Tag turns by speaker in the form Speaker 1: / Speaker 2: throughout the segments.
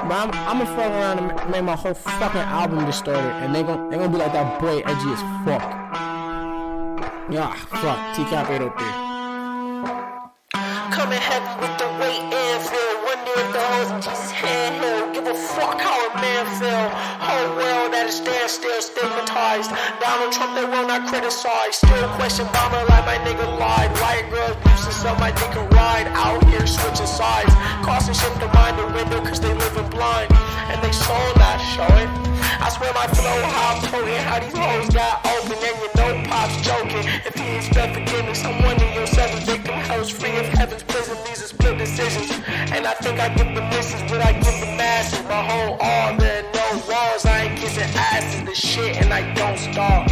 Speaker 1: But I'm gonna fuck around and make my whole fucking album distorted, and they gonna be like that boy edgy as fuck. Yeah, fuck. TCAP 803.
Speaker 2: Coming heavy with the weight and feel. Wonder if the hoes in Jesus' handheld. Give a fuck how a man feel. Whole world at a standstill, stigmatized. Donald Trump, they will not criticize. Still question Obama like my nigga lied. White girls boosting so my dick can ride. Out here switching sides. Crossing ship to mind the window cause they living blind. And they sold that, show it. I swear my flow, how I'm potent. How these hoes got open and you know Pop's joking. If he expect forgiveness, I'm wondering yourself a victim. Hell's free of heaven's prison. These are split decisions. And I think I give the misses what I give the masses. My whole all there no walls. I ain't kissing asses. The shit and I don't stop.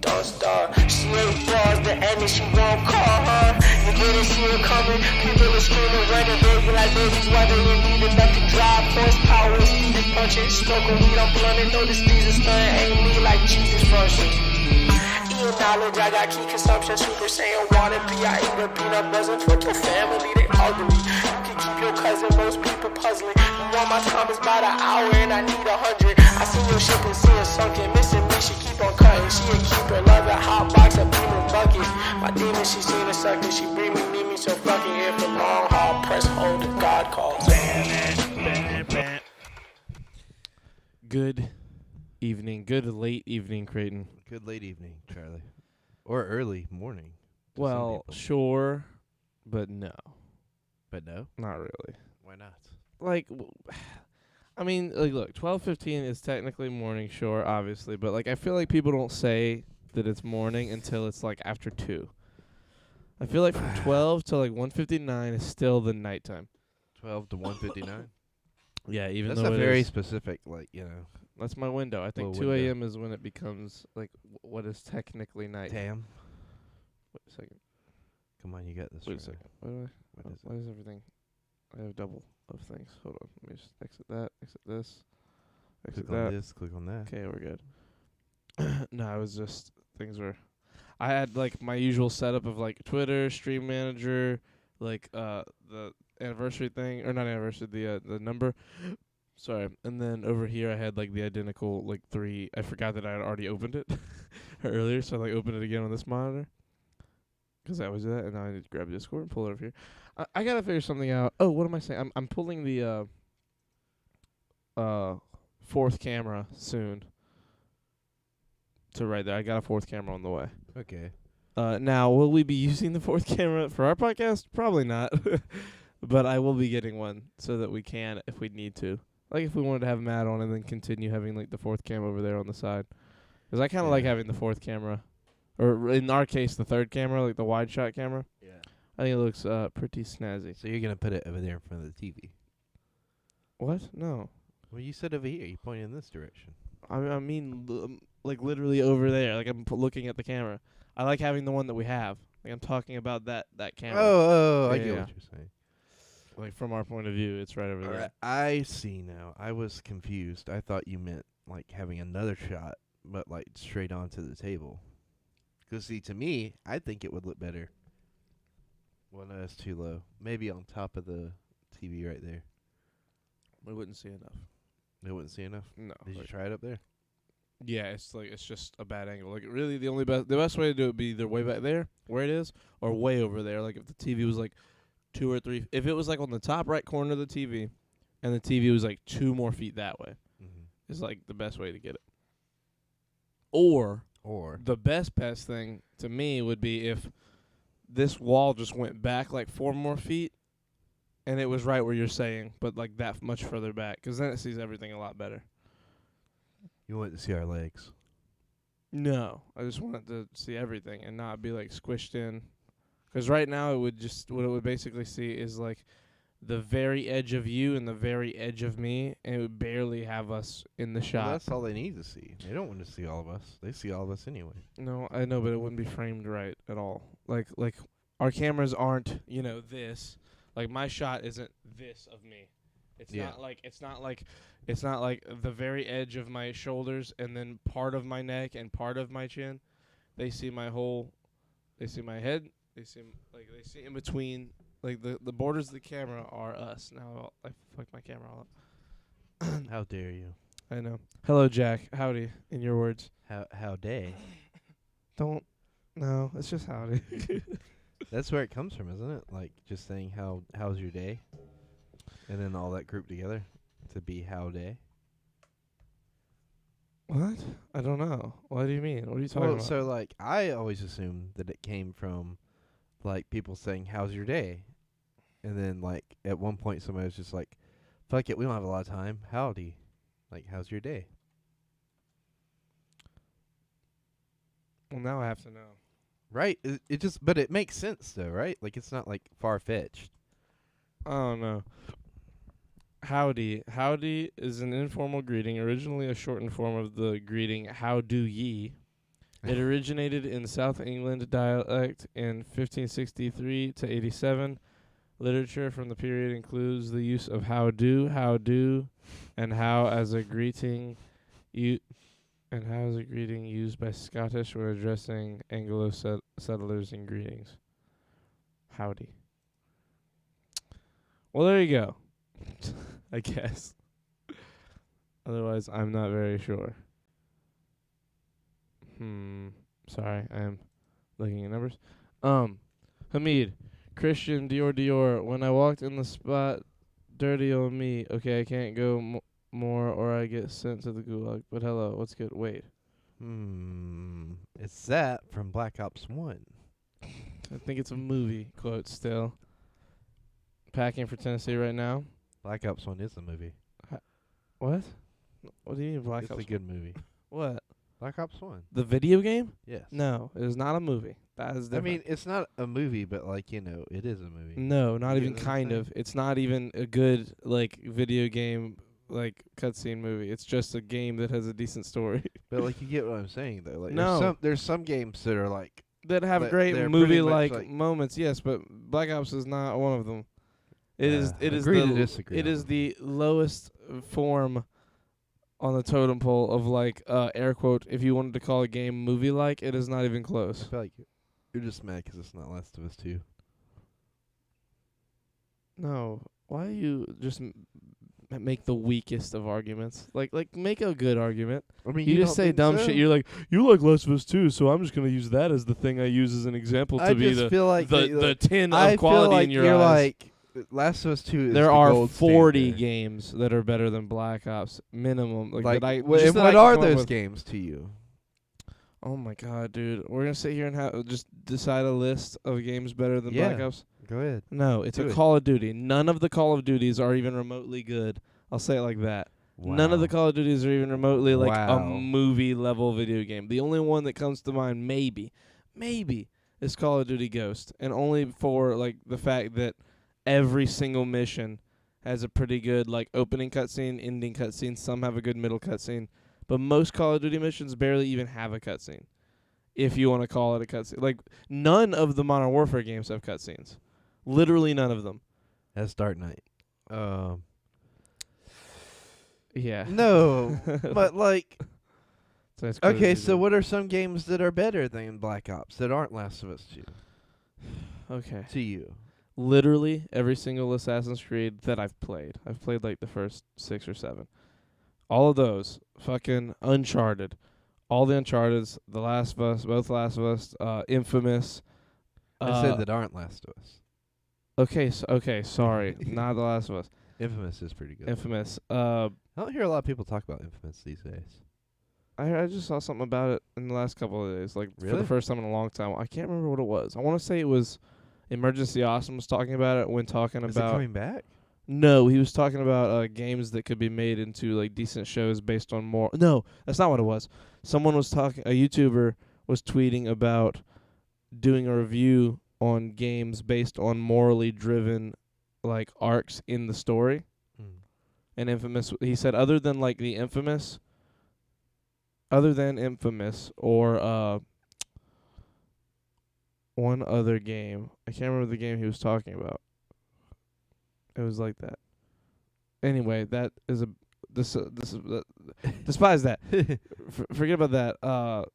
Speaker 2: Don't stop. She ain't bars, the enemy she won't call her. You didn't see her coming. People are screaming, running, baby like babies. Why they didn't need enough to drive. Horsepower is speeding, punching. Smoking weed, I'm blunting. Notice these are stunning. Ain't me like Jesus versus. Eating knowledge, I got key consumption. Super Saiyan wanna be. I eat a peanut butter. Fuck your family, they ugly. You can keep your cousin, most people puzzling. You want my time is about an hour and I need 100. I see your ship and see it sunken. Missing me, she keep on cutting. She a keeper, love it, hot box, a beaming bucket. My demon, she seen a sucker. She bring me, need me, so fucking here for long haul. Press hold if God calls.
Speaker 3: Good evening. Good late evening, Creighton.
Speaker 4: Good late evening, Charlie. Or early morning. to some
Speaker 3: Well,
Speaker 4: people.
Speaker 3: sure, but no,
Speaker 4: But no?
Speaker 3: not really.
Speaker 4: Why not?
Speaker 3: Like, I mean, like, look, 12:15 is technically morning, sure, obviously, but like, I feel like people don't say that it's morning until it's like after 2. I feel like from 12 to like 1:59 is still the nighttime.
Speaker 4: 12 to 1:59?
Speaker 3: Yeah, even
Speaker 4: That's
Speaker 3: though
Speaker 4: a
Speaker 3: it
Speaker 4: very
Speaker 3: is-
Speaker 4: specific, like, you know,
Speaker 3: that's my window. I think
Speaker 4: Little
Speaker 3: 2
Speaker 4: window.
Speaker 3: a.m. is when it becomes like what is technically night.
Speaker 4: Tam.
Speaker 3: Wait a second.
Speaker 4: Come on, you got this.
Speaker 3: Wait a
Speaker 4: right.
Speaker 3: second. What do I?
Speaker 4: What is
Speaker 3: Why is everything? I have double of things. Hold on. Let me just exit that. Exit this. Exit
Speaker 4: Click on
Speaker 3: that.
Speaker 4: this, click on that.
Speaker 3: Okay, we're good. No, I was just things were. I had like my usual setup of like Twitter, Stream Manager, like the anniversary thing or not anniversary, the number. Sorry, and then over here I had like the identical like 3. I forgot that I had already opened it earlier, so I like opened it again on this monitor. 'Cause I was that, and now I need to grab Discord and pull it over here. I gotta figure something out. Oh, what am I saying? I'm pulling the 4th camera soon. So right there, I got a 4th camera on the way.
Speaker 4: Okay.
Speaker 3: Now, will we be using the 4th camera for our podcast? Probably not. But I will be getting one so that we can if we need to. Like if we wanted to have Matt on and then continue having like the 4th cam over there on the side. 'Cause I kind of like
Speaker 4: Yeah.
Speaker 3: having the 4th camera. Or in our case, the 3rd camera, like the wide shot camera.
Speaker 4: Yeah.
Speaker 3: I think it looks pretty snazzy.
Speaker 4: So you're going to put it over there in front of the TV.
Speaker 3: What? No.
Speaker 4: Well, you said over here. You pointed in this direction.
Speaker 3: I mean, like literally over there. Like I'm looking at the camera. I like having the one that we have. Like I'm talking about that camera.
Speaker 4: I
Speaker 3: Yeah,
Speaker 4: get
Speaker 3: yeah.
Speaker 4: what you're saying.
Speaker 3: Like from our point of view, it's right over
Speaker 4: All
Speaker 3: there.
Speaker 4: right, I see now. I was confused. I thought you meant like having another shot, but like straight onto the table. 'Cause see, to me, I think it would look better. Well, no, it's too low. Maybe on top of the TV right there.
Speaker 3: We wouldn't see enough.
Speaker 4: They wouldn't see enough.
Speaker 3: No.
Speaker 4: Did you
Speaker 3: like-
Speaker 4: try it up there?
Speaker 3: Yeah, it's just a bad angle. Like really, the best way to do it would be either way back there where it is, or way over there. Like if the TV was like 2 or 3. If it was like on the top right corner of the TV, and the TV was like 2 more feet that way,
Speaker 4: Mm-hmm.
Speaker 3: is like the best way to get it. Or
Speaker 4: Or
Speaker 3: the best thing to me would be if this wall just went back like 4 more feet, and it was right where you're saying, but like that much further back, 'cause then it sees everything a lot better.
Speaker 4: you want to see our legs.
Speaker 3: No, I just wanted to see everything and not be like squished in. 'Cause right now what it would basically see is like the very edge of you and the very edge of me, and it would barely have us in the
Speaker 4: Well,
Speaker 3: shot.
Speaker 4: that's all they need to see. They don't want to see all of us. They see all of us anyway.
Speaker 3: No, I know, but it wouldn't be framed right at all. Like our cameras aren't, this. Like my shot isn't this of me. It's
Speaker 4: Yeah.
Speaker 3: not like the very edge of my shoulders and then part of my neck and part of my chin. They see my head They seem in between. Like the borders of the camera are us. Now I fucked my camera all up.
Speaker 4: How dare you?
Speaker 3: I know. Hello, Jack. Howdy. In your words.
Speaker 4: How day?
Speaker 3: Don't. No, it's just howdy.
Speaker 4: That's where it comes from, isn't it? Like just saying how's your day, and then all that grouped together to be how day.
Speaker 3: What? I don't know. What do you mean? What are you talking
Speaker 4: Well,
Speaker 3: about?
Speaker 4: so like I always assumed that it came from like people saying how's your day, and then like at one point somebody was just like, "Fuck it, we don't have a lot of time. Howdy, like how's your day?"
Speaker 3: Well, now I have to know.
Speaker 4: Right? It just but it makes sense though, right? Like it's not like far fetched.
Speaker 3: I don't know. Howdy. Howdy is an informal greeting, originally a shortened form of the greeting how do ye. It originated in South England dialect in 1563 to 87. Literature from the period includes the use of how do, and how as a greeting used by Scottish when addressing Anglo settlers in greetings. Howdy. Well, there you go. I guess. Otherwise, I'm not very sure. Sorry, I am looking at numbers. Hamid, Christian, Dior. When I walked in the spot, dirty on me. Okay, I can't go more or I get sent to the gulag. But hello, what's good? Wait.
Speaker 4: It's that from Black Ops 1.
Speaker 3: I think it's a movie quote still. Packing for Tennessee right now.
Speaker 4: Black Ops 1 is a movie.
Speaker 3: What? What do you mean Black
Speaker 4: It's
Speaker 3: Ops?
Speaker 4: a good movie.
Speaker 3: What?
Speaker 4: Black Ops 1.
Speaker 3: The video game?
Speaker 4: Yes.
Speaker 3: No, it is not a movie. That is
Speaker 4: I
Speaker 3: different.
Speaker 4: mean, it's not a movie, but like, you know, it is a movie.
Speaker 3: No, not
Speaker 4: You
Speaker 3: even
Speaker 4: get what I'm
Speaker 3: kind
Speaker 4: saying?
Speaker 3: of. It's not even a good like video game like cutscene movie. It's just a game that has a decent story
Speaker 4: But like, you get what I'm saying though. Like,
Speaker 3: No.
Speaker 4: there's some games that are like,
Speaker 3: that have
Speaker 4: But
Speaker 3: great
Speaker 4: they're pretty
Speaker 3: movie
Speaker 4: much
Speaker 3: like
Speaker 4: like-
Speaker 3: moments. Yes, but Black Ops is not one of them. It is. It is
Speaker 4: agree to
Speaker 3: the.
Speaker 4: disagree
Speaker 3: It
Speaker 4: on
Speaker 3: is
Speaker 4: that.
Speaker 3: the lowest form on the totem pole of like air quote. If you wanted to call a game movie like, it is not even
Speaker 4: I
Speaker 3: close.
Speaker 4: feel like you're just mad 'cause it's not Last of Us 2.
Speaker 3: No, why do you just make the weakest of arguments? Like make a good argument.
Speaker 4: I mean,
Speaker 3: You just
Speaker 4: don't
Speaker 3: say
Speaker 4: think
Speaker 3: dumb
Speaker 4: so?
Speaker 3: shit. You're like, you like Last of Us too, so I'm just gonna use that as the thing I use as an example to
Speaker 4: I
Speaker 3: be
Speaker 4: just
Speaker 3: the
Speaker 4: feel like
Speaker 3: the tin
Speaker 4: I
Speaker 3: of quality
Speaker 4: feel like
Speaker 3: in your
Speaker 4: you're
Speaker 3: eyes.
Speaker 4: like Last of Us 2 is
Speaker 3: There
Speaker 4: the
Speaker 3: are
Speaker 4: gold
Speaker 3: 40
Speaker 4: standard.
Speaker 3: games that are better than Black Ops minimum. Like,
Speaker 4: Like,
Speaker 3: that I,
Speaker 4: and
Speaker 3: just that I
Speaker 4: what
Speaker 3: can
Speaker 4: are
Speaker 3: come up
Speaker 4: those
Speaker 3: with.
Speaker 4: games to you?
Speaker 3: Oh my god, dude! We're gonna sit here and just decide a list of games better than Black
Speaker 4: Yeah.
Speaker 3: Ops.
Speaker 4: Go ahead.
Speaker 3: No, it's
Speaker 4: Do
Speaker 3: a
Speaker 4: it.
Speaker 3: Call of Duty. None of the Call of Duties are even remotely good. I'll say it like that. None of the Call of Duties are even remotely like a
Speaker 4: Wow.
Speaker 3: movie level video game. The only one that comes to mind, maybe, is Call of Duty Ghost, and only for like the fact that every single mission has a pretty good like opening cutscene, ending cutscene. Some have a good middle cutscene, but most Call of Duty missions barely even have a cutscene. If you want to call it a cutscene, like none of the Modern Warfare games have cutscenes. Literally none of them.
Speaker 4: That's Dark Knight.
Speaker 3: Yeah.
Speaker 4: No, but like,
Speaker 3: So that's Call of
Speaker 4: okay,
Speaker 3: Duty.
Speaker 4: so what are some games that are better than Black Ops that aren't Last of Us 2
Speaker 3: Okay.
Speaker 4: to you?
Speaker 3: Literally every single Assassin's Creed that I've played like the first 6 or 7. All of those, fucking Uncharted, all the Uncharted's, The Last of Us, both Last of Us, Infamous.
Speaker 4: I said that aren't Last of Us.
Speaker 3: Okay, sorry, not The Last of Us.
Speaker 4: Infamous is pretty good.
Speaker 3: Infamous.
Speaker 4: I don't hear a lot of people talk about Infamous these days.
Speaker 3: I just saw something about it in the last couple of days, like for
Speaker 4: Really?
Speaker 3: the first time in a long time. I can't remember what it was. I want to say it was Emergency Awesome was talking about it when talking
Speaker 4: Is it
Speaker 3: about.
Speaker 4: coming back?
Speaker 3: No, he was talking about games that could be made into like decent shows based on more. No, that's not what it was. Someone was talking. A YouTuber was tweeting about doing a review on games based on morally driven like arcs in the story. And Infamous, he said, other than Infamous or one other game. I can't remember the game he was talking about. It was like that. Anyway, that is despise that. Forget about that.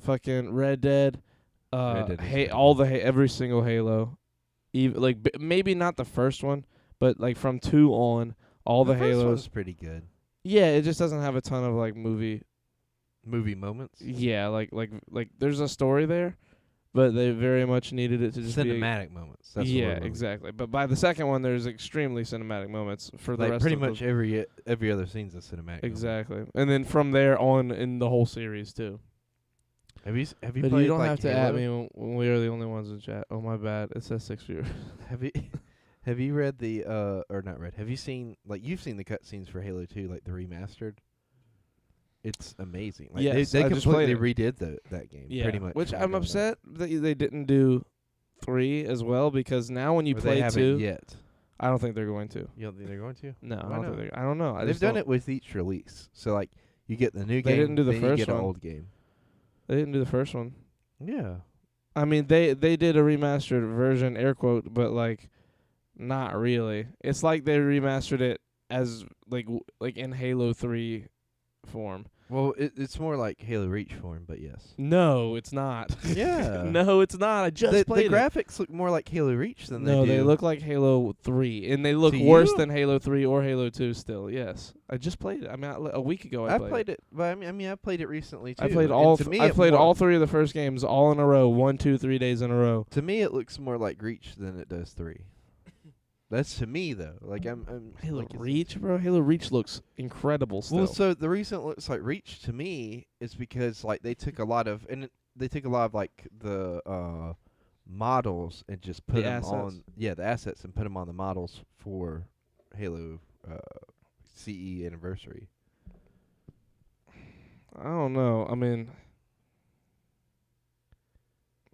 Speaker 3: Fucking Red Dead,
Speaker 4: Red Dead is pretty
Speaker 3: all
Speaker 4: good.
Speaker 3: every single Halo, even like maybe not the first one, but like from 2 on, all the
Speaker 4: first
Speaker 3: Halos.
Speaker 4: one's pretty good.
Speaker 3: Yeah, it just doesn't have a ton of like movie.
Speaker 4: Movie moments.
Speaker 3: Yeah, like there's a story there, but they very much needed it to just be
Speaker 4: Cinematic moments. That's the
Speaker 3: yeah,
Speaker 4: word I'm
Speaker 3: exactly. But by the second one, there's extremely cinematic moments for the
Speaker 4: like
Speaker 3: rest
Speaker 4: pretty
Speaker 3: of
Speaker 4: much
Speaker 3: the,
Speaker 4: every other scene's a cinematic. moment.
Speaker 3: exactly. And then from there on in the whole series too.
Speaker 4: Have you
Speaker 3: But
Speaker 4: played
Speaker 3: you don't
Speaker 4: like
Speaker 3: have to
Speaker 4: Halo?
Speaker 3: at me when we are the only ones in chat. Oh my bad. It says 6 viewers.
Speaker 4: Have you read the or not read? Have you seen you've seen the cutscenes for Halo 2 like the remastered? It's amazing. Like
Speaker 3: Yes,
Speaker 4: they
Speaker 3: I just played
Speaker 4: completely redid that game pretty much.
Speaker 3: Which
Speaker 4: from
Speaker 3: I'm
Speaker 4: ground up.
Speaker 3: upset that they didn't do 3 as well, because now when you
Speaker 4: Or
Speaker 3: play
Speaker 4: they haven't
Speaker 3: 2,
Speaker 4: yet.
Speaker 3: I don't think they're going to.
Speaker 4: You don't think they're going to?
Speaker 3: No,
Speaker 4: Why
Speaker 3: I don't
Speaker 4: not?
Speaker 3: think I don't know. I
Speaker 4: They've
Speaker 3: just
Speaker 4: done
Speaker 3: don't-
Speaker 4: it with each release. So like you get the new
Speaker 3: They
Speaker 4: game,
Speaker 3: didn't do the
Speaker 4: then
Speaker 3: first
Speaker 4: you get
Speaker 3: one.
Speaker 4: an old game.
Speaker 3: They didn't do the first one.
Speaker 4: Yeah.
Speaker 3: I mean, they did a remastered version, air quote, but like not really. It's like they remastered it as like in Halo 3 form.
Speaker 4: Well, it's more like Halo Reach form, but yes.
Speaker 3: No, it's not.
Speaker 4: Yeah.
Speaker 3: No, it's not. I just
Speaker 4: The
Speaker 3: played it.
Speaker 4: graphics look more like Halo Reach than
Speaker 3: No,
Speaker 4: they do.
Speaker 3: they look like Halo 3, and they look
Speaker 4: To
Speaker 3: worse
Speaker 4: you?
Speaker 3: than Halo 3 or Halo 2 still. Yes. I just played it. I mean, a week ago I
Speaker 4: I
Speaker 3: played
Speaker 4: played it, but I mean, I played it recently too.
Speaker 3: I played
Speaker 4: and
Speaker 3: all
Speaker 4: to me,
Speaker 3: I
Speaker 4: it
Speaker 3: played
Speaker 4: more-
Speaker 3: all 3 of the first games all in a row, 1, 2, 3 days in a row.
Speaker 4: To me, it looks more like Reach than it does 3. That's to me though. Like I'm
Speaker 3: Halo
Speaker 4: like, it's-
Speaker 3: Reach, bro. Halo Reach looks incredible still.
Speaker 4: Well, so the reason it looks like Reach to me is because like they took a lot of like the models and just put
Speaker 3: The
Speaker 4: them
Speaker 3: assets.
Speaker 4: on the assets and put them on the models for Halo CE Anniversary.
Speaker 3: I don't know. I mean,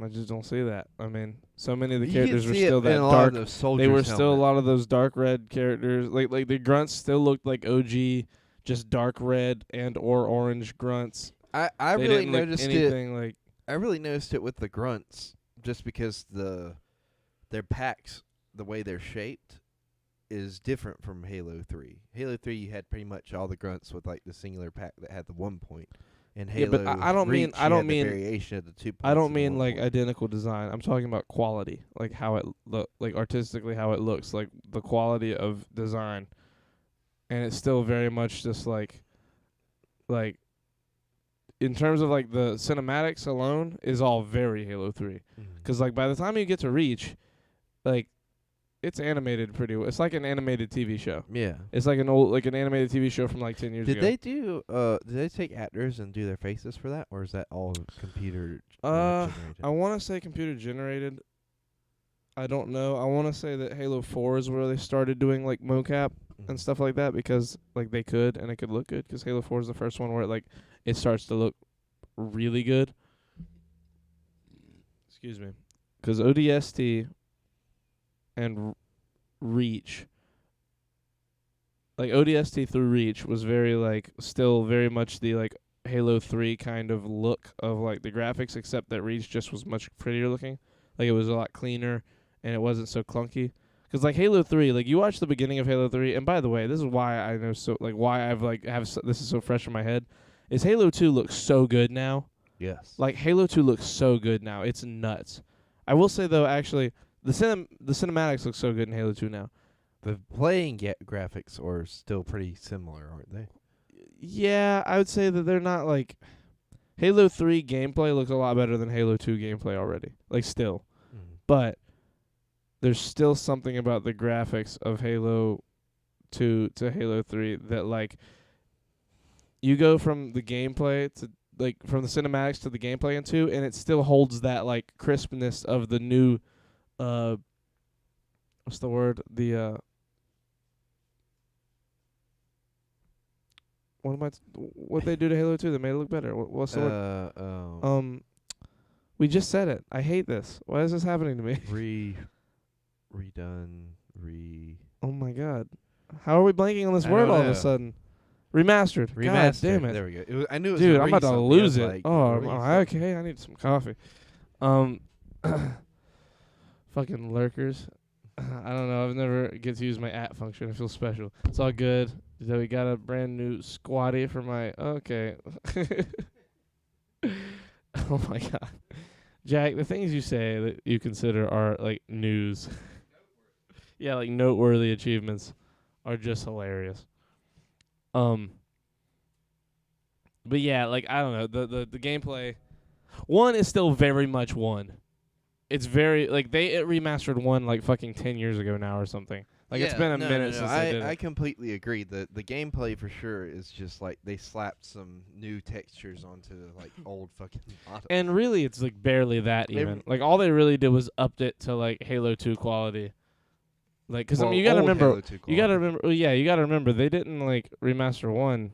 Speaker 3: I just don't see that. I mean, so many of the
Speaker 4: You can
Speaker 3: characters were
Speaker 4: see it
Speaker 3: still
Speaker 4: in
Speaker 3: that
Speaker 4: a lot
Speaker 3: dark.
Speaker 4: of those soldiers'
Speaker 3: They were still a
Speaker 4: helmet.
Speaker 3: lot of those dark red characters. Like the grunts still looked like OG, just dark red and or orange grunts.
Speaker 4: I
Speaker 3: They
Speaker 4: really
Speaker 3: didn't look
Speaker 4: noticed it.
Speaker 3: anything like.
Speaker 4: I really noticed it with the grunts, just because their packs, the way they're shaped, is different from Halo 3. Halo 3, you had pretty much all the grunts with like the singular pack that had the 1 point. In
Speaker 3: Yeah,
Speaker 4: Halo
Speaker 3: but I don't mean-
Speaker 4: Reach,
Speaker 3: I
Speaker 4: you
Speaker 3: don't
Speaker 4: had the
Speaker 3: mean-
Speaker 4: variation of the 2 points.
Speaker 3: I don't
Speaker 4: and the
Speaker 3: mean
Speaker 4: 1
Speaker 3: like
Speaker 4: point.
Speaker 3: identical design. I'm talking about quality, like how it like artistically how it looks, like the quality of design, and it's still very much just like in terms of like the cinematics alone is all very Halo 3.
Speaker 4: Mhm.
Speaker 3: 'Cause like by the time you get to Reach, like it's animated pretty well. It's like an animated TV show.
Speaker 4: Yeah.
Speaker 3: It's like an animated TV show from like 10 years
Speaker 4: Did
Speaker 3: ago.
Speaker 4: they do? Did they take actors and do their faces for that, or is that all computer? Generated?
Speaker 3: I want to say computer generated. I don't know. I want to say that Halo 4 is where they started doing like mocap and
Speaker 4: Mhm.
Speaker 3: stuff like that, because like they could and it could look good, because Halo 4 is the first one where it starts to look really good. Excuse me. Because ODST and Reach, like ODST through Reach was very like still very much the like Halo 3 kind of look of like the graphics, except that Reach just was much prettier looking. Like it was a lot cleaner and it wasn't so clunky. 'Cause like Halo 3, like you watch the beginning of Halo 3, and by the way, this is why I know so like why I've like this is so fresh in my head, is Halo 2 looks so good now.
Speaker 4: Yes.
Speaker 3: Like Halo 2 looks so good now. It's nuts. I will say though, actually, the cinematics look so good in Halo 2 now.
Speaker 4: The playing graphics are still pretty similar, aren't they?
Speaker 3: Yeah, I would say that they're not like Halo 3 gameplay looks a lot better than Halo 2 gameplay already. Like still. But there's still something about the graphics of Halo 2 to Halo 3 that like you go from the gameplay to like from the cinematics to the gameplay in 2, and it still holds that like crispness of the new what's the word? The what they do to Halo 2 that made it look better? What's the word? We just said it. I hate this. Why is this happening to me?
Speaker 4: redone.
Speaker 3: Oh my god. How are we blanking on this
Speaker 4: I
Speaker 3: word
Speaker 4: don't
Speaker 3: all of
Speaker 4: know.
Speaker 3: a sudden? Remastered. God damn it.
Speaker 4: There we go. I knew it was
Speaker 3: Dude,
Speaker 4: a
Speaker 3: I'm about to
Speaker 4: recent,
Speaker 3: lose
Speaker 4: yeah,
Speaker 3: it.
Speaker 4: like,
Speaker 3: Oh,
Speaker 4: recent.
Speaker 3: okay. I need some coffee. Fucking lurkers. I don't know. I've never get to use my @ function. I feel special. It's all good. So we got a brand new squatty for my. Okay. Oh my god. Jack, the things you say that you consider are like news. Yeah, like noteworthy achievements are just hilarious. But yeah, like I don't know, the gameplay one is still very much one. It's very like it remastered one like fucking 10 years ago now or something. Like it's been a minute since they did
Speaker 4: I
Speaker 3: it.
Speaker 4: completely agree. The gameplay for sure is just like they slapped some new textures onto like old fucking models.
Speaker 3: And really it's like barely that
Speaker 4: They
Speaker 3: even. Like all they really did was upped it to like Halo 2 quality. Like cuz I mean you got to
Speaker 4: old
Speaker 3: remember
Speaker 4: Halo 2
Speaker 3: you got to
Speaker 4: quality.
Speaker 3: remember yeah, you got to remember they didn't like remaster 1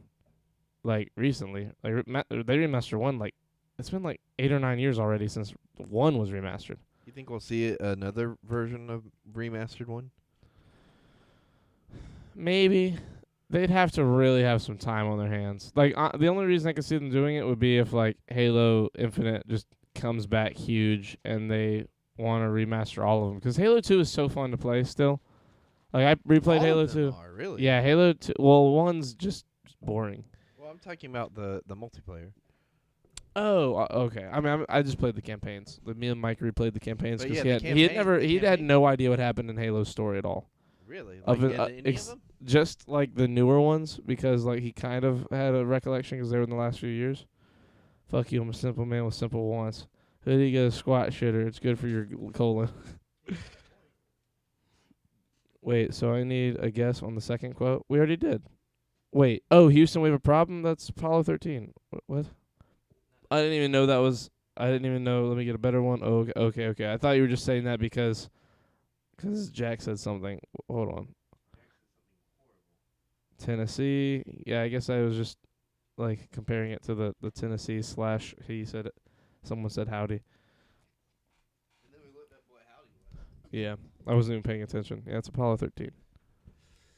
Speaker 3: like recently. Like they remastered 1 like it's been like 8 or 9 years already since 1 was remastered.
Speaker 4: You think we'll see another version of remastered one?
Speaker 3: Maybe. They'd have to really have some time on their hands. Like the only reason I could see them doing it would be if like Halo Infinite just comes back huge and they want to remaster all of them. Because Halo 2 is so fun to play still. Like I replayed
Speaker 4: All
Speaker 3: Halo
Speaker 4: of them
Speaker 3: 2.
Speaker 4: are, really?
Speaker 3: Yeah, Halo 2. Well, 1's just boring.
Speaker 4: Well, I'm talking about the multiplayer.
Speaker 3: Oh, okay. I mean, I just played the campaigns. Me and Mike replayed the campaigns
Speaker 4: But
Speaker 3: because
Speaker 4: yeah,
Speaker 3: he had
Speaker 4: campaign-
Speaker 3: no idea what happened in Halo's story at all.
Speaker 4: Really?
Speaker 3: Of
Speaker 4: Like
Speaker 3: it,
Speaker 4: in any of them?
Speaker 3: Just like the newer ones, because like he kind of had a recollection because they were in the last few years. Fuck you, I'm a simple man with simple wants. Hoodie goes squat shitter. It's good for your colon. Wait, so I need a guess on the second quote. We already did. Wait, oh, Houston, we have a problem. That's Apollo 13. What? I didn't even know that was. I didn't even know. Let me get a better one. Oh, okay. I thought you were just saying that because Jack said something. Hold on. Tennessee. Yeah, I guess I was just like comparing it to the Tennessee / he said it. Someone said howdy. Yeah, I wasn't even paying attention. Yeah, it's Apollo 13.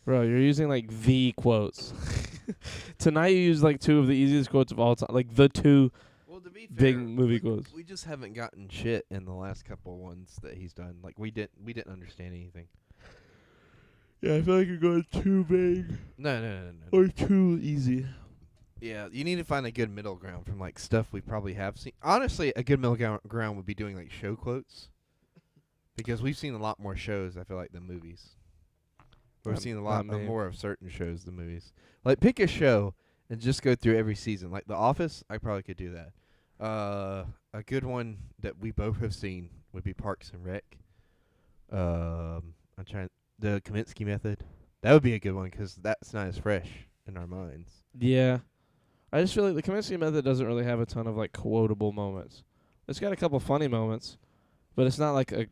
Speaker 3: Bro, you're using like the quotes. Tonight you used like 2 of the easiest quotes of all time. Like the 2
Speaker 4: Well, to be fair,
Speaker 3: big movie quotes.
Speaker 4: we just haven't gotten shit in the last couple of ones that he's done. Like we didn't understand anything.
Speaker 3: Yeah, I feel like you're going too big
Speaker 4: No.
Speaker 3: or too easy.
Speaker 4: Yeah, you need to find a good middle ground from like stuff we probably have seen. Honestly, a good middle ground would be doing like show quotes, because we've seen a lot more shows, I feel like, than movies. We've seen a lot more of certain shows than movies. Like pick a show and just go through every season. Like The Office, I probably could do that. A good one that we both have seen would be Parks and Rec. The Kaminsky Method. That would be a good one because that's not as fresh in our minds.
Speaker 3: Yeah. I just feel like the Kaminsky Method doesn't really have a ton of like quotable moments. It's got a couple funny moments, but it's not like a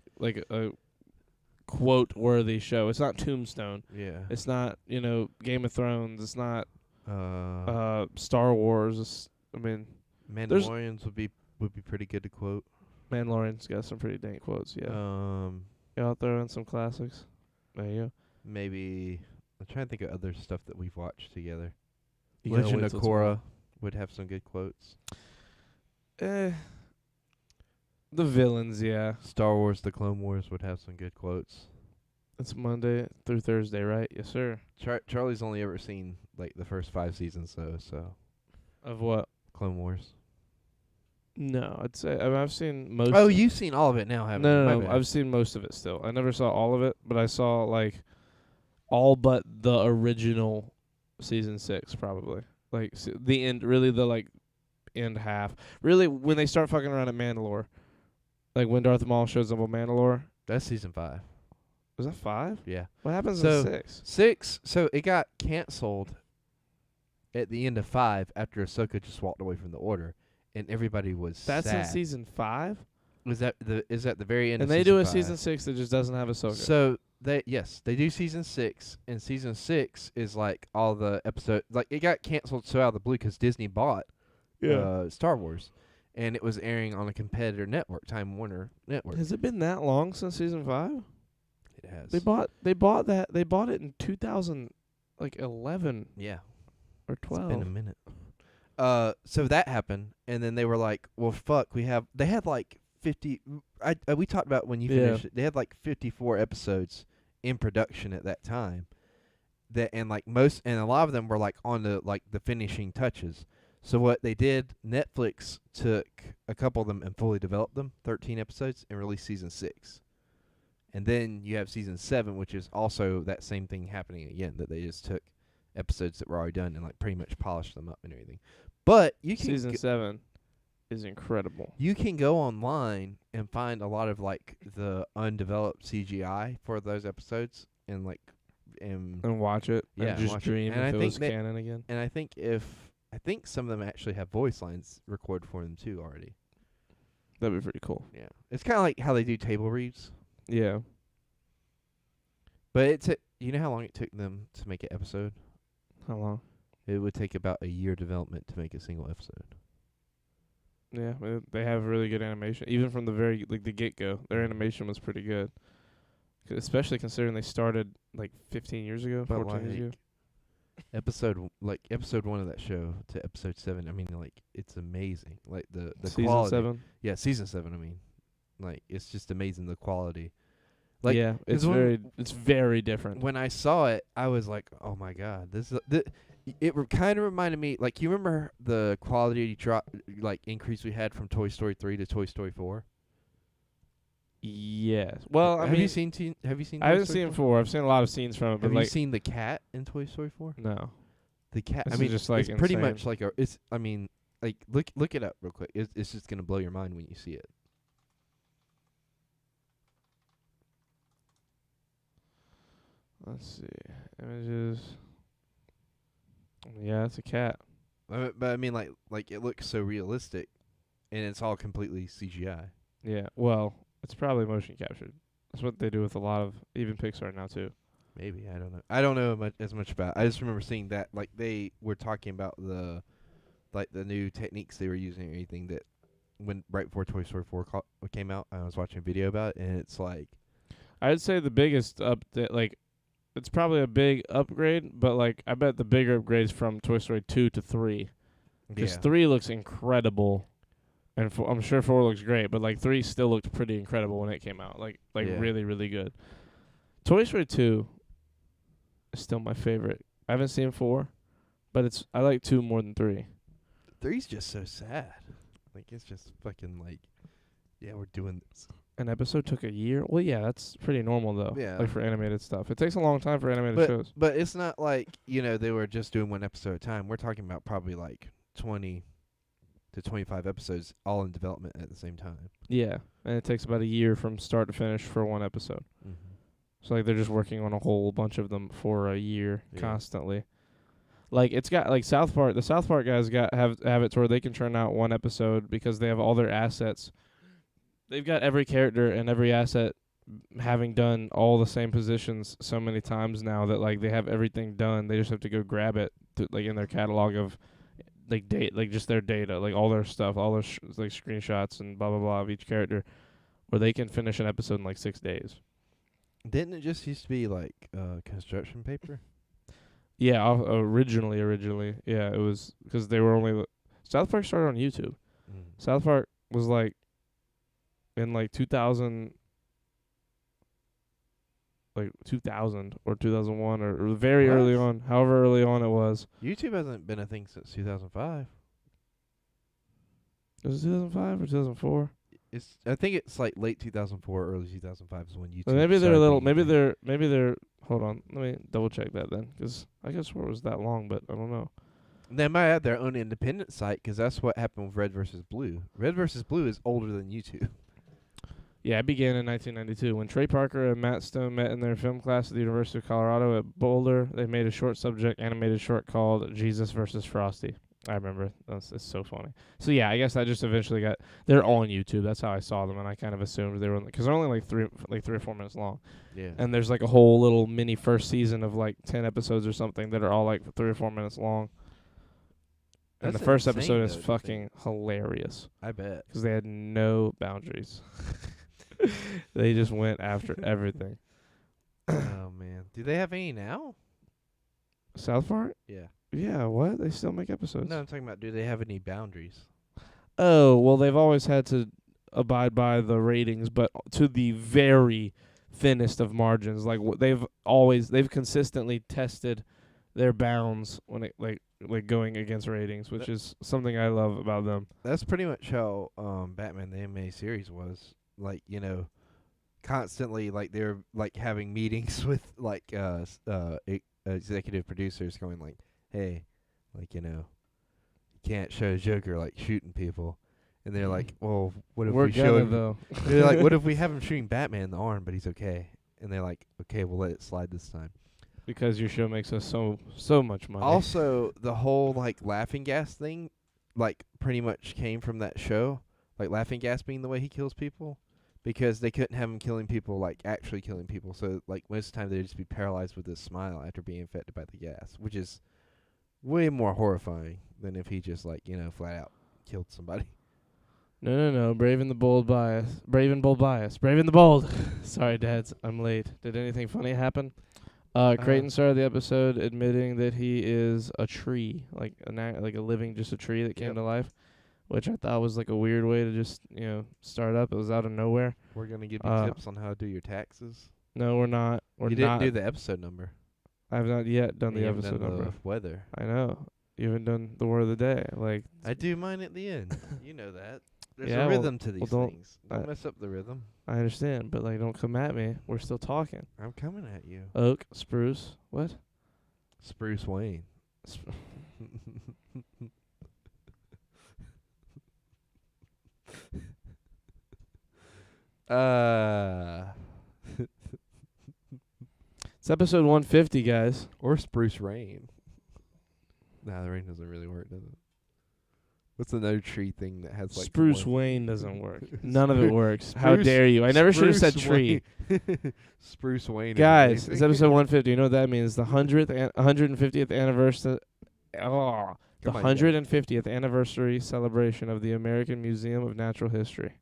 Speaker 3: quote-worthy show. It's not Tombstone.
Speaker 4: Yeah.
Speaker 3: It's not, Game of Thrones. It's not Star Wars.
Speaker 4: Mandalorians would be pretty good to quote.
Speaker 3: Mandalorian's got some pretty dang quotes, yeah. Y'all throw in some classics. There you go.
Speaker 4: Maybe I'm trying to think of other stuff that we've watched together.
Speaker 3: You gotta
Speaker 4: Legend
Speaker 3: wait
Speaker 4: of
Speaker 3: till
Speaker 4: Korra would have some good quotes.
Speaker 3: tomorrow. The villains, yeah.
Speaker 4: Star Wars: The Clone Wars would have some good quotes.
Speaker 3: It's Monday through Thursday, right? Yes, sir.
Speaker 4: Charlie's only ever seen like the first 5 seasons though, so
Speaker 3: Of what?
Speaker 4: Clone Wars.
Speaker 3: No, I'd say I've seen most.
Speaker 4: Oh, you've seen all of it now, haven't you?
Speaker 3: No,
Speaker 4: My bad.
Speaker 3: I've seen most of it still. I never saw all of it, but I saw like all but the original season 6 probably. Like the end, really the like end half. Really when they start fucking around at Mandalore. Like when Darth Maul shows up on Mandalore.
Speaker 4: That's season 5.
Speaker 3: Was that 5?
Speaker 4: Yeah.
Speaker 3: What happens
Speaker 4: So-
Speaker 3: in 6?
Speaker 4: 6. So it got canceled at the end of 5 after Ahsoka just walked away from the Order, and everybody was
Speaker 3: That's
Speaker 4: sad.
Speaker 3: in season 5?
Speaker 4: Is at the very end?
Speaker 3: And
Speaker 4: of
Speaker 3: they do a
Speaker 4: 5.
Speaker 3: season 6 that just doesn't have Ahsoka.
Speaker 4: So they do season 6, and season 6 is like all the episodes. Like it got canceled so out of the blue because Disney bought Star Wars, and it was airing on a competitor network, Time Warner Network.
Speaker 3: Has it been that long since season 5?
Speaker 4: It has.
Speaker 3: They bought it in 2011
Speaker 4: Yeah.
Speaker 3: or 12.
Speaker 4: It's been a minute. So that happened, and then they were like, "Well, fuck, they had like 50. We talked about when you finished it. They had like 54 episodes in production at that time. And a lot of them were like on the finishing touches. So what they did, Netflix took a couple of them and fully developed them, 13 episodes, and released season 6. And then you have season 7, which is also that same thing happening again, that they just took episodes that were already done and like pretty much polished them up and everything. But you can
Speaker 3: Season 7 is incredible.
Speaker 4: you can go online and find a lot of like the undeveloped CGI for those episodes and like
Speaker 3: And watch it.
Speaker 4: Yeah,
Speaker 3: And just
Speaker 4: watch it.
Speaker 3: dream
Speaker 4: And I
Speaker 3: if it
Speaker 4: think
Speaker 3: was
Speaker 4: that-
Speaker 3: canon again.
Speaker 4: and I think some of them actually have voice lines recorded for them too already.
Speaker 3: That'd be pretty cool.
Speaker 4: Yeah. It's kind of like how they do table reads.
Speaker 3: Yeah.
Speaker 4: But you know how long it took them to make an episode?
Speaker 3: How long?
Speaker 4: It would take about a year development to make a single episode.
Speaker 3: Yeah, they have really good animation. Even from the the get-go, their animation was pretty good. Especially considering they started like 15 years ago,
Speaker 4: But
Speaker 3: 14 years ago.
Speaker 4: episode 1 of that show to episode 7, I mean, like, it's amazing. Like the
Speaker 3: Season
Speaker 4: quality.
Speaker 3: 7.
Speaker 4: Yeah, season 7, I mean. Like, it's just amazing, the quality. Like,
Speaker 3: yeah, it's
Speaker 4: 'cause
Speaker 3: it's very different.
Speaker 4: when I saw it, I was like, "Oh my god, this is it kind of reminded me, like, you remember the quality increase we had from Toy Story 3 to Toy Story 4?
Speaker 3: Yes. Well, I
Speaker 4: have
Speaker 3: mean,
Speaker 4: you seen Have you seen?
Speaker 3: I
Speaker 4: Toy
Speaker 3: haven't
Speaker 4: Story
Speaker 3: seen
Speaker 4: 4?
Speaker 3: 4. I've seen a lot of scenes from it, but
Speaker 4: Have you
Speaker 3: like
Speaker 4: seen the cat in Toy Story 4?
Speaker 3: no.
Speaker 4: The cat.
Speaker 3: This
Speaker 4: I
Speaker 3: is
Speaker 4: mean,
Speaker 3: just, like,
Speaker 4: it's pretty
Speaker 3: insane.
Speaker 4: much like I mean, like look it up real quick. It's just gonna blow your mind when you see it.
Speaker 3: Let's see. Images. Yeah, it's a cat.
Speaker 4: But I mean, like it looks so realistic, and it's all completely CGI.
Speaker 3: Yeah. Well, it's probably motion captured. That's what they do with a lot of even Pixar now too.
Speaker 4: Maybe, I don't know. I don't know as much about. I just remember seeing that, like, they were talking about the new techniques they were using or anything that when right before Toy Story 4 came out. I was watching a video about it, and it's like,
Speaker 3: I'd say the biggest update, like, it's probably a big upgrade, but like I bet the bigger upgrades from Toy Story 2 to 3. Because
Speaker 4: yeah,
Speaker 3: 3 looks incredible, and I'm sure 4 looks great, but like 3 still looked pretty incredible when it came out. Like
Speaker 4: Yeah.
Speaker 3: really, really good. Toy Story 2 is still my favorite. I haven't seen 4, but I like 2 more than 3.
Speaker 4: 3's just so sad. Like, it's just fucking like, yeah, we're doing this.
Speaker 3: An episode took a year? Well, yeah, that's pretty normal though.
Speaker 4: Yeah.
Speaker 3: Like for animated stuff. It takes a long time for animated shows.
Speaker 4: But it's not like, they were just doing one episode at a time. We're talking about probably like 20 to 25 episodes all in development at the same time.
Speaker 3: Yeah, and it takes about a year from start to finish for one episode.
Speaker 4: Mm-hmm.
Speaker 3: So like they're just working on a whole bunch of them for a year
Speaker 4: Yeah.
Speaker 3: constantly. Like it's got like South Park. The South Park guys have it to where they can churn out one episode because they have all their assets. They've got every character and every asset having done all the same positions so many times now that like they have everything done. They just have to go grab it like in their catalog of like just their data, like all their stuff, all their like screenshots and blah blah blah of each character, where they can finish an episode in like 6 days.
Speaker 4: Didn't it just used to be like construction paper?
Speaker 3: Yeah, originally, yeah, it was because they were only South Park started on YouTube. South Park was like in like 2000 or 2001 or very
Speaker 4: What?
Speaker 3: early on, however early on it was.
Speaker 4: YouTube hasn't been a thing since 2005.
Speaker 3: Was it 2005 or 2004?
Speaker 4: I think it's like late 2004, early 2005 is when YouTube.
Speaker 3: Well, maybe they're a
Speaker 4: started
Speaker 3: little.
Speaker 4: being a
Speaker 3: Maybe
Speaker 4: thing.
Speaker 3: they're. Hold on, let me double check that then, because I guess it was that long, but I don't know.
Speaker 4: They might have their own independent site because that's what happened with Red vs. Blue. Red vs. Blue is older than YouTube.
Speaker 3: Yeah, it began in 1992 when Trey Parker and Matt Stone met in their film class at the University of Colorado at Boulder. They made a short subject animated short called Jesus versus Frosty. I remember. It's so funny. So yeah, I guess I just eventually they're on YouTube. That's how I saw them, and I kind of assumed they were because they're only like 3 or 4 minutes long,
Speaker 4: Yeah.
Speaker 3: and there's like a whole little mini first season of like 10 episodes or something that are all like 3 or 4 minutes long. And
Speaker 4: That's
Speaker 3: the first
Speaker 4: insane,
Speaker 3: episode is
Speaker 4: though, to
Speaker 3: fucking hilarious
Speaker 4: I bet.
Speaker 3: because they had no boundaries. They just went after everything.
Speaker 4: Oh man, do they have any now?
Speaker 3: South Park?
Speaker 4: Yeah.
Speaker 3: Yeah, what? They still make episodes?
Speaker 4: No, I'm talking about, do they have any boundaries?
Speaker 3: Oh, well, they've always had to abide by the ratings, but to the very thinnest of margins. Like they've consistently tested their bounds when it like like going against ratings, which is something I love about them.
Speaker 4: That's pretty much how Batman the animated series was. Like, constantly like they're like having meetings with like executive producers going like, hey, like, you can't show Joker like shooting people. And they're like, well, what if
Speaker 3: We're
Speaker 4: we show
Speaker 3: gonna
Speaker 4: him
Speaker 3: though.
Speaker 4: they're like, what if we have him shooting Batman in the arm but he's okay? And they're like, okay, we'll let it slide this time.
Speaker 3: Because your show makes us so much money.
Speaker 4: Also, the whole like laughing gas thing, like pretty much came from that show. Like laughing gas being the way he kills people, because they couldn't have him killing people like actually killing people. So like most of the time they'd just be paralyzed with his smile after being infected by the gas, which is way more horrifying than if he just like flat out killed somebody.
Speaker 3: No. Brave and the bold bias. Brave and bold bias. Brave and the bold. Sorry, dads. I'm late. Did anything funny happen? Creighton started the episode admitting that he is a tree, like a living, just a tree that came
Speaker 4: Yep.
Speaker 3: to life, which I thought was like a weird way to just start up. It was out of nowhere.
Speaker 4: We're gonna give you tips on how to do your taxes.
Speaker 3: No, we're not. We're
Speaker 4: You
Speaker 3: not.
Speaker 4: didn't do the episode number.
Speaker 3: I've not yet done
Speaker 4: And
Speaker 3: the
Speaker 4: you haven't
Speaker 3: episode
Speaker 4: done
Speaker 3: number.
Speaker 4: the weather.
Speaker 3: I know. You haven't done the word of the day. Like,
Speaker 4: I do mine at the end. You know that. There's
Speaker 3: Yeah,
Speaker 4: a
Speaker 3: well-
Speaker 4: rhythm to these
Speaker 3: don't-
Speaker 4: things. Don't mess up the rhythm.
Speaker 3: I understand, but like, don't come at me. We're still talking.
Speaker 4: I'm coming at you.
Speaker 3: Oak, spruce, what?
Speaker 4: Spruce Wayne.
Speaker 3: Sp- It's episode 150, guys.
Speaker 4: Or Spruce Rain. Nah, the rain doesn't really work, does it? What's another tree thing that has like
Speaker 3: Spruce
Speaker 4: one-
Speaker 3: Wayne doesn't work. None of it works. How
Speaker 4: Spruce-
Speaker 3: dare you? I never should have said
Speaker 4: Spruce
Speaker 3: tree.
Speaker 4: Wayne. Spruce Wayne. is
Speaker 3: Guys,
Speaker 4: amazing.
Speaker 3: it's episode 150. You know what that means? The 150th anniversary. Oh, the
Speaker 4: Come on, you guys.
Speaker 3: 150th anniversary celebration of the American Museum of Natural History.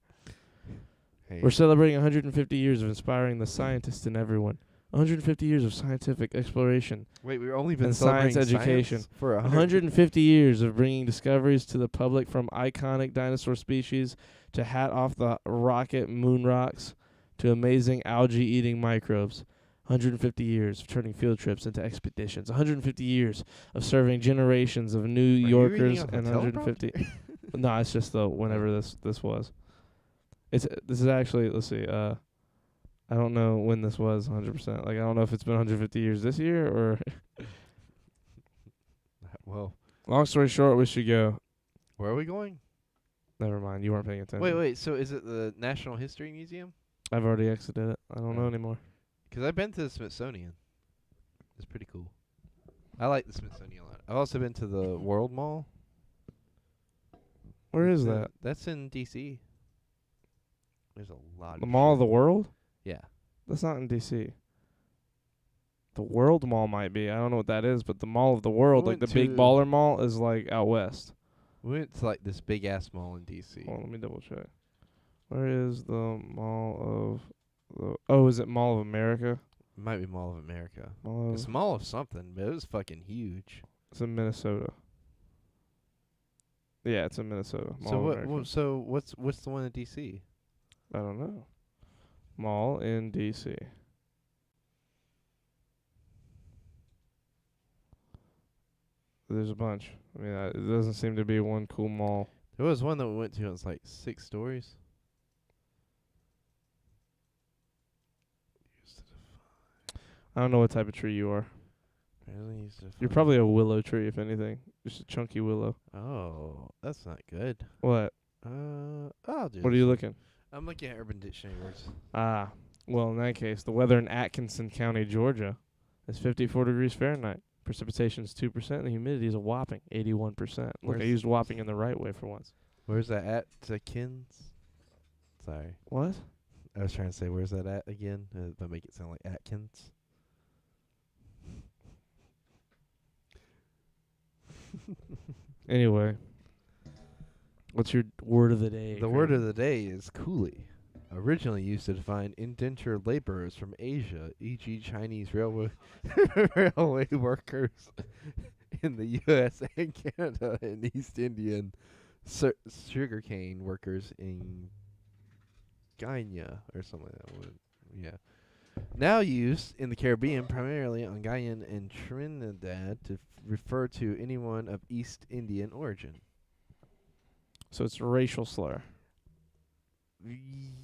Speaker 4: Hey,
Speaker 3: We're celebrating 150 years of inspiring the scientists in everyone. 150 years of scientific exploration.
Speaker 4: wait, we've only been
Speaker 3: and science
Speaker 4: celebrating
Speaker 3: education.
Speaker 4: science for
Speaker 3: 150 years of bringing discoveries to the public, from iconic dinosaur species to hat off the rocket moon rocks to amazing algae-eating microbes. 150 years of turning field trips into expeditions. 150 years of serving generations of New
Speaker 4: you
Speaker 3: Yorkers,
Speaker 4: reading off a
Speaker 3: and 150.
Speaker 4: teleprompter?
Speaker 3: No, it's just the whenever this was. This is actually, let's see. I don't know when this was 100%. Like, I don't know if it's been 150 years this year or.
Speaker 4: Well,
Speaker 3: Long story short, we should go.
Speaker 4: where are we going?
Speaker 3: Never mind. You weren't paying attention.
Speaker 4: Wait. So is it the National History Museum?
Speaker 3: I've already exited it. I don't know
Speaker 4: Oh.
Speaker 3: anymore.
Speaker 4: 'Cause I've been to the Smithsonian. It's pretty cool. I like the Smithsonian a lot. I've also been to the World Mall.
Speaker 3: Where is
Speaker 4: It's in-
Speaker 3: that?
Speaker 4: That's in D.C. There's a lot.
Speaker 3: The
Speaker 4: of
Speaker 3: Mall of
Speaker 4: shit.
Speaker 3: the World?
Speaker 4: Yeah.
Speaker 3: That's not in D.C. The World Mall might be. I don't know what that is, but the Mall of the World, like
Speaker 4: went
Speaker 3: the big
Speaker 4: to-
Speaker 3: baller mall, is like out west.
Speaker 4: We went to like this big ass mall in D.C.
Speaker 3: Hold on, let me double check. Where is the Mall of the? Oh, is it Mall of America?
Speaker 4: It might be Mall of America.
Speaker 3: Mall
Speaker 4: It's
Speaker 3: of,
Speaker 4: Mall of something, but it was fucking huge.
Speaker 3: it's in Minnesota. Yeah, it's in Minnesota. Mall
Speaker 4: So
Speaker 3: of
Speaker 4: what?
Speaker 3: America.
Speaker 4: So what's the one in D.C.?
Speaker 3: I don't know. Mall in D.C. There's a bunch. I mean, it doesn't seem to be one cool mall.
Speaker 4: There was one that we went to. It was like 6 stories.
Speaker 3: I don't know what type of tree you are.
Speaker 4: Really used to
Speaker 3: You're
Speaker 4: find-
Speaker 3: probably a willow tree, if anything. Just a chunky willow.
Speaker 4: Oh, that's not good.
Speaker 3: What?
Speaker 4: I'll do.
Speaker 3: What are
Speaker 4: this
Speaker 3: you
Speaker 4: one.
Speaker 3: looking?
Speaker 4: I'm looking at Urban Dictionary words.
Speaker 3: Ah, well, in that case, the weather in Atkinson County, Georgia, is 54 degrees Fahrenheit. Precipitation is 2%, and the humidity is a whopping 81%. Look, I
Speaker 4: Where's-
Speaker 3: used whopping in the right way for once.
Speaker 4: Where's that at? Atkins? Sorry,
Speaker 3: What?
Speaker 4: I was trying to say where's that at again, but make it sound like Atkins.
Speaker 3: Anyway, what's your word of the day?
Speaker 4: The word of the day is coolie. Originally used to define indentured laborers from Asia, e.g. Chinese railway railway workers in the U.S. and Canada, and East Indian sugarcane workers in Guinea or something like that. Yeah. now used in the Caribbean, primarily on Guyana and Trinidad, to refer to anyone of East Indian origin.
Speaker 3: So it's a racial slur.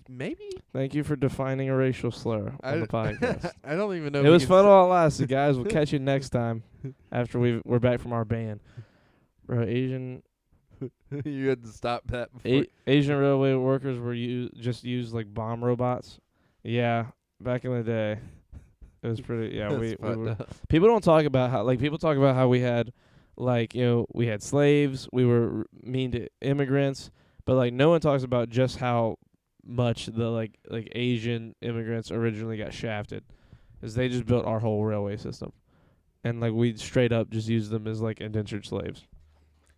Speaker 4: Maybe?
Speaker 3: Thank you for defining a racial slur on the podcast.
Speaker 4: I don't even know.
Speaker 3: It was fun while it lasted, guys. We'll catch you next time after we're back from our ban. Bro, Asian
Speaker 4: You had to stop that before.
Speaker 3: Asian railway workers were just used like bomb robots. Yeah, back in the day, it was pretty. Yeah,
Speaker 4: That's
Speaker 3: we
Speaker 4: fucked
Speaker 3: were.
Speaker 4: up.
Speaker 3: People don't talk about how people talk about how we had, like, we had slaves. We were mean to immigrants, but like no one talks about just how much the like Asian immigrants originally got shafted, is they just built our whole railway system, and like we straight up just used them as like indentured slaves.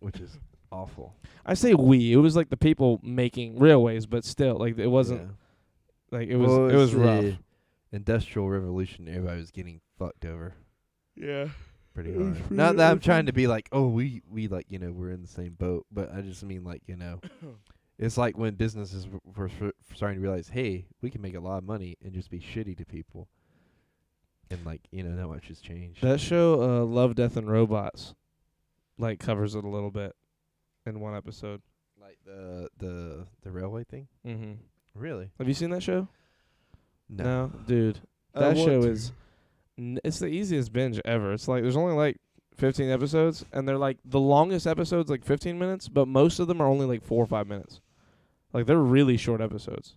Speaker 4: Which is awful.
Speaker 3: I say we. It was like the people making railways, but still, like it wasn't like it was.
Speaker 4: Well,
Speaker 3: it was
Speaker 4: the
Speaker 3: rough.
Speaker 4: Industrial Revolution, everybody was getting fucked over
Speaker 3: Yeah.
Speaker 4: pretty
Speaker 3: It was
Speaker 4: hard.
Speaker 3: pretty-
Speaker 4: Not that I'm
Speaker 3: it
Speaker 4: trying to be like, oh, we like, we're in the same boat, but I just mean like, it's like when businesses were starting to realize, hey, we can make a lot of money and just be shitty to people. And like, not much has changed.
Speaker 3: That show, Love, Death, and Robots, like covers it a little bit in one episode.
Speaker 4: Like the railway thing?
Speaker 3: Mm-hmm.
Speaker 4: Really?
Speaker 3: Have you seen that show?
Speaker 4: No.
Speaker 3: Dude.
Speaker 4: I
Speaker 3: That
Speaker 4: want
Speaker 3: show
Speaker 4: to.
Speaker 3: is it's the easiest binge ever. It's like there's only like 15 episodes, and they're like the longest episode's like 15 minutes, but most of them are only like 4 or 5 minutes. Like they're really short episodes.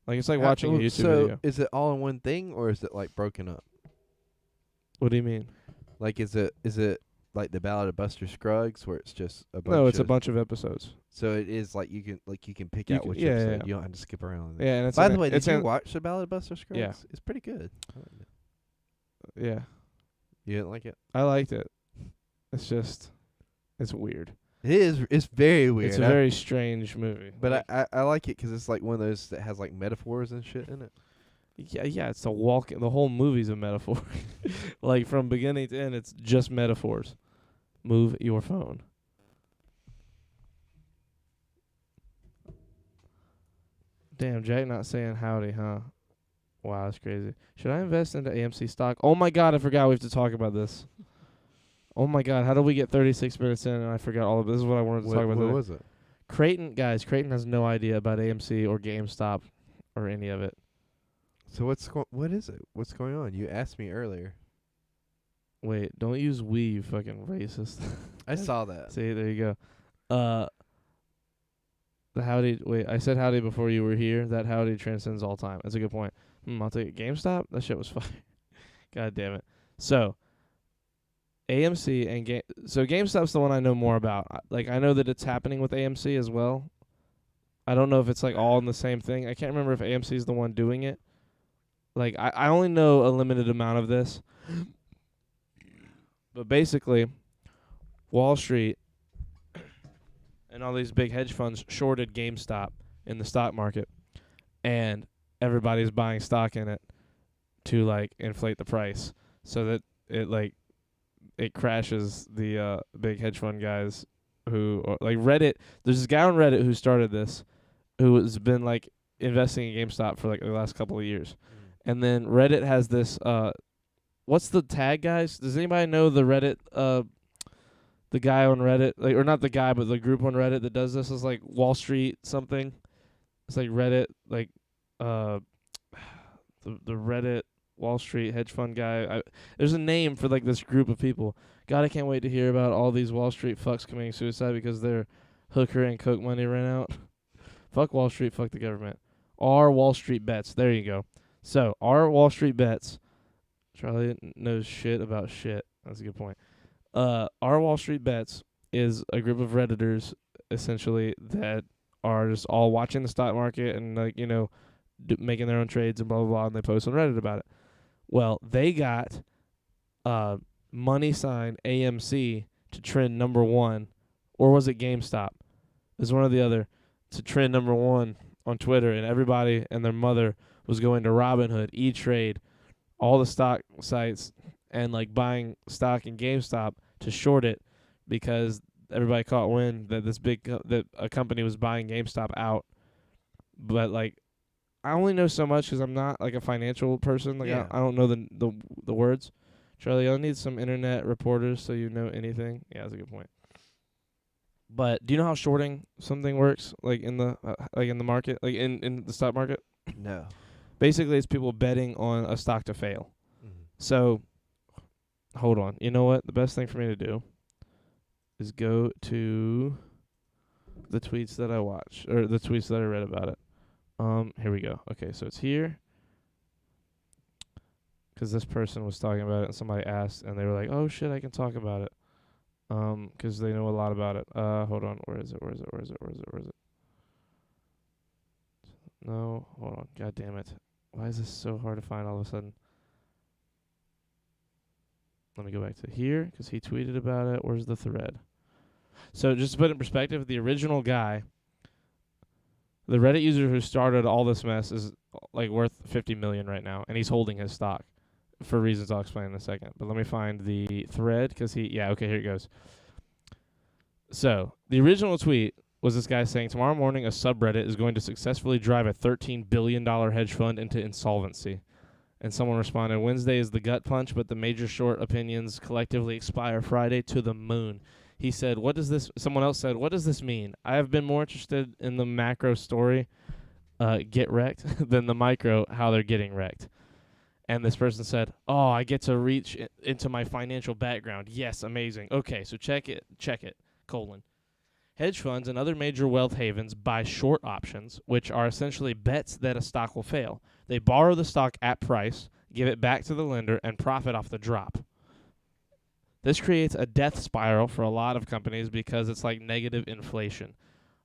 Speaker 3: Like it's like watching a YouTube video.
Speaker 4: Is it all in one thing or is it like broken up?
Speaker 3: What do you mean?
Speaker 4: Like is it like the Ballad of Buster Scruggs where it's just a bunch
Speaker 3: No, it's a
Speaker 4: of-
Speaker 3: bunch of episodes.
Speaker 4: So it is like you can pick
Speaker 3: You
Speaker 4: out
Speaker 3: can-
Speaker 4: which
Speaker 3: yeah,
Speaker 4: episode.
Speaker 3: yeah.
Speaker 4: You don't have to skip around.
Speaker 3: Yeah, and it's
Speaker 4: By
Speaker 3: an-
Speaker 4: the way, did
Speaker 3: it's
Speaker 4: you
Speaker 3: an-
Speaker 4: watch the Ballad of Buster Scruggs?
Speaker 3: Yeah.
Speaker 4: It's pretty good. I liked it.
Speaker 3: Yeah.
Speaker 4: You didn't like it?
Speaker 3: I liked it. It's just it's weird.
Speaker 4: It is. It's very weird.
Speaker 3: It's a very strange movie.
Speaker 4: But I like it 'cause it's like one of those that has like metaphors and shit in it.
Speaker 3: yeah, it's a walk. The whole movie's a metaphor. Like from beginning to end, it's just metaphors. Move your phone. Damn, Jack not saying howdy, huh? Wow, that's crazy. Should I invest into AMC stock? Oh my god, I forgot we have to talk about this. Oh my god, how did we get 36 minutes in and I forgot all of this? Is what I wanted to talk about
Speaker 4: What
Speaker 3: today.
Speaker 4: was it?
Speaker 3: Creighton has no idea about AMC or GameStop or any of it.
Speaker 4: So what is it? What's going on? You asked me earlier.
Speaker 3: Wait, don't use we, you fucking racist.
Speaker 4: I saw that.
Speaker 3: See, there you go. The howdy. Wait, I said howdy before you were here. That howdy transcends all time. That's a good point. I'll take it. GameStop. That shit was fire. God damn it. So, AMC and GameStop's the one I know more about. I know that it's happening with AMC as well. I don't know if it's like all in the same thing. I can't remember if AMC is the one doing it. Like I only know a limited amount of this. But basically, Wall Street and all these big hedge funds shorted GameStop in the stock market, and everybody's buying stock in it to like inflate the price so that it crashes the big hedge fund guys who like Reddit. There's this guy on Reddit who started this, who has been like investing in GameStop for like the last couple of years, and then Reddit has this what's the tag, guys? Does anybody know the Reddit the guy on Reddit, like, or not the guy, but the group on Reddit that does this is like Wall Street something. It's like Reddit, like the Reddit Wall Street hedge fund guy. There's a name for like this group of people. God, I can't wait to hear about all these Wall Street fucks committing suicide because their hooker and coke money ran out. Fuck Wall Street, fuck the government. Our Wall Street bets. There you go. So, our Wall Street bets. Charlie knows shit about shit. That's a good point. Our Wall Street bets is a group of Redditors, essentially, that are just all watching the stock market and, like, making their own trades and blah, blah, blah, and they post on Reddit about it. Well, they got money sign AMC to trend number 1, or was it GameStop? It was one or the other, to trend number 1 on Twitter, and everybody and their mother was going to Robinhood, E-Trade, all the stock sites, and like buying stock in GameStop to short it because everybody caught wind that this that a company was buying GameStop out, but like I only know so much because I'm not like a financial person. Like
Speaker 4: Yeah.
Speaker 3: I don't know the words. Charlie, I'll need some internet reporters so you know anything. Yeah, that's a good point. But do you know how shorting something works? Like in the market, like in the stock market.
Speaker 4: No.
Speaker 3: Basically, it's people betting on a stock to fail.
Speaker 4: Mhm.
Speaker 3: So, hold on. You know what? The best thing for me to do is go to the tweets that I watched or the tweets that I read about it. Here we go. Okay, so it's here. 'Cause this person was talking about it and somebody asked and they were like, "Oh shit, I can talk about it." 'Cause they know a lot about it. Hold on. Where is it? No, hold on. God damn it. Why is this so hard to find all of a sudden? Let me go back to here 'cause he tweeted about it. Where's the thread? So just to put it in perspective, the original guy, the Reddit user who started all this mess, is like worth 50 million right now, and he's holding his stock for reasons I'll explain in a second. But let me find the thread 'cause okay, here it goes. So the original tweet was this guy saying, tomorrow morning a subreddit is going to successfully drive a $13 billion hedge fund into insolvency. And someone responded, Wednesday is the gut punch, but the major short opinions collectively expire Friday to the moon. He said, someone else said, what does this mean? I have been more interested in the macro story, get wrecked, than the micro, how they're getting wrecked. And this person said, oh, I get to reach into my financial background. Yes, amazing. Okay, so check it, : hedge funds and other major wealth havens buy short options, which are essentially bets that a stock will fail. They borrow the stock at price, give it back to the lender, and profit off the drop. This creates a death spiral for a lot of companies because it's like negative inflation.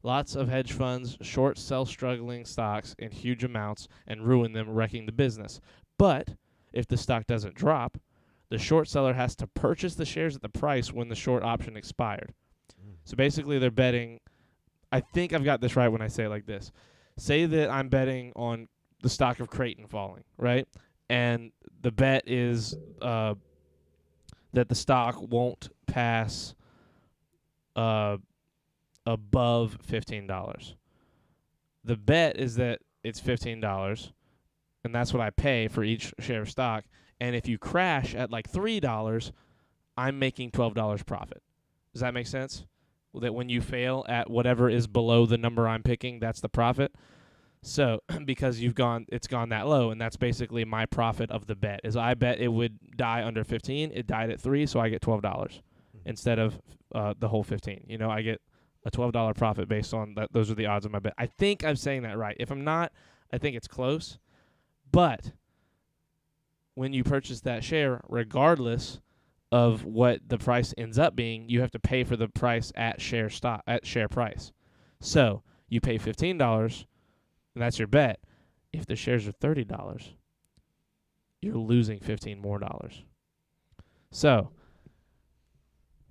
Speaker 3: Lots of hedge funds short sell struggling stocks in huge amounts and ruin them, wrecking the business. But if the stock doesn't drop, the short seller has to purchase the shares at the price when the short option expired. So basically they're betting, I think I've got this right when I say it like this. Say that I'm betting on the stock of Creighton falling, right? And the bet is that the stock won't pass above $15. The bet is that it's $15, and that's what I pay for each share of stock. And if you crash at like $3, I'm making $12 profit. Does that make sense? That when you fail at whatever is below the number I'm picking, that's the profit. So because it's gone that low, and that's basically my profit of the bet. Is I bet it would die under 15, it died at 3, so I get $12 instead of the whole 15. You know, I get a $12 profit based on that. Those are the odds of my bet. I think I'm saying that right. If I'm not, I think it's close. But when you purchase that share, regardless of what the price ends up being, you have to pay for the price at share price. So you pay $15, and that's your bet. If the shares are $30, you're losing $15 more. So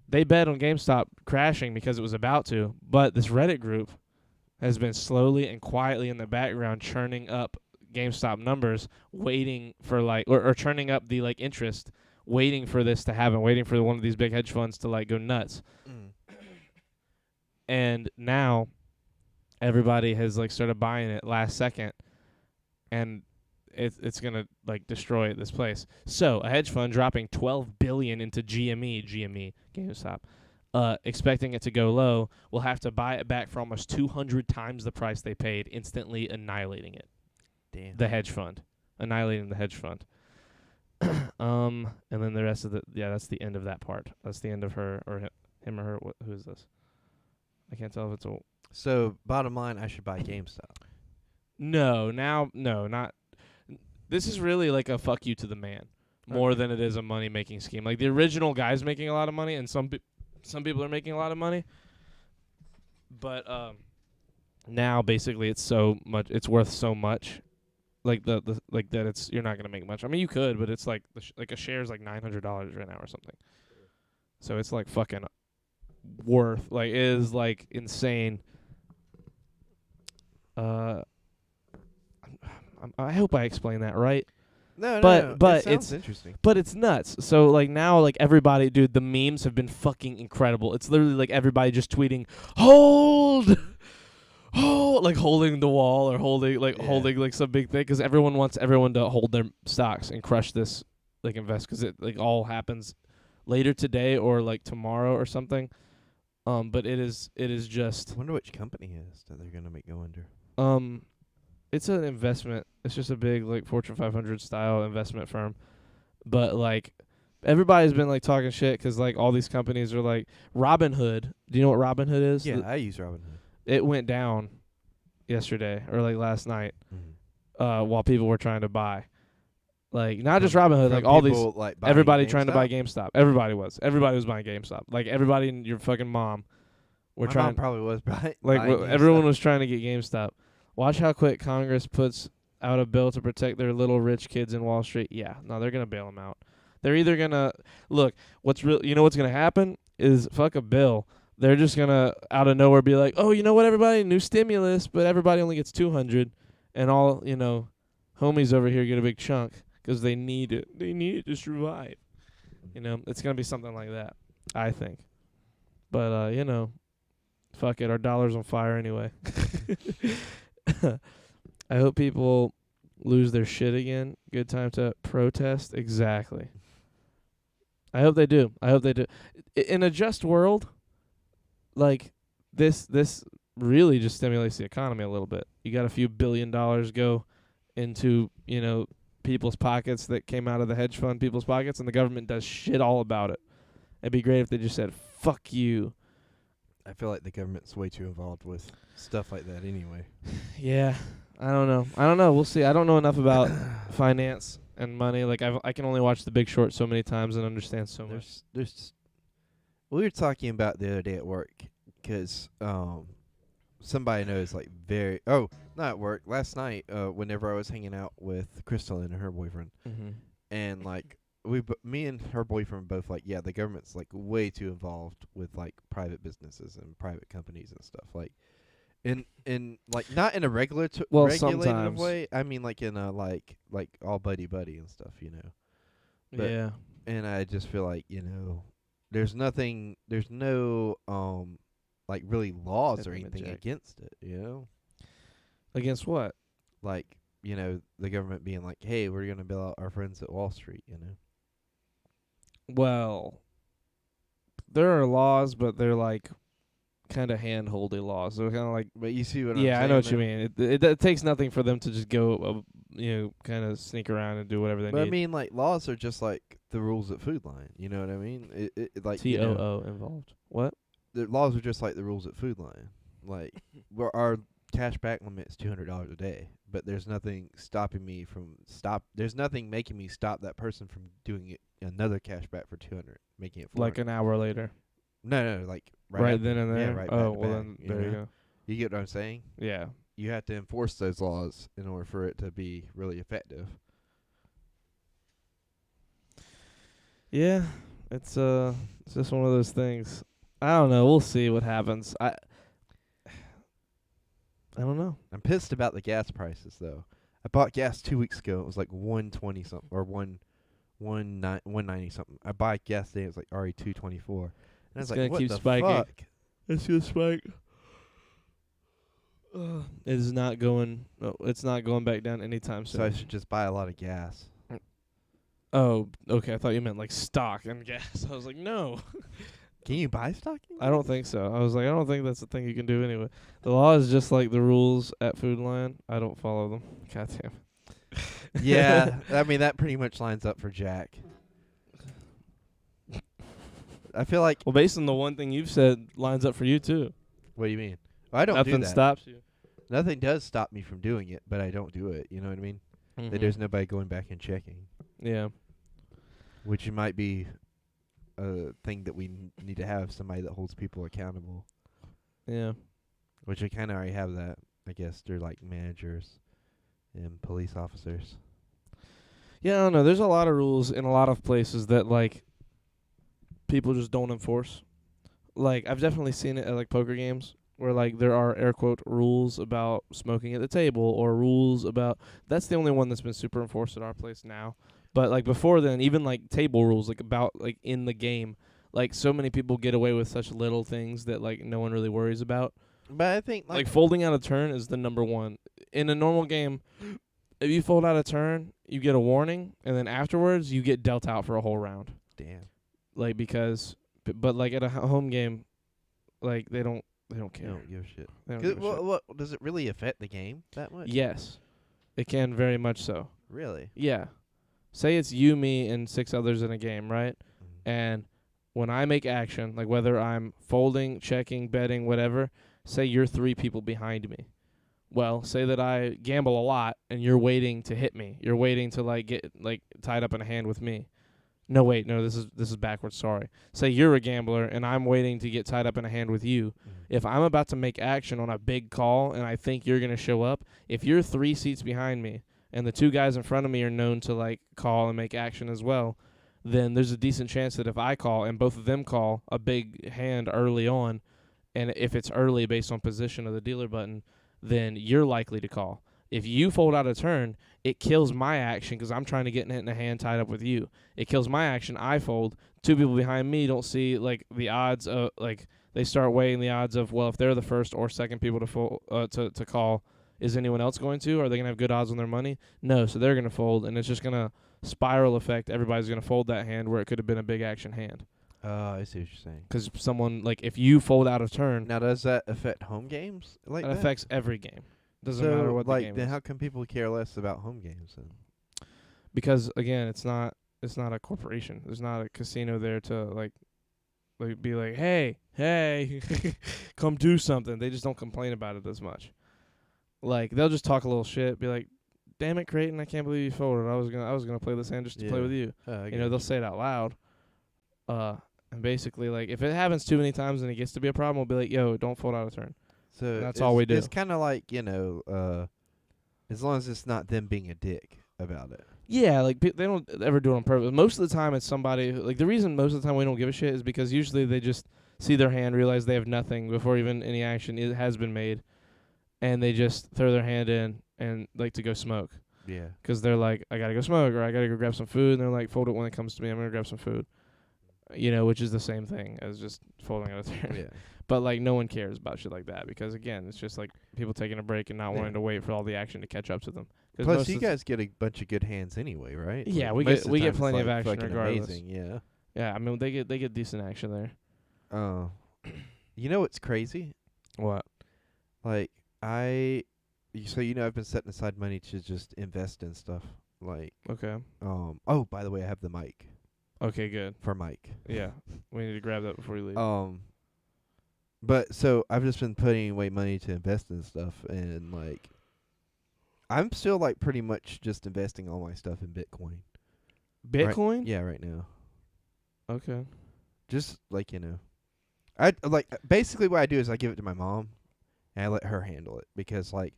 Speaker 3: they bet on GameStop crashing because it was about to, but this Reddit group has been slowly and quietly in the background churning up GameStop numbers, waiting for or churning up the interest, waiting for this to happen, waiting for one of these big hedge funds to go nuts. And now everybody has started buying it last second, and it's gonna destroy this place. So a hedge fund dropping $12 billion into GameStop, expecting it to go low, will have to buy it back for almost 200 times the price they paid, instantly annihilating it.
Speaker 4: Damn.
Speaker 3: The hedge fund, annihilating the hedge fund. And then the rest of that's the end of that part. That's the end of her or him or her. Who is this? I can't tell if it's a.
Speaker 4: So bottom line, I should buy GameStop.
Speaker 3: No, not. This is really like a fuck you to the man, more than it is a money making scheme. Like the original guy's making a lot of money, and some people are making a lot of money. But now basically it's worth so much. Like the that you're not gonna make much. I mean, you could, but it's like a share is $900 right now or something. So it's fucking worth it is insane. I hope I explained that right.
Speaker 4: No,
Speaker 3: but
Speaker 4: it sounds
Speaker 3: it's
Speaker 4: interesting.
Speaker 3: But it's nuts. So now everybody, dude, the memes have been fucking incredible. It's literally everybody just tweeting, hold oh, like holding the wall or holding like some big thing, because everyone wants everyone to hold their stocks and crush this like invest, because it like all happens later today or like tomorrow or something. But it is just
Speaker 4: I wonder which company it is that they're gonna make go under.
Speaker 3: it's an investment. It's just a big like Fortune 500 style investment firm. But like everybody's been like talking shit because like all these companies are like Robinhood. Do you know what Robinhood is?
Speaker 4: Yeah, I use Robinhood.
Speaker 3: It went down yesterday or like last night
Speaker 4: Mm-hmm.
Speaker 3: while people were trying to buy. Like not just Robinhood, like all these
Speaker 4: like
Speaker 3: everybody trying to buy GameStop. Everybody was buying GameStop. Like everybody and your fucking mom were
Speaker 4: My
Speaker 3: trying
Speaker 4: mom probably was buying.
Speaker 3: like
Speaker 4: buying
Speaker 3: everyone
Speaker 4: GameStop.
Speaker 3: was trying to get GameStop. Watch how quick Congress puts out a bill to protect their little rich kids in Wall Street. Yeah, no, they're gonna bail them out. They're either gonna look. What's real? You know what's gonna happen is fuck a bill. They're just gonna out of nowhere be like, oh, you know what, everybody, new stimulus, but everybody only gets 200, and all homies over here get a big chunk because they need it. They need it to survive. It's gonna be something like that, I think. But fuck it, our dollar's on fire anyway. I hope people lose their shit again. Good time to protest. Exactly. I hope they do. In a just world, like this really just stimulates the economy a little bit. You got a few $1 billion go into, people's pockets that came out of the hedge fund people's pockets, and the government does shit all about it. It'd be great if they just said, fuck you.
Speaker 4: I feel like the government's way too involved with stuff like that anyway.
Speaker 3: Yeah. I don't know. We'll see. I don't know enough about finance and money. Like I can only watch The Big Short so many times and understand so much.
Speaker 4: There's we were talking about the other day at work because somebody knows like not at work, last night whenever I was hanging out with Crystal and her boyfriend, and like me and her boyfriend both like, yeah, the government's like way too involved with like private businesses and private companies and stuff, like in like not in a regulative
Speaker 3: sometimes.
Speaker 4: way. I mean like in a like all buddy and stuff, But,
Speaker 3: yeah.
Speaker 4: And I just feel like, there's no like really laws or anything against it,
Speaker 3: Against what?
Speaker 4: Like, the government being like, hey, we're going to bail out our friends at Wall Street,
Speaker 3: Well, there are laws, but they're like kind of hand-holdy laws. They're kind of like,
Speaker 4: But you see what I'm saying?
Speaker 3: yeah, I know what you mean. It takes nothing for them to just go, kind of sneak around and do whatever they
Speaker 4: But
Speaker 3: need.
Speaker 4: I mean, like, laws are just like the rules at Food Line, you know what I mean? It like
Speaker 3: TOO involved. What?
Speaker 4: the laws are just like the rules at Food Line. Like, our cash back limit is $200 a day, but there's nothing stopping me from There's nothing making me stop that person from doing it another cash back for 200, making it 400.
Speaker 3: Like an hour later.
Speaker 4: No, like
Speaker 3: Right then and there?
Speaker 4: Yeah, right.
Speaker 3: Oh,
Speaker 4: back to
Speaker 3: well
Speaker 4: back,
Speaker 3: then, there you go.
Speaker 4: You get what I'm saying?
Speaker 3: Yeah.
Speaker 4: You have to enforce those laws in order for it to be really effective.
Speaker 3: Yeah, it's just one of those things. I don't know. We'll see what happens. I don't know.
Speaker 4: I'm pissed about the gas prices though. I bought gas 2 weeks ago. It was like 120 something or 190 something. I buy gas today. It was like already 224. And I was
Speaker 3: It's
Speaker 4: like,
Speaker 3: gonna
Speaker 4: what
Speaker 3: keep
Speaker 4: the
Speaker 3: spiking.
Speaker 4: fuck?
Speaker 3: It's gonna spike. It is not going. It's not going back down anytime soon.
Speaker 4: So I should just buy a lot of gas.
Speaker 3: Oh, okay. I thought you meant like stock and gas. I was like, no.
Speaker 4: Can you buy stock?
Speaker 3: I don't think so. I was like, I don't think that's the thing you can do anyway. The law is just like the rules at Food Line. I don't follow them. Goddamn.
Speaker 4: Yeah, I mean that pretty much lines up for Jack. I feel like.
Speaker 3: Well, based on the one thing you've said, lines up for you too.
Speaker 4: What do you mean? Well, I don't
Speaker 3: Nothing
Speaker 4: do that.
Speaker 3: stops you.
Speaker 4: Nothing does stop me from doing it, but I don't do it. You know what I mean? That there's nobody going back and checking.
Speaker 3: Yeah.
Speaker 4: Which might be a thing that we need to have, somebody that holds people accountable.
Speaker 3: Yeah.
Speaker 4: Which I kind of already have that. I guess they're like managers and police officers.
Speaker 3: Yeah, I don't know. There's a lot of rules in a lot of places that like people just don't enforce. Like I've definitely seen it at like poker games where like there are air quote rules about smoking at the table or rules about that's the only one that's been super enforced at our place now. But like before then, even like table rules like about like in the game, like so many people get away with such little things that like no one really worries about.
Speaker 4: But I think
Speaker 3: Like folding out a turn is the number one. In a normal game, if you fold out a turn, you get a warning, and then afterwards you get dealt out for a whole round.
Speaker 4: damn.
Speaker 3: Like but like at a home game, like they don't
Speaker 4: You
Speaker 3: care.
Speaker 4: don't give a shit.
Speaker 3: They don't give a shit.
Speaker 4: What does it really affect the game that much?
Speaker 3: Yes, it can very much so.
Speaker 4: Really?
Speaker 3: Yeah. Say it's you, me, and 6 others in a game, right?
Speaker 4: Mm-hmm.
Speaker 3: And when I make action, like whether I'm folding, checking, betting, whatever, say you're 3 people behind me. Well, say that I gamble a lot and you're waiting to hit me. You're waiting to like get like tied up in a hand with me. No, wait, no, this is backwards, sorry. Say you're a gambler and I'm waiting to get tied up in a hand with you. If I'm about to make action on a big call and I think you're going to show up, if you're 3 seats behind me and the 2 guys in front of me are known to like call and make action as well, then there's a decent chance that if I call and both of them call a big hand early on, and if it's early based on position of the dealer button, then you're likely to call. If you fold out a turn, it kills my action because I'm trying to get in a hand tied up with you. It kills my action. I fold. 2 people behind me don't see like the odds of like they start weighing the odds of, well, if they're the first or second people to fold to call, is anyone else going to? Are they gonna have good odds on their money? No, so they're gonna fold, and it's just gonna spiral effect. Everybody's gonna fold that hand where it could have been a big action hand.
Speaker 4: I see what you're saying.
Speaker 3: Because someone like if you fold out a turn,
Speaker 4: Now, does that affect home games like
Speaker 3: that
Speaker 4: that?
Speaker 3: affects every game. Doesn't
Speaker 4: so,
Speaker 3: matter what
Speaker 4: like,
Speaker 3: the game
Speaker 4: then
Speaker 3: is.
Speaker 4: how come people care less about home games then?
Speaker 3: Because again, it's not a corporation. There's not a casino there to like be like, hey, come do something. They just don't complain about it as much. Like they'll just talk a little shit, be like, damn it, Creighton, I can't believe you folded. I was gonna play this hand just to play
Speaker 4: Yeah.
Speaker 3: with you.
Speaker 4: I
Speaker 3: You know, they'll say it out loud. And basically, like if it happens too many times and it gets to be a problem, we'll be like, yo, don't fold out a turn.
Speaker 4: So
Speaker 3: that's all we do.
Speaker 4: It's kind of like, as long as it's not them being a dick about it.
Speaker 3: Yeah, like they don't ever do it on purpose. Most of the time, it's somebody like the reason most of the time we don't give a shit is because usually they just see their hand, realize they have nothing before even any action has been made, and they just throw their hand in and like to go smoke.
Speaker 4: Yeah.
Speaker 3: Because they're like, I gotta go smoke or I gotta go grab some food, and they're like, fold it when it comes to me. I'm gonna grab some food. You know, which is the same thing as just folding out a turn.
Speaker 4: Yeah.
Speaker 3: But like no one cares about shit like that because again, it's just like people taking a break and not
Speaker 4: Yeah.
Speaker 3: wanting to wait for all the action to catch up to them.
Speaker 4: Plus, you guys get a bunch of good hands anyway, right?
Speaker 3: Yeah,
Speaker 4: Like,
Speaker 3: we
Speaker 4: most of the
Speaker 3: get
Speaker 4: time it's,
Speaker 3: plenty of
Speaker 4: like,
Speaker 3: action
Speaker 4: fucking
Speaker 3: regardless.
Speaker 4: Amazing, yeah.
Speaker 3: Yeah, I mean they get decent action there.
Speaker 4: You know what's crazy?
Speaker 3: What?
Speaker 4: Like I've been setting aside money to just invest in stuff. Like
Speaker 3: Okay.
Speaker 4: oh, by the way, I have the mic
Speaker 3: Okay, good.
Speaker 4: for Mike.
Speaker 3: Yeah, we need to grab that before you leave.
Speaker 4: But so I've just been putting away money to invest in stuff, and like I'm still like pretty much just investing all my stuff in Bitcoin.
Speaker 3: Bitcoin?
Speaker 4: Right, yeah, right now.
Speaker 3: Okay.
Speaker 4: Just like, I like basically what I do is I give it to my mom and I let her handle it because like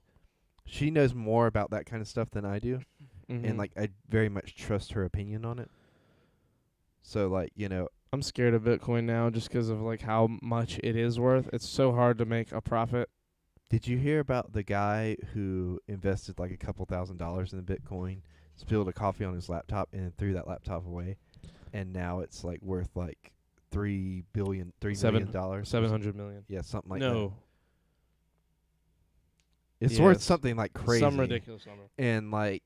Speaker 4: she knows more about that kind of stuff than I do, and like I very much trust her opinion on it. So like,
Speaker 3: I'm scared of Bitcoin now just because of like how much it is worth. It's so hard to make a profit.
Speaker 4: did you hear about the guy who invested like a couple $1,000s in the Bitcoin, spilled a coffee on his laptop and then threw that laptop away, and now it's like worth like $3 million.
Speaker 3: 700 million.
Speaker 4: Yeah, something like that.
Speaker 3: No.
Speaker 4: It's
Speaker 3: Yeah,
Speaker 4: worth something like crazy.
Speaker 3: Some ridiculous number.
Speaker 4: And like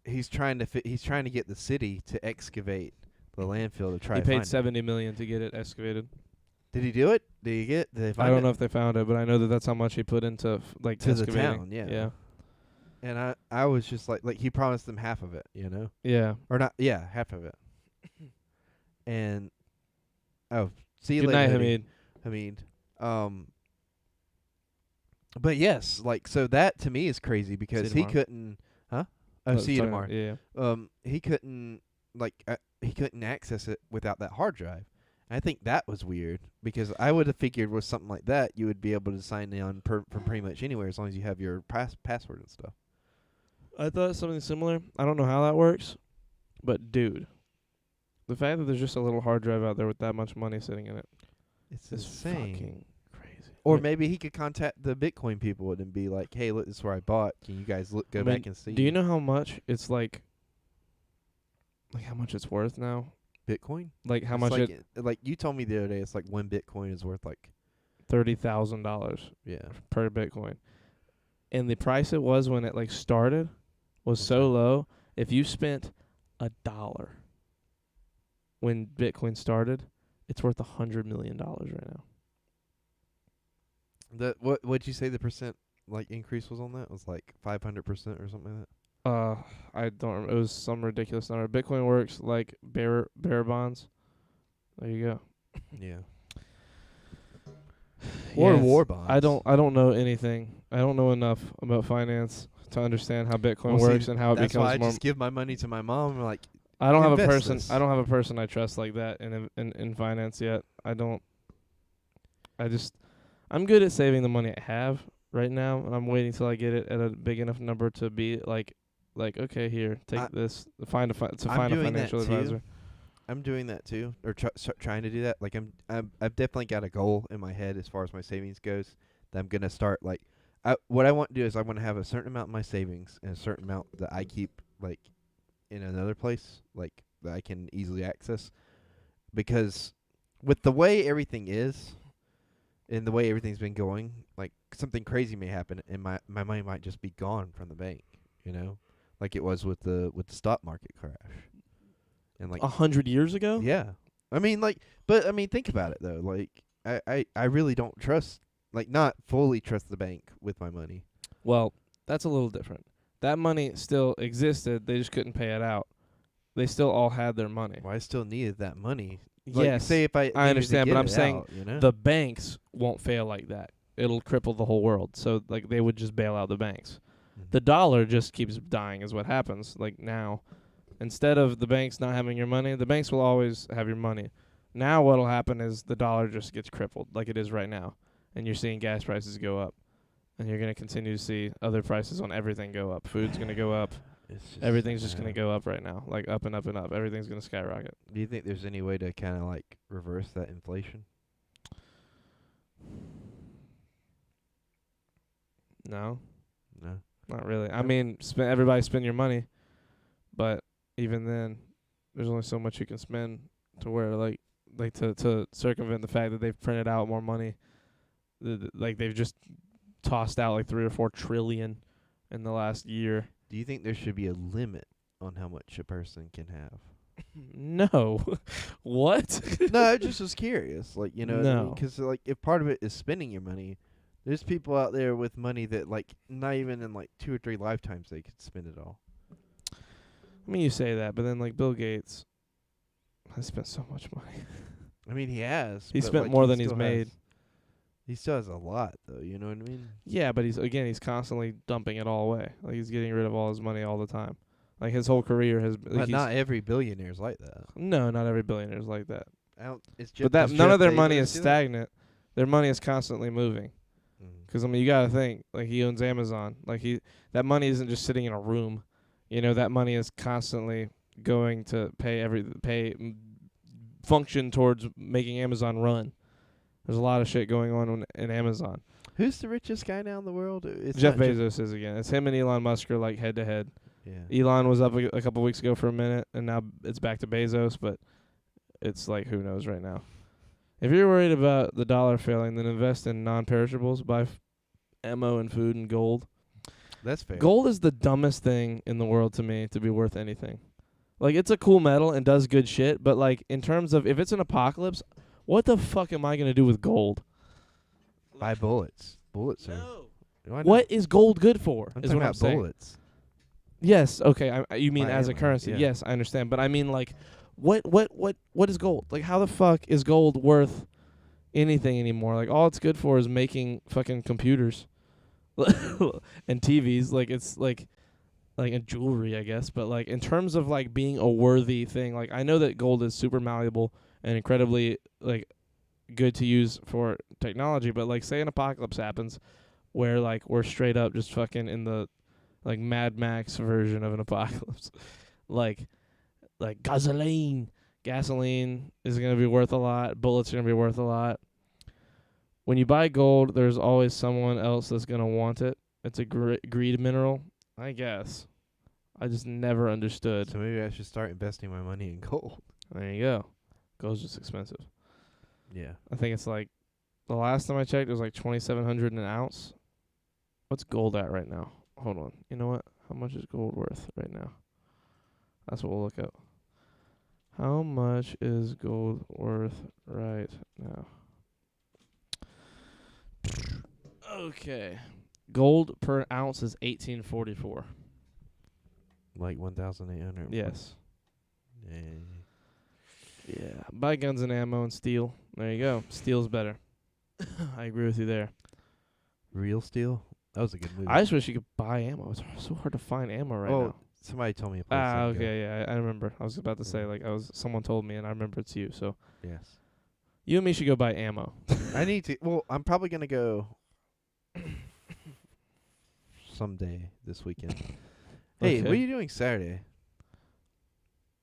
Speaker 4: he's trying to get the city to excavate the landfill to try
Speaker 3: He
Speaker 4: to
Speaker 3: paid
Speaker 4: find it.
Speaker 3: $70 million to get it excavated.
Speaker 4: Did he do it? Did they find
Speaker 3: I don't
Speaker 4: it?
Speaker 3: know if they found it, but I know that's how much he put into like
Speaker 4: To the
Speaker 3: excavating.
Speaker 4: town, yeah.
Speaker 3: Yeah.
Speaker 4: And I was just like he promised them half of it,
Speaker 3: Yeah.
Speaker 4: or not? Yeah, half of it. And see you
Speaker 3: Good
Speaker 4: later,
Speaker 3: night,
Speaker 4: Hamid. But yes, like so that to me is crazy because
Speaker 3: See you
Speaker 4: he
Speaker 3: tomorrow.
Speaker 4: couldn't. Huh? Oh, see you
Speaker 3: sorry,
Speaker 4: tomorrow.
Speaker 3: Yeah.
Speaker 4: He couldn't access it without that hard drive. I think that was weird because I would have figured with something like that you would be able to sign on from pretty much anywhere as long as you have your password and stuff.
Speaker 3: I thought something similar. I don't know how that works, but dude, the fact that there's just a little hard drive out there with that much money sitting in it
Speaker 4: It's
Speaker 3: is
Speaker 4: insane.
Speaker 3: fucking crazy.
Speaker 4: Or
Speaker 3: Like,
Speaker 4: maybe he could contact the Bitcoin people and be like, "Hey, look, this is where I bought. Can you guys go
Speaker 3: I mean,
Speaker 4: back and see?"
Speaker 3: do you know how much it's like how much it's worth now?
Speaker 4: Bitcoin?
Speaker 3: Like how
Speaker 4: It's
Speaker 3: much
Speaker 4: like
Speaker 3: it
Speaker 4: like you told me the other day, it's like 1 Bitcoin is worth like
Speaker 3: $30,000
Speaker 4: Yeah.
Speaker 3: per Bitcoin. And the price it was when it like started was
Speaker 4: What's
Speaker 3: so
Speaker 4: that?
Speaker 3: low. If you spent $1 when Bitcoin started, it's worth $100 million right now.
Speaker 4: What'd you say the percent like increase was on that? It was like 500% or something like that.
Speaker 3: I don't remember. It was some ridiculous number. Bitcoin works like bearer bonds. There you go.
Speaker 4: Yeah.
Speaker 3: Or
Speaker 4: Or war bonds.
Speaker 3: I don't know anything. I don't know enough about finance to understand how Bitcoin works and how it
Speaker 4: that's
Speaker 3: becomes
Speaker 4: why I
Speaker 3: more.
Speaker 4: just give my money to my mom. And like,
Speaker 3: I don't have a
Speaker 4: invest
Speaker 3: person.
Speaker 4: this.
Speaker 3: I don't have a person I trust like that in finance yet. I don't. I'm good at saving the money I have right now, and I'm waiting till I get it at a big enough number to be like okay, here, take this. Find a
Speaker 4: I'm
Speaker 3: find a
Speaker 4: doing that
Speaker 3: financial
Speaker 4: too.
Speaker 3: advisor.
Speaker 4: I'm doing that too, or trying to do that. Like I've definitely got a goal in my head as far as my savings goes. That I'm gonna start like, what I want to do is I want to have a certain amount in my savings and a certain amount that I keep like in another place, like that I can easily access. Because with the way everything is, and the way everything's been going, like something crazy may happen, and my money might just be gone from the bank. You know, like it was with the stock market crash. And like
Speaker 3: 100 years ago?
Speaker 4: yeah. I mean, like, but I mean, think about it though. Like, I really don't trust, like, not fully trust the bank with my money.
Speaker 3: Well, that's a little different. That money still existed. They just couldn't pay it out. They still all had their money.
Speaker 4: Well, I still needed that money. Like,
Speaker 3: Yes,
Speaker 4: say if I needed to
Speaker 3: understand,
Speaker 4: get
Speaker 3: but I'm
Speaker 4: it
Speaker 3: saying
Speaker 4: out, you know?
Speaker 3: the banks won't fail like that. It'll cripple the whole world. So, like, they would just bail out the banks.
Speaker 4: Mhm.
Speaker 3: The dollar just keeps dying is what happens. Like, now, instead of the banks not having your money, the banks will always have your money. Now what'll happen is the dollar just gets crippled like it is right now. And you're seeing gas prices go up. And you're going to continue to see other prices on everything go up. Food's going to go up.
Speaker 4: It's just,
Speaker 3: Everything's just going to go up right now. Like, up and up and up. Everything's going to skyrocket.
Speaker 4: Do you think there's any way to kind of like reverse that inflation?
Speaker 3: No,
Speaker 4: No.
Speaker 3: not really. I mean, everybody spend your money. But even then, there's only so much you can spend to where, like to circumvent the fact that they've printed out more money. Like, they've just tossed out like 3 or 4 trillion in the last year.
Speaker 4: Do you think there should be a limit on how much a person can have?
Speaker 3: No. What?
Speaker 4: No, I just was curious. Like, you know,
Speaker 3: No.
Speaker 4: because like if part of it is spending your money, there's people out there with money that like not even in like 2 or 3 lifetimes they could spend it all.
Speaker 3: I mean, you say that, but then like Bill Gates has spent so much money.
Speaker 4: I mean, he has.
Speaker 3: He
Speaker 4: but,
Speaker 3: spent
Speaker 4: like,
Speaker 3: more
Speaker 4: he
Speaker 3: than he's
Speaker 4: still
Speaker 3: made.
Speaker 4: He still has a lot, though. You know what I mean?
Speaker 3: Yeah, but he's constantly dumping it all away. Like, he's getting rid of all his money all the time. Like, his whole career has. Like,
Speaker 4: But not every billionaire's like that.
Speaker 3: No, not every billionaire is like that.
Speaker 4: It's
Speaker 3: But that none of their money is stagnant. Their money is constantly moving.
Speaker 4: Mm.
Speaker 3: 'Cause I mean, you gotta think, like, he owns Amazon. Like, that money isn't just sitting in a room. You know, that money is constantly going to function towards making Amazon run. There's a lot of shit going on in Amazon.
Speaker 4: Who's the richest guy now in the world? It's
Speaker 3: Jeff
Speaker 4: not
Speaker 3: Bezos is again. It's him and Elon Musk are like head to head.
Speaker 4: Yeah.
Speaker 3: Elon was up a couple weeks ago for a minute, and now it's back to Bezos. But it's like, who knows right now? If you're worried about the dollar failing, then invest in non-perishables. Buy ammo and food and gold.
Speaker 4: That's fair.
Speaker 3: Gold is the dumbest thing in the world to me to be worth anything. Like, it's a cool metal and does good shit, but like, in terms of if it's an apocalypse, what the fuck am I gonna do with gold?
Speaker 4: Buy bullets. Bullets are. Why not?
Speaker 3: What is gold good for?
Speaker 4: I'm
Speaker 3: is
Speaker 4: talking
Speaker 3: what I'm
Speaker 4: about
Speaker 3: saying.
Speaker 4: bullets.
Speaker 3: Yes, okay. You mean
Speaker 4: Buy
Speaker 3: as a
Speaker 4: ammo,
Speaker 3: currency?
Speaker 4: yeah.
Speaker 3: Yes, I understand. But I mean, like, what is gold? Like, how the fuck is gold worth anything anymore? Like, all it's good for is making fucking computers and TVs. Like, it's like a jewelry, I guess. But like, in terms of like being a worthy thing, like, I know that gold is super malleable and incredibly like good to use for technology. But like, say an apocalypse happens, where like we're straight up just fucking in the like Mad Max version of an apocalypse. like gasoline is going to be worth a lot. Bullets are going to be worth a lot. When you buy gold, there's always someone else that's going to want it. It's a greed mineral, I guess. I just never understood.
Speaker 4: So maybe I should start investing my money in gold.
Speaker 3: There you go. Gold's just expensive.
Speaker 4: Yeah.
Speaker 3: I think it's like The last time I checked, it was like 2,700 an ounce. What's gold at right now? Hold on. You know what? How much is gold worth right now? That's what we'll look up. How much is gold worth right now? Okay. Gold per ounce is 1844.
Speaker 4: Like 1,800.
Speaker 3: Yes.
Speaker 4: Yeah.
Speaker 3: Yeah. Buy guns and ammo and steel. There you go. Steel's better. I agree with you there.
Speaker 4: Real steel? That was a good movie.
Speaker 3: I just wish you could buy ammo. It's so hard to find ammo right now.
Speaker 4: Somebody told me a place. I could go.
Speaker 3: Okay, yeah, I remember. I was about to say, someone told me, and I remember it's you. So
Speaker 4: Yes.
Speaker 3: you and me should go buy ammo.
Speaker 4: I need to. Well, I'm probably gonna go someday this weekend. Hey, what are
Speaker 3: Okay.
Speaker 4: you doing Saturday?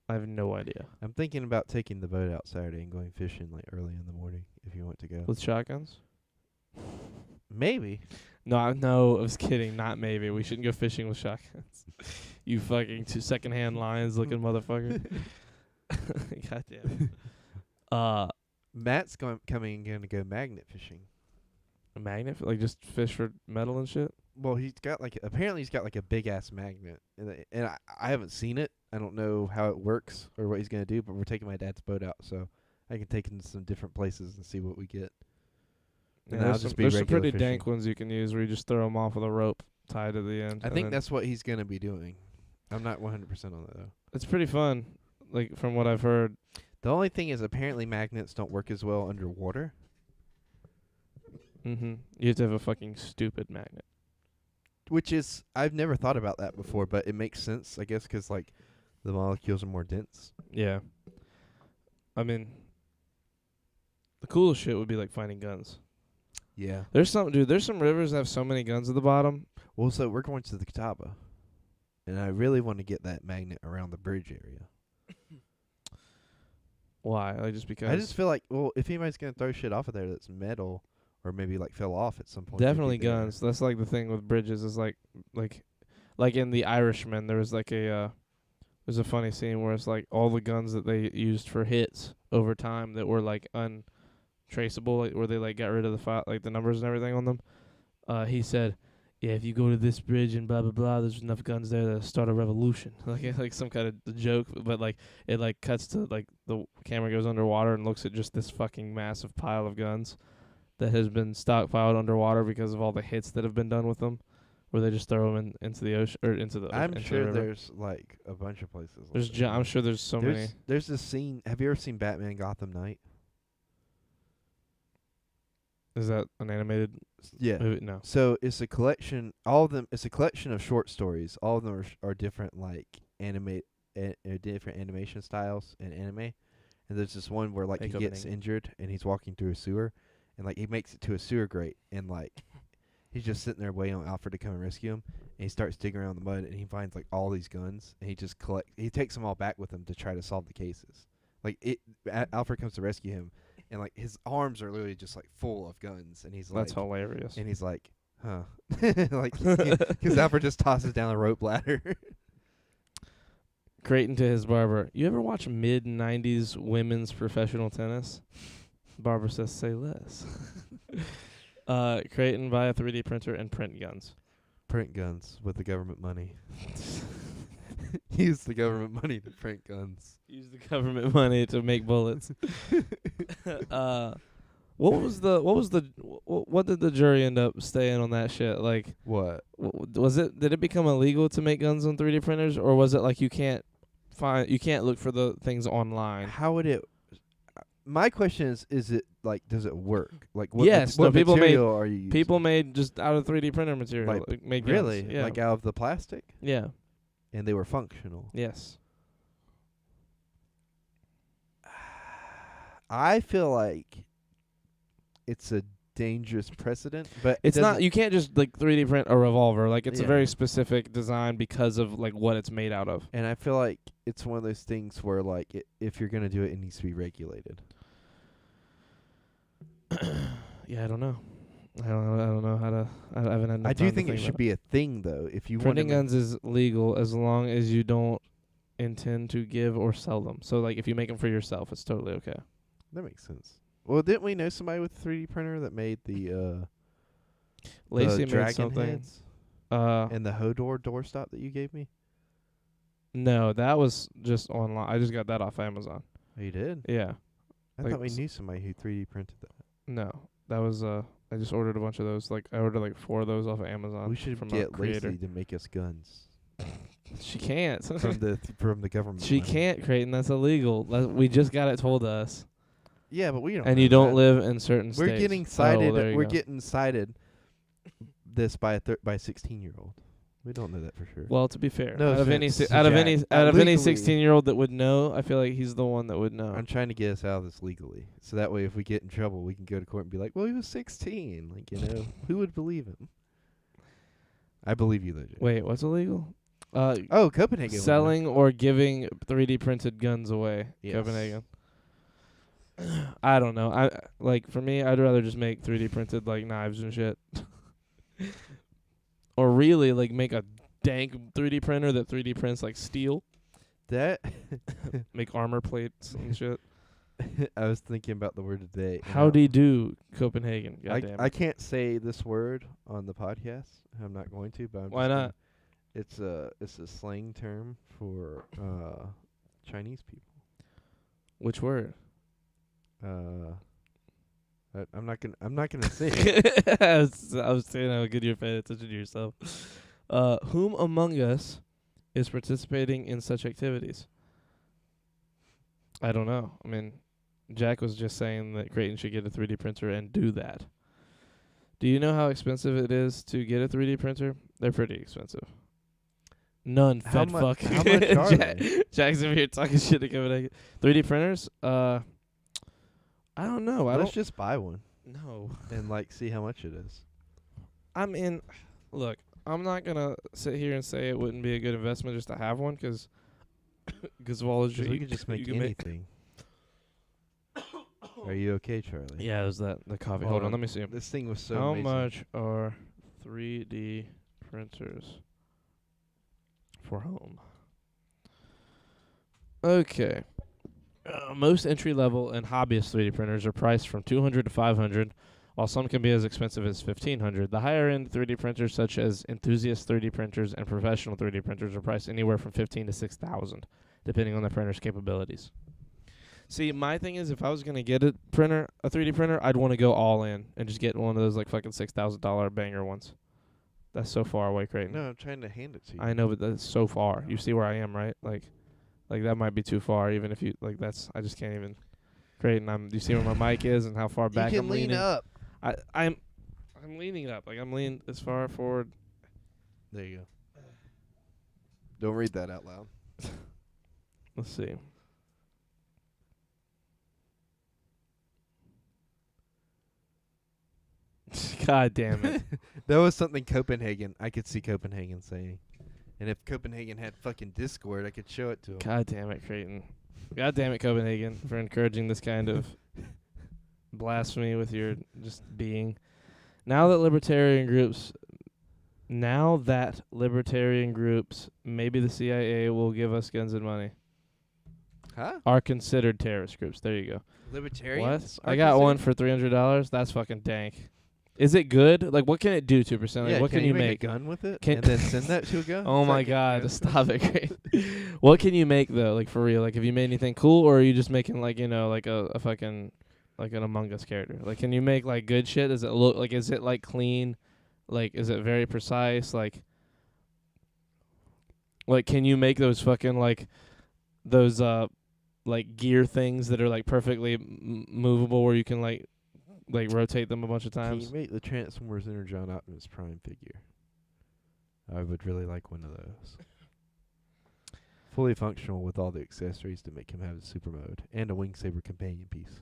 Speaker 3: I have no idea.
Speaker 4: I'm thinking about taking the boat out Saturday and going fishing like early in the morning. If you want to go,
Speaker 3: With shotguns?
Speaker 4: maybe.
Speaker 3: No, I was kidding. Not maybe. We shouldn't go fishing with shotguns. You fucking secondhand lions looking motherfucker. God damn.
Speaker 4: Matt's coming and gonna go magnet fishing.
Speaker 3: A magnet? Like just fish for metal and shit?
Speaker 4: Well, apparently he's got like a big ass magnet, and I haven't seen it. I don't know how it works or what he's gonna do, but we're taking my dad's boat out, so I can take him to some different places and see what we get. And that'll just be
Speaker 3: there's some
Speaker 4: regular
Speaker 3: pretty
Speaker 4: fishing.
Speaker 3: dank ones you can use where you just throw them off with a rope tied to the end.
Speaker 4: I
Speaker 3: and
Speaker 4: think
Speaker 3: then
Speaker 4: that's what he's gonna be doing. I'm not 100% on that though.
Speaker 3: it's pretty fun. Like from what I've heard.
Speaker 4: The only thing is apparently magnets don't work as well underwater.
Speaker 3: You have to have a fucking stupid magnet.
Speaker 4: Which is, I've never thought about that before, but it makes sense, I guess, 'cause like the molecules are more dense.
Speaker 3: Yeah. I mean, the coolest shit would be like finding guns.
Speaker 4: Yeah.
Speaker 3: There's some rivers that have so many guns at the bottom.
Speaker 4: Well, so we're going to the Catawba, and I really want to get that magnet around the bridge area.
Speaker 3: Why? Like just because.
Speaker 4: I just feel like, well, if anybody's gonna throw shit off of there that's metal, or maybe like fell off at some point. it'd be
Speaker 3: Definitely
Speaker 4: there.
Speaker 3: guns. That's like the thing with bridges is like in The Irishman there was like there's a funny scene where it's like all the guns that they used for hits over time that were like untraceable, like where they like got rid of the file, like the numbers and everything on them. He said, "Yeah, if you go to this bridge and blah blah blah, there's enough guns there to start a revolution." like some kind of joke, but like it like cuts to like the camera goes underwater and looks at just this fucking massive pile of guns that has been stockpiled underwater because of all the hits that have been done with them, where they just throw them into the ocean or into the.
Speaker 4: I'm
Speaker 3: into
Speaker 4: sure
Speaker 3: the river.
Speaker 4: there's like a bunch of places. Like
Speaker 3: There's
Speaker 4: that.
Speaker 3: I'm sure there's so many.
Speaker 4: There's this scene. Have you ever seen Batman Gotham Knight?
Speaker 3: Is that an animated
Speaker 4: Yeah.
Speaker 3: movie? No.
Speaker 4: So it's a collection. All of them. It's a collection of short stories. All of them are different, like different animation styles in anime. And there's this one where like
Speaker 3: Like
Speaker 4: he gets
Speaker 3: opening.
Speaker 4: injured and he's walking through a sewer, and like he makes it to a sewer grate, and like he's just sitting there waiting on Alfred to come and rescue him. And he starts digging around the mud, and he finds like all these guns, and he just he takes them all back with him to try to solve the cases. Like Alfred comes to rescue him, and like his arms are literally just like full of guns, and he's
Speaker 3: That's
Speaker 4: like,
Speaker 3: hilarious.
Speaker 4: and he's like, huh, like because Alfred just tosses down the rope ladder.
Speaker 3: Creighton to his barber. You ever watch mid-90s women's professional tennis? Barber says, say less. Creighton, buy a 3D printer and print guns.
Speaker 4: Print guns with the government money. Use the government money to print guns.
Speaker 3: Use the government money to make bullets. What did the jury end up staying on that shit? Like,
Speaker 4: What?
Speaker 3: did it become illegal to make guns on 3D printers, or was it like you can't look for the things online?
Speaker 4: How would it? My question is it like, does it work? Like, what?
Speaker 3: Yes,
Speaker 4: what
Speaker 3: no, people
Speaker 4: material are you using?
Speaker 3: People made just out of 3D printer material.
Speaker 4: Like,
Speaker 3: made
Speaker 4: really,
Speaker 3: guns. Yeah.
Speaker 4: like out of the plastic,
Speaker 3: yeah.
Speaker 4: and they were functional.
Speaker 3: Yes.
Speaker 4: I feel like it's a dangerous precedent, but
Speaker 3: It's not. You can't just like 3D print a revolver. Like it's a
Speaker 4: Yeah.
Speaker 3: very specific design because of like what it's made out of.
Speaker 4: And I feel like it's one of those things where like if you're gonna do it, it needs to be regulated.
Speaker 3: Yeah, I don't know. I don't know how to. I haven't had enough
Speaker 4: I do
Speaker 3: time to
Speaker 4: think it
Speaker 3: about
Speaker 4: should be a thing though. If you want
Speaker 3: Printing guns is legal as long as you don't intend to give or sell them. So like if you make them for yourself, it's totally okay.
Speaker 4: that makes sense. Well, didn't we know somebody with a 3D printer that made the
Speaker 3: Lacey made
Speaker 4: dragon
Speaker 3: something.
Speaker 4: heads
Speaker 3: And
Speaker 4: and the Hodor doorstop that you gave me?
Speaker 3: no, that was just online. I just got that off Amazon.
Speaker 4: Oh, you did?
Speaker 3: Yeah.
Speaker 4: I
Speaker 3: Like
Speaker 4: thought we
Speaker 3: s-
Speaker 4: knew somebody who 3D printed that.
Speaker 3: No, that was I just ordered a bunch of those. Like I ordered like 4 of those off of Amazon.
Speaker 4: We should
Speaker 3: from a
Speaker 4: get
Speaker 3: creator.
Speaker 4: Lacey to make us guns
Speaker 3: She can't.
Speaker 4: from the government.
Speaker 3: She
Speaker 4: money.
Speaker 3: can't, Creighton. That's illegal. We just got it told to us.
Speaker 4: Yeah, but we don't.
Speaker 3: And
Speaker 4: know
Speaker 3: you don't
Speaker 4: that.
Speaker 3: live in certain states.
Speaker 4: We're getting cited.
Speaker 3: Oh, there you
Speaker 4: We're
Speaker 3: go.
Speaker 4: getting cited. This by a 16-year-old. We don't know that for sure.
Speaker 3: Well, to be fair,
Speaker 4: No
Speaker 3: out of any
Speaker 4: offense to
Speaker 3: out of
Speaker 4: Jack.
Speaker 3: any out of any
Speaker 4: Legally-
Speaker 3: 16-year-old that would know, I feel like he's the one that would know.
Speaker 4: I'm trying to get us out of this legally, so that way if we get in trouble, we can go to court and be like, "Well, he was 16." Like, you know, who would believe him? I believe you, though. Jay.
Speaker 3: Wait, what's illegal?
Speaker 4: Oh, Copenhagen. one.
Speaker 3: Selling or giving 3D printed guns away.
Speaker 4: Yes.
Speaker 3: Copenhagen. I don't know. I like for me, I'd rather just make 3D printed like knives and shit. Or really like make a dank 3D printer that 3D prints like steel,
Speaker 4: That
Speaker 3: make armor plates and shit.
Speaker 4: I was thinking about the word today. and
Speaker 3: How do you do Copenhagen? Goddamn.
Speaker 4: I can't say this word on the podcast. I'm not going to, but I'm
Speaker 3: Why
Speaker 4: just
Speaker 3: not?
Speaker 4: It's a slang term for Chinese people.
Speaker 3: Which word?
Speaker 4: I'm not gonna say it.
Speaker 3: I was saying how good you're paying attention to yourself. Whom among us is participating in such activities? I don't know. I mean, Jack was just saying that Creighton should get a 3D printer and do that. Do you know how expensive it is to get a 3D printer? They're pretty expensive. None,
Speaker 4: How
Speaker 3: fed
Speaker 4: mu-
Speaker 3: fuck.
Speaker 4: how much are they?
Speaker 3: Jack's over here talking shit to Copenhagen. 3D printers? I don't know.
Speaker 4: Let's just buy one
Speaker 3: No.
Speaker 4: and like see how much it is.
Speaker 3: I mean, look, I'm not gonna sit here and say it wouldn't be a good investment just to have one, because of all the
Speaker 4: 'Cause
Speaker 3: shit
Speaker 4: we
Speaker 3: you
Speaker 4: could just
Speaker 3: you
Speaker 4: make
Speaker 3: can
Speaker 4: anything. Are you okay, Charlie?
Speaker 3: Yeah, it was the coffee.
Speaker 4: Hold
Speaker 3: Hold on,
Speaker 4: on.
Speaker 3: let me see.
Speaker 4: This thing was so
Speaker 3: How
Speaker 4: amazing.
Speaker 3: much are 3D printers for home? Okay. Most entry-level and hobbyist 3D printers are priced from $200 to $500, while some can be as expensive as $1,500. The higher-end 3D printers, such as enthusiast 3D printers and professional 3D printers, are priced anywhere from $15,000 to $6,000, depending on the printer's capabilities. See, my thing is, if I was gonna get a 3D printer, I'd want to go all in and just get one of those like fucking $6,000 banger ones. That's so far away, Creighton.
Speaker 4: No, I'm trying to hand it to you.
Speaker 3: I know, but that's so far. You see where I am, right? Like that might be too far. Even if you like, I just can't even. Creighton, you see where my mic is and how far back
Speaker 4: you can
Speaker 3: I'm
Speaker 4: lean
Speaker 3: leaning.
Speaker 4: up.
Speaker 3: I'm leaning up. Like I'm leaning as far forward.
Speaker 4: There you go. Don't read that out loud.
Speaker 3: Let's see. God damn it.
Speaker 4: That was something Copenhagen. I could see Copenhagen saying. And if Copenhagen had fucking Discord, I could show it to him.
Speaker 3: God damn it, Creighton. God damn it, Copenhagen, for encouraging this kind of blasphemy with your just being. Now that libertarian groups, maybe the CIA will give us guns and money,
Speaker 4: Huh?
Speaker 3: are considered terrorist groups. There you go.
Speaker 4: Libertarians?
Speaker 3: What? I got one for $300. That's fucking dank. Is it good? Like, what can it do, 2%? Like,
Speaker 4: Yeah,
Speaker 3: what can you make?
Speaker 4: a gun with it
Speaker 3: Can-
Speaker 4: and then send that to a gun?
Speaker 3: Oh
Speaker 4: Is
Speaker 3: my
Speaker 4: that
Speaker 3: god,
Speaker 4: good?
Speaker 3: stop it, Great. What can you make though? Like for real? Like have you made anything cool, or are you just making like like a fucking like an Among Us character? Like can you make like good shit? Does it look like, is it like clean? Like is it very precise? Like can you make those fucking like those like gear things that are like perfectly movable where you can like rotate them a bunch of
Speaker 4: Can
Speaker 3: times?
Speaker 4: you make the Transformers Energon Optimus Prime figure? I would really like one of those. Fully functional with all the accessories to make him have a super mode and a Wing Saber companion piece.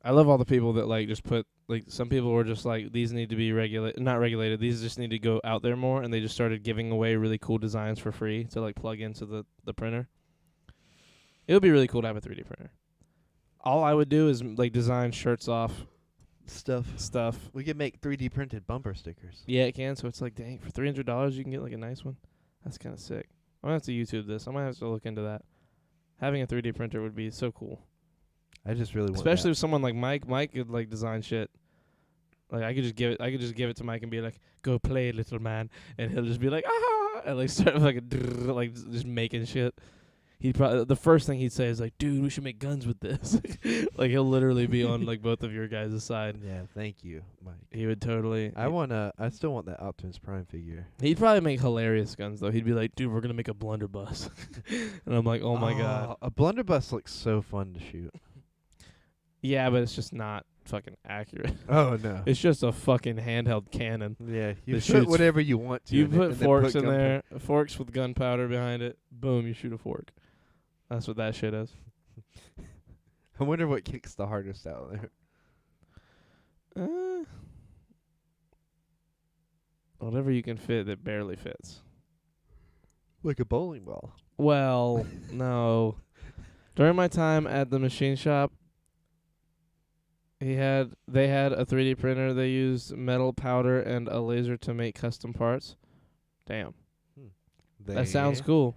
Speaker 3: I love all the people that like just put like some people were just like these need to be not regulated. These just need to go out there more, and they just started giving away really cool designs for free to like plug into the printer. It would be really cool to have a 3D printer. All I would do is like design shirts off stuff.
Speaker 4: We could make 3D printed bumper stickers.
Speaker 3: Yeah, it can. So it's like, dang, for $300 you can get like a nice one. That's kind of sick. I'm gonna have to YouTube this. I might have to look into that. Having a 3D printer would be so cool.
Speaker 4: I just really want
Speaker 3: Especially
Speaker 4: that.
Speaker 3: with someone like Mike. Mike could like design shit. Like I could just give it to Mike and be like, "Go play, little man," and he'll just be like, "Ah," and like start like like just making shit. He probably the first thing he'd say is like, "Dude, we should make guns with this." Like he'll literally be on like both of your guys' side.
Speaker 4: Yeah, thank you, Mike.
Speaker 3: He would totally.
Speaker 4: I still want that Optimus Prime figure.
Speaker 3: He'd probably make hilarious guns though. He'd be like, "Dude, we're gonna make a blunderbuss," and I'm like, "Oh my god."
Speaker 4: A blunderbuss looks so fun to shoot.
Speaker 3: Yeah, but it's just not fucking accurate.
Speaker 4: Oh no.
Speaker 3: It's just a fucking handheld cannon.
Speaker 4: Yeah, you
Speaker 3: It
Speaker 4: put
Speaker 3: shoots-
Speaker 4: whatever you want to.
Speaker 3: You
Speaker 4: in it
Speaker 3: put
Speaker 4: and then
Speaker 3: forks in
Speaker 4: gunpowder.
Speaker 3: there, forks with gunpowder behind it. Boom, you shoot a fork. That's what that shit is.
Speaker 4: I wonder what kicks the hardest out there.
Speaker 3: Whatever you can fit that barely fits.
Speaker 4: Like a bowling ball.
Speaker 3: Well, no. During my time at the machine shop, they had a 3D printer. They used metal powder and a laser to make custom parts. Damn, that sounds cool.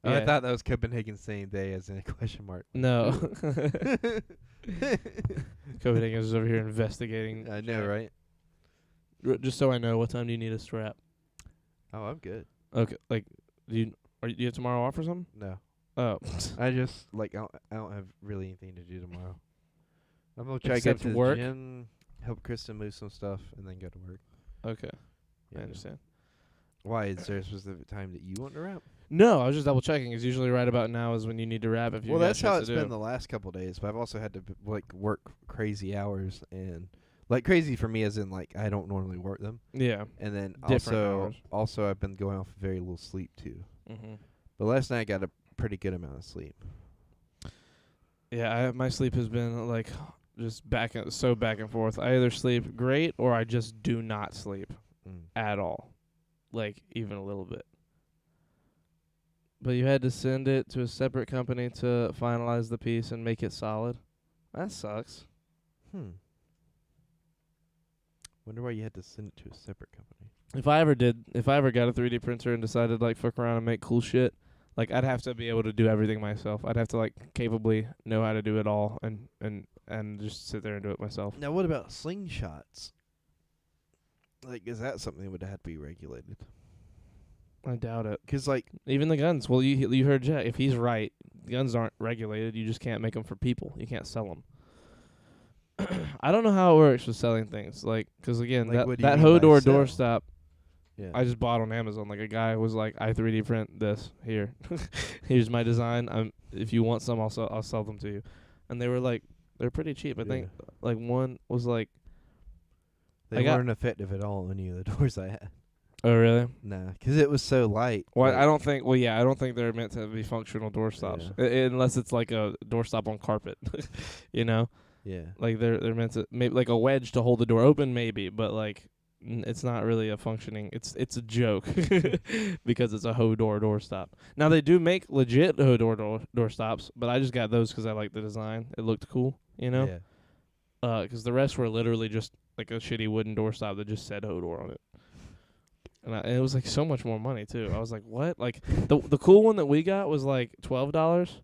Speaker 4: Oh, I
Speaker 3: Yeah.
Speaker 4: thought that was Copenhagen saying they as in a question mark.
Speaker 3: No, Copenhagen is over here investigating.
Speaker 4: I know, right?
Speaker 3: Just so I know, what time do you need a strap?
Speaker 4: Oh, I'm good.
Speaker 3: Okay, like, do you have tomorrow off or something?
Speaker 4: No.
Speaker 3: Oh,
Speaker 4: I just I don't have really anything to do tomorrow. I'm gonna try to
Speaker 3: Except
Speaker 4: get to
Speaker 3: work?
Speaker 4: the gym, help Kristen move some stuff, and then go to work.
Speaker 3: okay,
Speaker 4: Yeah.
Speaker 3: I understand.
Speaker 4: Why is there a specific time that you want to wrap?
Speaker 3: No, I was just double checking. It's usually right about now is when you need to wrap. If you
Speaker 4: Well,
Speaker 3: got
Speaker 4: that's
Speaker 3: shit
Speaker 4: how
Speaker 3: to
Speaker 4: it's
Speaker 3: do.
Speaker 4: been the last couple days. But I've also had to work crazy hours and crazy for me as in I don't normally work them.
Speaker 3: Yeah.
Speaker 4: And then
Speaker 3: Different hours.
Speaker 4: also I've been going off very little sleep too.
Speaker 3: Mm-hmm.
Speaker 4: But last night I got a pretty good amount of sleep.
Speaker 3: Yeah, my sleep has been like just back and forth. I either sleep great or I just do not sleep at all, like even a little bit. But you had to send it to a separate company to finalize the piece and make it solid. That sucks.
Speaker 4: Wonder why you had to send it to a separate company.
Speaker 3: If I ever got a 3D printer and decided fuck around and make cool shit, I'd have to be able to do everything myself. I'd have to capably know how to do it all and just sit there and do it myself.
Speaker 4: Now, what about slingshots? Is that something that would have to be regulated?
Speaker 3: I doubt it.
Speaker 4: 'Cause
Speaker 3: Even the guns. Well, you heard Jack. If he's right, guns aren't regulated. You just can't make them for people. You can't sell them. I don't know how it works with selling things. 'Cause again,
Speaker 4: what do you
Speaker 3: that
Speaker 4: mean by
Speaker 3: Hodor
Speaker 4: sell?
Speaker 3: doorstop,
Speaker 4: yeah,
Speaker 3: I just bought on Amazon. A guy was like, "I 3D print this here. Here's my design. If you want some, I'll sell them to you." And they were they're pretty cheap. I think one was
Speaker 4: they
Speaker 3: I got-
Speaker 4: weren't effective at all on any of the doors I had.
Speaker 3: oh really?
Speaker 4: Nah, 'cause it was so light.
Speaker 3: Well, I don't think. Well, yeah, I don't think they're meant to be functional doorstops, unless it's like a doorstop on carpet. You know.
Speaker 4: Yeah.
Speaker 3: They're meant to maybe a wedge to hold the door open, maybe, but it's not really a functioning. It's a joke because it's a Hodor doorstop. Now they do make legit Hodor doorstops, but I just got those 'cause I like the design. It looked cool, you know.
Speaker 4: Yeah.
Speaker 3: 'Cause the rest were literally just a shitty wooden doorstop that just said Hodor on it. And it was so much more money too. I was like, what? The cool one that we got was $12.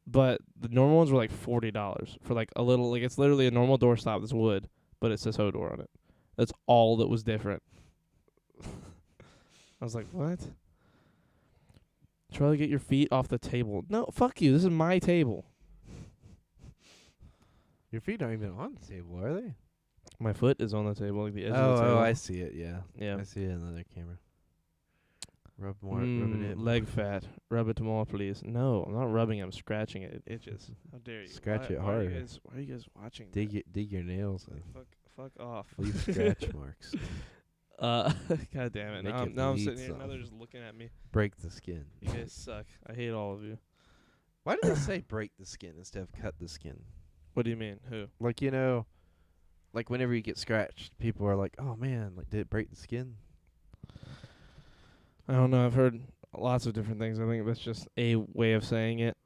Speaker 3: But the normal ones were $40 for a little. It's literally a normal doorstop that's wood, but it says Hodor on it. That's all that was different. I was like, what? Try to get your feet off the table. No, fuck you. This is my table.
Speaker 4: Your feet aren't even on the table, are they?
Speaker 3: My foot is on the table, the edge of the table.
Speaker 4: Oh, I see it. Yeah.
Speaker 3: Yeah.
Speaker 4: I see it in the other camera. Rub more. Rub it in.
Speaker 3: Leg fat. Rub it more, please. No, I'm not rubbing it. I'm scratching it. It itches. How dare you?
Speaker 4: Scratch it
Speaker 3: Why
Speaker 4: hard.
Speaker 3: are you guys watching?
Speaker 4: Dig your nails and
Speaker 3: Fuck off.
Speaker 4: leave scratch marks.
Speaker 3: God damn it.
Speaker 4: Make
Speaker 3: Now,
Speaker 4: it
Speaker 3: now I'm
Speaker 4: bleed
Speaker 3: sitting here. Now
Speaker 4: some.
Speaker 3: they're just looking at me.
Speaker 4: Break the skin.
Speaker 3: You guys suck. I hate all of you.
Speaker 4: Why did they say break the skin instead of cut the skin?
Speaker 3: What do you mean? Who?
Speaker 4: Whenever you get scratched, people are like, "Oh man, did it break the skin?"
Speaker 3: I don't know. I've heard lots of different things. I think that's just a way of saying it.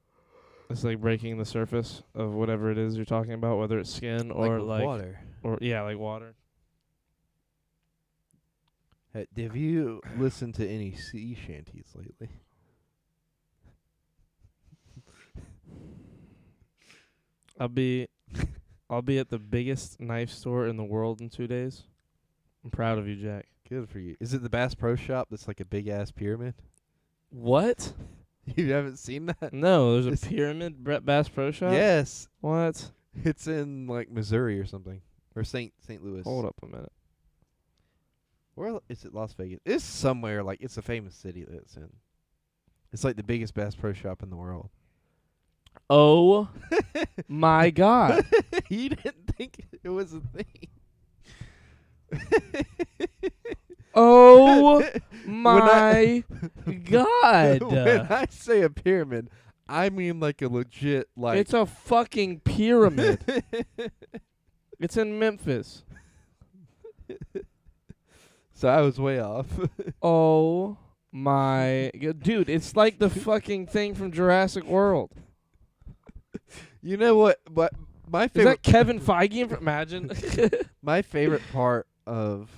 Speaker 3: It's breaking the surface of whatever it is you're talking about, whether it's skin or
Speaker 4: with water.
Speaker 3: or water.
Speaker 4: Have you listened to any sea shanties lately?
Speaker 3: I'll be at the biggest knife store in the world in 2 days. I'm proud of you, Jack.
Speaker 4: Good for you. Is it the Bass Pro Shop that's like a big ass pyramid?
Speaker 3: What?
Speaker 4: You haven't seen that?
Speaker 3: No, there's
Speaker 4: It's-
Speaker 3: a pyramid Bass Pro Shop?
Speaker 4: Yes.
Speaker 3: What?
Speaker 4: It's in like Missouri or something. Or St. Louis.
Speaker 3: Hold up a minute.
Speaker 4: Or is it Las Vegas? It's somewhere like it's a famous city that it's in. It's like the biggest Bass Pro Shop in the world.
Speaker 3: Oh my God.
Speaker 4: You didn't think it was a thing.
Speaker 3: Oh my God.
Speaker 4: When I say a pyramid, I mean like a legit like
Speaker 3: It's a fucking pyramid. It's in Memphis.
Speaker 4: So I was way off.
Speaker 3: Oh my dude, it's like the fucking thing from Jurassic World.
Speaker 4: You know what? But my
Speaker 3: Is
Speaker 4: favorite
Speaker 3: that Kevin Feige? Imagine.
Speaker 4: my favorite part of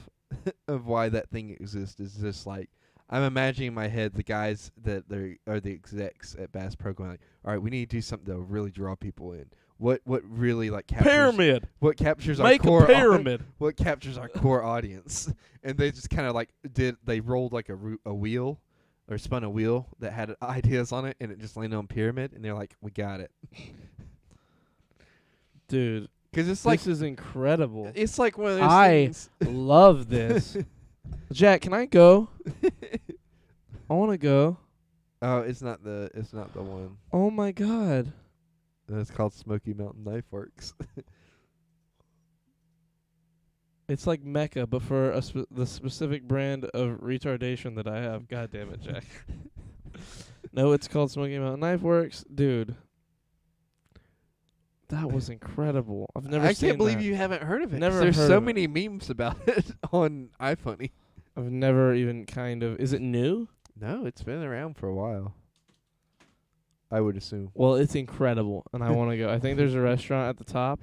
Speaker 4: why that thing exists is just like I'm imagining in my head the guys that are the execs at Bass Pro going like, all right, we need to do something that will really draw people in. What really like captures
Speaker 3: Pyramid.
Speaker 4: what captures
Speaker 3: Make
Speaker 4: our core
Speaker 3: a pyramid.
Speaker 4: what captures our core audience? And they just kind of like they rolled like a wheel or spun a wheel that had ideas on it, and it just landed on pyramid, and they're like, we got it.
Speaker 3: Dude,
Speaker 4: Because it's like
Speaker 3: this is incredible.
Speaker 4: it's like one of those
Speaker 3: I
Speaker 4: things.
Speaker 3: love this. Jack, can I go? I want to go.
Speaker 4: Oh, it's not the one.
Speaker 3: Oh my God.
Speaker 4: It's called Smoky Mountain Knife Works.
Speaker 3: It's like Mecca, but for the specific brand of retardation that I have. God damn it, Jack. No, it's called Smoky Mountain Knife Works. Dude, that was incredible. I've never
Speaker 4: I
Speaker 3: seen
Speaker 4: can't believe
Speaker 3: that.
Speaker 4: you haven't heard of it. 'cause
Speaker 3: Never
Speaker 4: There's
Speaker 3: heard
Speaker 4: so
Speaker 3: of it.
Speaker 4: many memes about it on iFunny.
Speaker 3: I've never even kind of... Is it new?
Speaker 4: No, it's been around for a while. I would assume.
Speaker 3: Well, it's incredible, and I want to go. I think there's a restaurant at the top.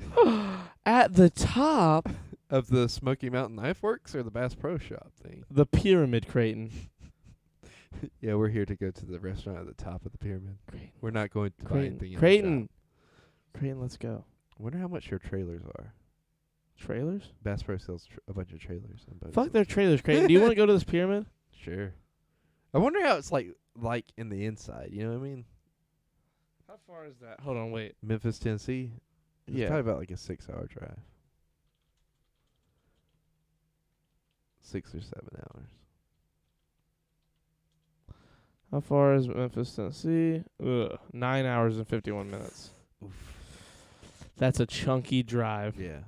Speaker 3: At the top?
Speaker 4: Of the Smoky Mountain Knife Works or the Bass Pro Shop thing?
Speaker 3: The Pyramid Creighton.
Speaker 4: Yeah, we're here to go to the restaurant at the top of the pyramid.
Speaker 3: Creighton.
Speaker 4: We're not going to buy anything in the
Speaker 3: Creighton.
Speaker 4: shop.
Speaker 3: Creighton, let's go.
Speaker 4: Wonder how much your trailers are.
Speaker 3: Trailers?
Speaker 4: Bass Pro sells a bunch of trailers. On both
Speaker 3: Fuck their trailers, Creighton. Do you want to go to this pyramid?
Speaker 4: Sure. I wonder how it's like in the inside. You know what I mean?
Speaker 3: How far is that? Hold on, wait.
Speaker 4: Memphis, Tennessee. It's
Speaker 3: Yeah.
Speaker 4: probably about like a 6-hour drive. 6 or 7 hours.
Speaker 3: How far is Memphis, Tennessee? 9 hours and 51 minutes. That's a chunky drive.
Speaker 4: Yeah.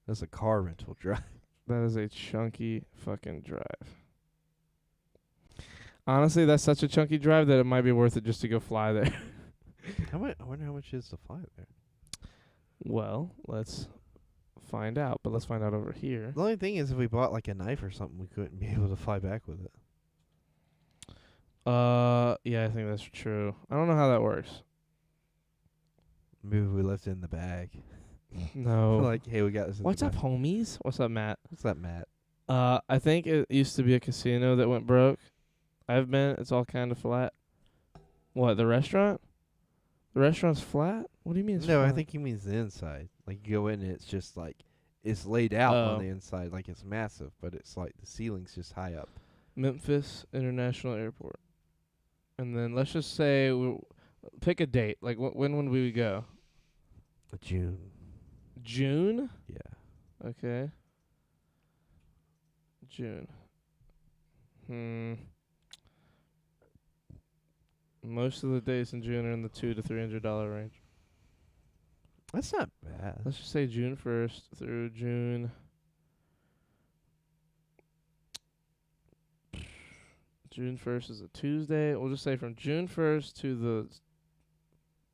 Speaker 4: That's a car rental drive.
Speaker 3: That is a chunky fucking drive. Honestly, that's such a chunky drive that it might be worth it just to go fly there.
Speaker 4: How much? I wonder how much it is to fly there.
Speaker 3: Well, let's find out. But let's find out over here.
Speaker 4: The only thing is, if we bought like a knife or something, we couldn't be able to fly back with it.
Speaker 3: Yeah, I think that's true. I don't know how that works.
Speaker 4: Maybe we left it in the bag.
Speaker 3: No.
Speaker 4: Like, hey, we got this. In
Speaker 3: What's
Speaker 4: the
Speaker 3: up,
Speaker 4: bag.
Speaker 3: homies? What's up, Matt?
Speaker 4: What's that, Matt?
Speaker 3: I think it used to be a casino that went broke. I've been. It's all kind of flat. What, the restaurant? The restaurant's flat? What do you mean it's
Speaker 4: No,
Speaker 3: flat?
Speaker 4: I think he means the inside. Like, you go in and it's just like it's laid out on
Speaker 3: Oh.
Speaker 4: the inside, like it's massive, but it's like the ceiling's just high up.
Speaker 3: Memphis International Airport. And then let's just say pick a date. Like when would we go?
Speaker 4: June.
Speaker 3: June?
Speaker 4: Yeah.
Speaker 3: Okay. June. Most of the days in June are in the $200 to $300 range.
Speaker 4: That's not bad.
Speaker 3: Let's just say June 1st through June. June 1st is a Tuesday. We'll just say from June 1st to the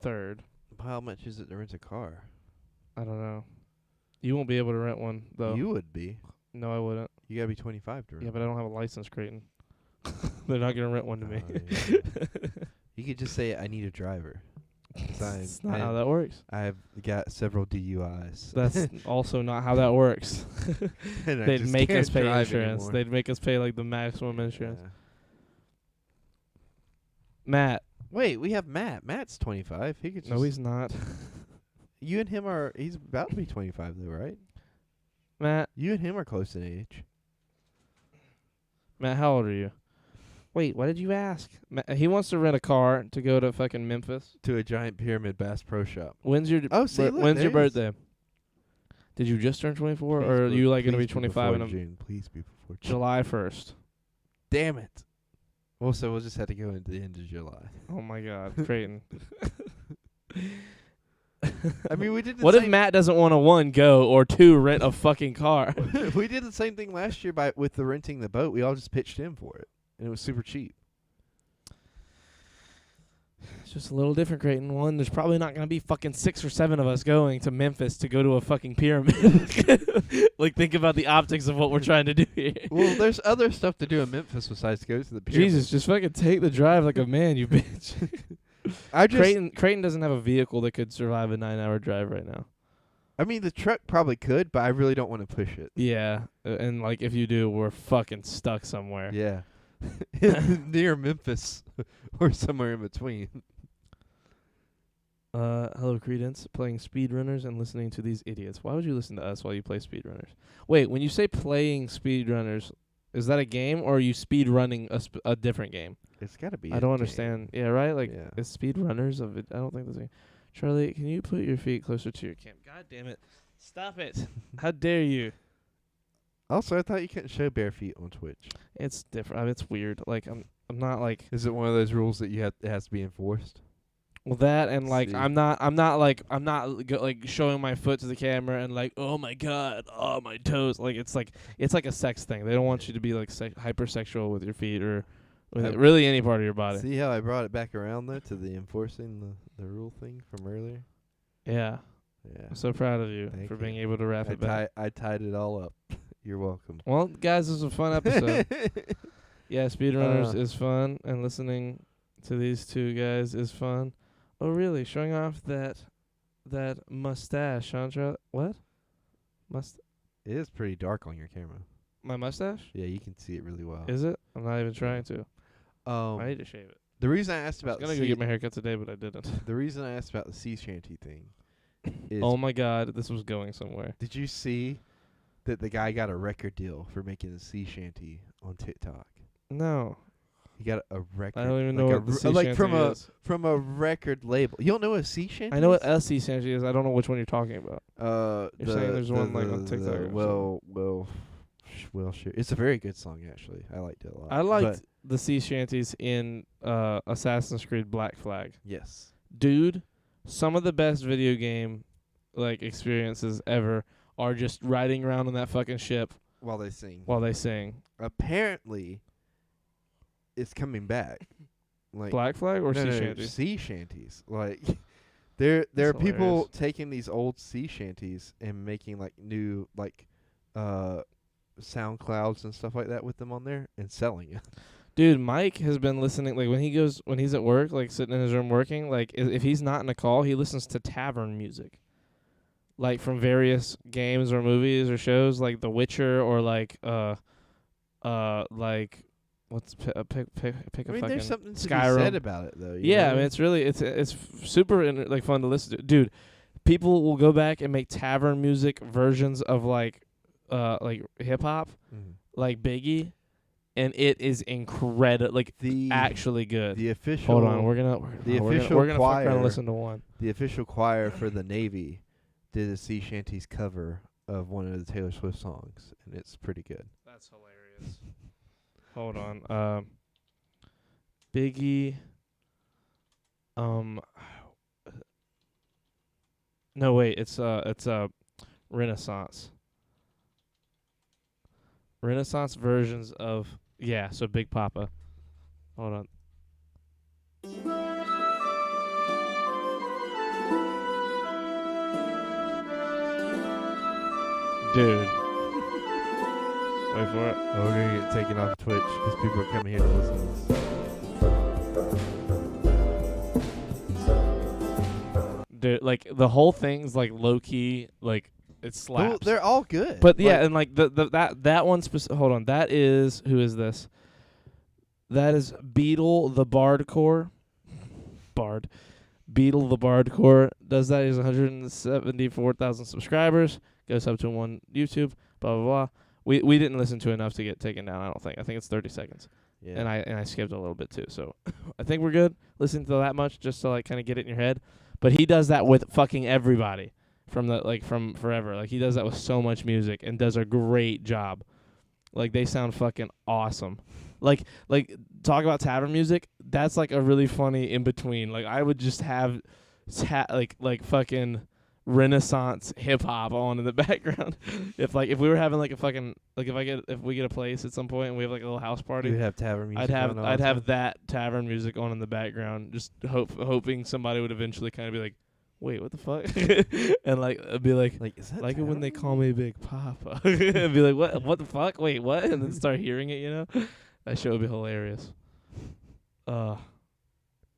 Speaker 3: 3rd.
Speaker 4: How much is it to rent a car?
Speaker 3: I don't know. You won't be able to rent one, though.
Speaker 4: You would be.
Speaker 3: No, I wouldn't.
Speaker 4: You gotta be 25 to rent.
Speaker 3: Yeah, but I don't have a license, Creighton. They're not going to rent one to me.
Speaker 4: Oh, yeah. You could just say, I need a driver. 'Cause
Speaker 3: That's not how that works.
Speaker 4: I've got several DUIs.
Speaker 3: That's also not how that works.
Speaker 4: And I
Speaker 3: They'd
Speaker 4: just
Speaker 3: make
Speaker 4: can't
Speaker 3: us pay
Speaker 4: drive
Speaker 3: insurance.
Speaker 4: anymore.
Speaker 3: They'd make us pay like the maximum insurance.
Speaker 4: Yeah.
Speaker 3: Matt,
Speaker 4: Wait, we have Matt. Matt's 25. He could just.
Speaker 3: No, he's not.
Speaker 4: You and him are. He's about to be 25 though, right?
Speaker 3: Matt,
Speaker 4: You and him are close in age.
Speaker 3: how old are you? Wait, what did you ask? He wants to rent a car to go to fucking Memphis.
Speaker 4: To a Giant Pyramid Bass Pro Shop.
Speaker 3: When's your
Speaker 4: Oh, see, look,
Speaker 3: when's
Speaker 4: there
Speaker 3: your
Speaker 4: he is.
Speaker 3: birthday? Did you just turn 24,
Speaker 4: Please
Speaker 3: or are
Speaker 4: be-
Speaker 3: you like gonna be
Speaker 4: please
Speaker 3: 25 in
Speaker 4: before
Speaker 3: a
Speaker 4: June? Please be before June.
Speaker 3: July 1st?
Speaker 4: Damn it. Well, so we'll just have to go into the end of July.
Speaker 3: Oh my God, Creighton.
Speaker 4: I mean, we did the
Speaker 3: What if
Speaker 4: same
Speaker 3: Matt doesn't want to 1 go or 2 rent a fucking car?
Speaker 4: we did the same thing last year with the renting the boat. We all just pitched in for it, and it was super cheap.
Speaker 3: It's just a little different, Creighton. One, there's probably not going to be fucking 6 or 7 of us going to Memphis to go to a fucking pyramid. Like, think about the optics of what we're trying to do here.
Speaker 4: Well, there's other stuff to do in Memphis besides go to the pyramid.
Speaker 3: Jesus, just fucking take the drive like a man, you bitch.
Speaker 4: I just,
Speaker 3: Creighton doesn't have a vehicle that could survive a 9-hour drive right now.
Speaker 4: I mean, the truck probably could, but I really don't want to push it.
Speaker 3: Yeah, and like if you do, we're fucking stuck somewhere.
Speaker 4: Yeah, near Memphis or somewhere in between.
Speaker 3: Hello, Credence. Playing speedrunners and listening to these idiots. Why would you listen to us while you play speedrunners? Wait, when you say playing speedrunners, is that a game or are you speedrunning a different game?
Speaker 4: It's got to be.
Speaker 3: I don't understand. Yeah, right? Like,
Speaker 4: Yeah.
Speaker 3: is speedrunners of it? I don't think that's a game. Charlie, can you put your feet closer to your cam? God damn it. Stop it. How dare you?
Speaker 4: Also, I thought you couldn't show bare feet on Twitch.
Speaker 3: It's different. I mean, it's weird. Like, I'm not like,
Speaker 4: Is it one of those rules that it has to be enforced?
Speaker 3: well, that and like
Speaker 4: See.
Speaker 3: I'm not like showing my foot to the camera and like, oh my God, oh my toes. Like it's like a sex thing. They don't want you to be like hypersexual with your feet or with really any part of your body.
Speaker 4: See how I brought it back around though to the enforcing the rule thing from earlier.
Speaker 3: Yeah,
Speaker 4: Yeah,
Speaker 3: I'm so proud of you
Speaker 4: Thank
Speaker 3: for
Speaker 4: you.
Speaker 3: being able to wrap it back.
Speaker 4: I tied it all up. You're welcome.
Speaker 3: Well, guys, this was a fun episode. Yeah, speedrunners
Speaker 4: Uh.
Speaker 3: is fun, and listening to these two guys is fun. Oh, really? Showing off that mustache, huh, what?
Speaker 4: It is pretty dark on your camera.
Speaker 3: My mustache?
Speaker 4: Yeah, you can see it really well.
Speaker 3: Is it? I'm not even trying to. I need
Speaker 4: Um,
Speaker 3: to shave it.
Speaker 4: the reason I asked
Speaker 3: I was
Speaker 4: about
Speaker 3: gonna go get my haircut today, but I didn't.
Speaker 4: the reason I asked about the sea shanty thing is,
Speaker 3: Oh my God, this was going somewhere.
Speaker 4: did you see that the guy got a record deal for making a sea shanty on TikTok?
Speaker 3: No,
Speaker 4: He got a record.
Speaker 3: I don't even
Speaker 4: like
Speaker 3: know
Speaker 4: a
Speaker 3: what the
Speaker 4: r-
Speaker 3: sea
Speaker 4: like
Speaker 3: shanty
Speaker 4: from
Speaker 3: is.
Speaker 4: a record label. You don't know what a sea shanty?
Speaker 3: I know what
Speaker 4: is?
Speaker 3: a sea shanty is. I don't know which one you're talking about.
Speaker 4: You're
Speaker 3: saying there's one, like, on TikTok or
Speaker 4: well, sure. It's a very good song, actually. I liked it a lot.
Speaker 3: I liked
Speaker 4: But
Speaker 3: the sea shanties in Assassin's Creed Black Flag.
Speaker 4: yes,
Speaker 3: Dude, some of the best video game like experiences ever are just riding around on that fucking ship
Speaker 4: while they sing.
Speaker 3: while they sing.
Speaker 4: Apparently, it's coming back. Like
Speaker 3: Black Flag or
Speaker 4: no,
Speaker 3: sea
Speaker 4: no,
Speaker 3: shanties?
Speaker 4: sea shanties. Like there
Speaker 3: That's
Speaker 4: are people
Speaker 3: hilarious.
Speaker 4: taking these old sea shanties and making like new like SoundClouds and stuff like that with them on there and selling it.
Speaker 3: Dude, Mike has been listening. Like when he's at work, like sitting in his room working. Like if he's not in a call, he listens to tavern music, like from various games or movies or shows, like The Witcher or like what's pick a
Speaker 4: I mean,
Speaker 3: fucking
Speaker 4: there's something to
Speaker 3: Skyrim.
Speaker 4: be said about it, though. you
Speaker 3: Yeah,
Speaker 4: know?
Speaker 3: I mean it's really it's super like fun to listen to. Dude, people will go back and make tavern music versions of like hip hop,
Speaker 4: Mhm.
Speaker 3: like Biggie, and it is incredible. Like
Speaker 4: the
Speaker 3: actually good.
Speaker 4: the official
Speaker 3: Hold on, we're gonna
Speaker 4: official
Speaker 3: we're gonna fuck around and
Speaker 4: choir-
Speaker 3: listen to one.
Speaker 4: the official choir for the Navy did a sea shanties cover of one of the Taylor Swift songs, and it's pretty good.
Speaker 3: That's hilarious. Hold on, Biggie. No wait, it's Renaissance. Renaissance versions of so Big Papa. Hold on. Dude. Wait for it.
Speaker 4: Oh, we're gonna get taken off Twitch because people are coming here to listen to this.
Speaker 3: Dude, like the whole thing's like low key, like it slaps.
Speaker 4: Well, they're all good.
Speaker 3: But yeah,
Speaker 4: Like,
Speaker 3: and like that one hold on, that is who is this? That is Beetle the Bardcore. Bard. Beetle the Bardcore does that. He has 174,000 subscribers. Goes up to him on YouTube. Blah blah blah. We didn't listen to enough to get taken down. I don't think. I think it's 30 seconds.
Speaker 4: Yeah.
Speaker 3: And I skipped a little bit too. So I think we're good. Listen to that much just to like kind of get it in your head. But he does that with fucking everybody from forever. Like he does that with so much music and does a great job. Like they sound fucking awesome. Like talk about tavern music. That's like a really funny in between. Like I would just have like fucking Renaissance hip hop on in the background. if we were having like a fucking like if we get a place at some point and we have like a little house party,
Speaker 4: You'd have tavern music.
Speaker 3: I'd have that tavern music on in the background, just hoping somebody would eventually kind of be like, wait, what the fuck? And like I'd be like
Speaker 4: is that
Speaker 3: like it when they
Speaker 4: tavern?
Speaker 3: call me Big Papa. I'd be like, what the fuck? Wait, what? And then start hearing it, you know? That shit would be hilarious.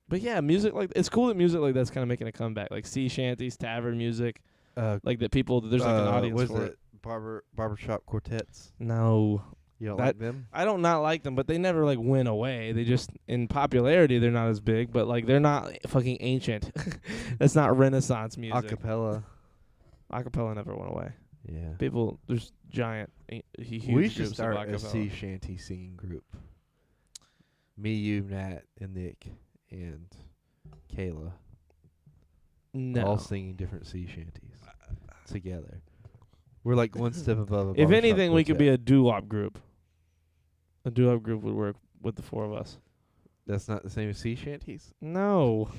Speaker 3: But yeah, music like it's cool that music like that's kind of making a comeback. Like sea shanties, tavern music, like that people there's like an audience
Speaker 4: what is
Speaker 3: for
Speaker 4: it. Barbershop quartets.
Speaker 3: No,
Speaker 4: You don't
Speaker 3: That-
Speaker 4: like them?
Speaker 3: I don't not like them, but they never like went away. They just in popularity they're not as big, but like they're not fucking ancient. That's not Renaissance music.
Speaker 4: Acapella.
Speaker 3: Acapella never went away.
Speaker 4: Yeah.
Speaker 3: People, there's giant, huge
Speaker 4: We should
Speaker 3: groups
Speaker 4: start
Speaker 3: of
Speaker 4: a
Speaker 3: acapella.
Speaker 4: sea shanty singing group. Me, you, Nat, and Nick, and Kayla.
Speaker 3: No.
Speaker 4: All singing different sea shanties together. We're like one step above a
Speaker 3: If
Speaker 4: barbershop
Speaker 3: anything, we could be
Speaker 4: quartet.
Speaker 3: a doo-wop group. A doo-wop group would work with the four of us.
Speaker 4: That's not the same as sea shanties?
Speaker 3: No.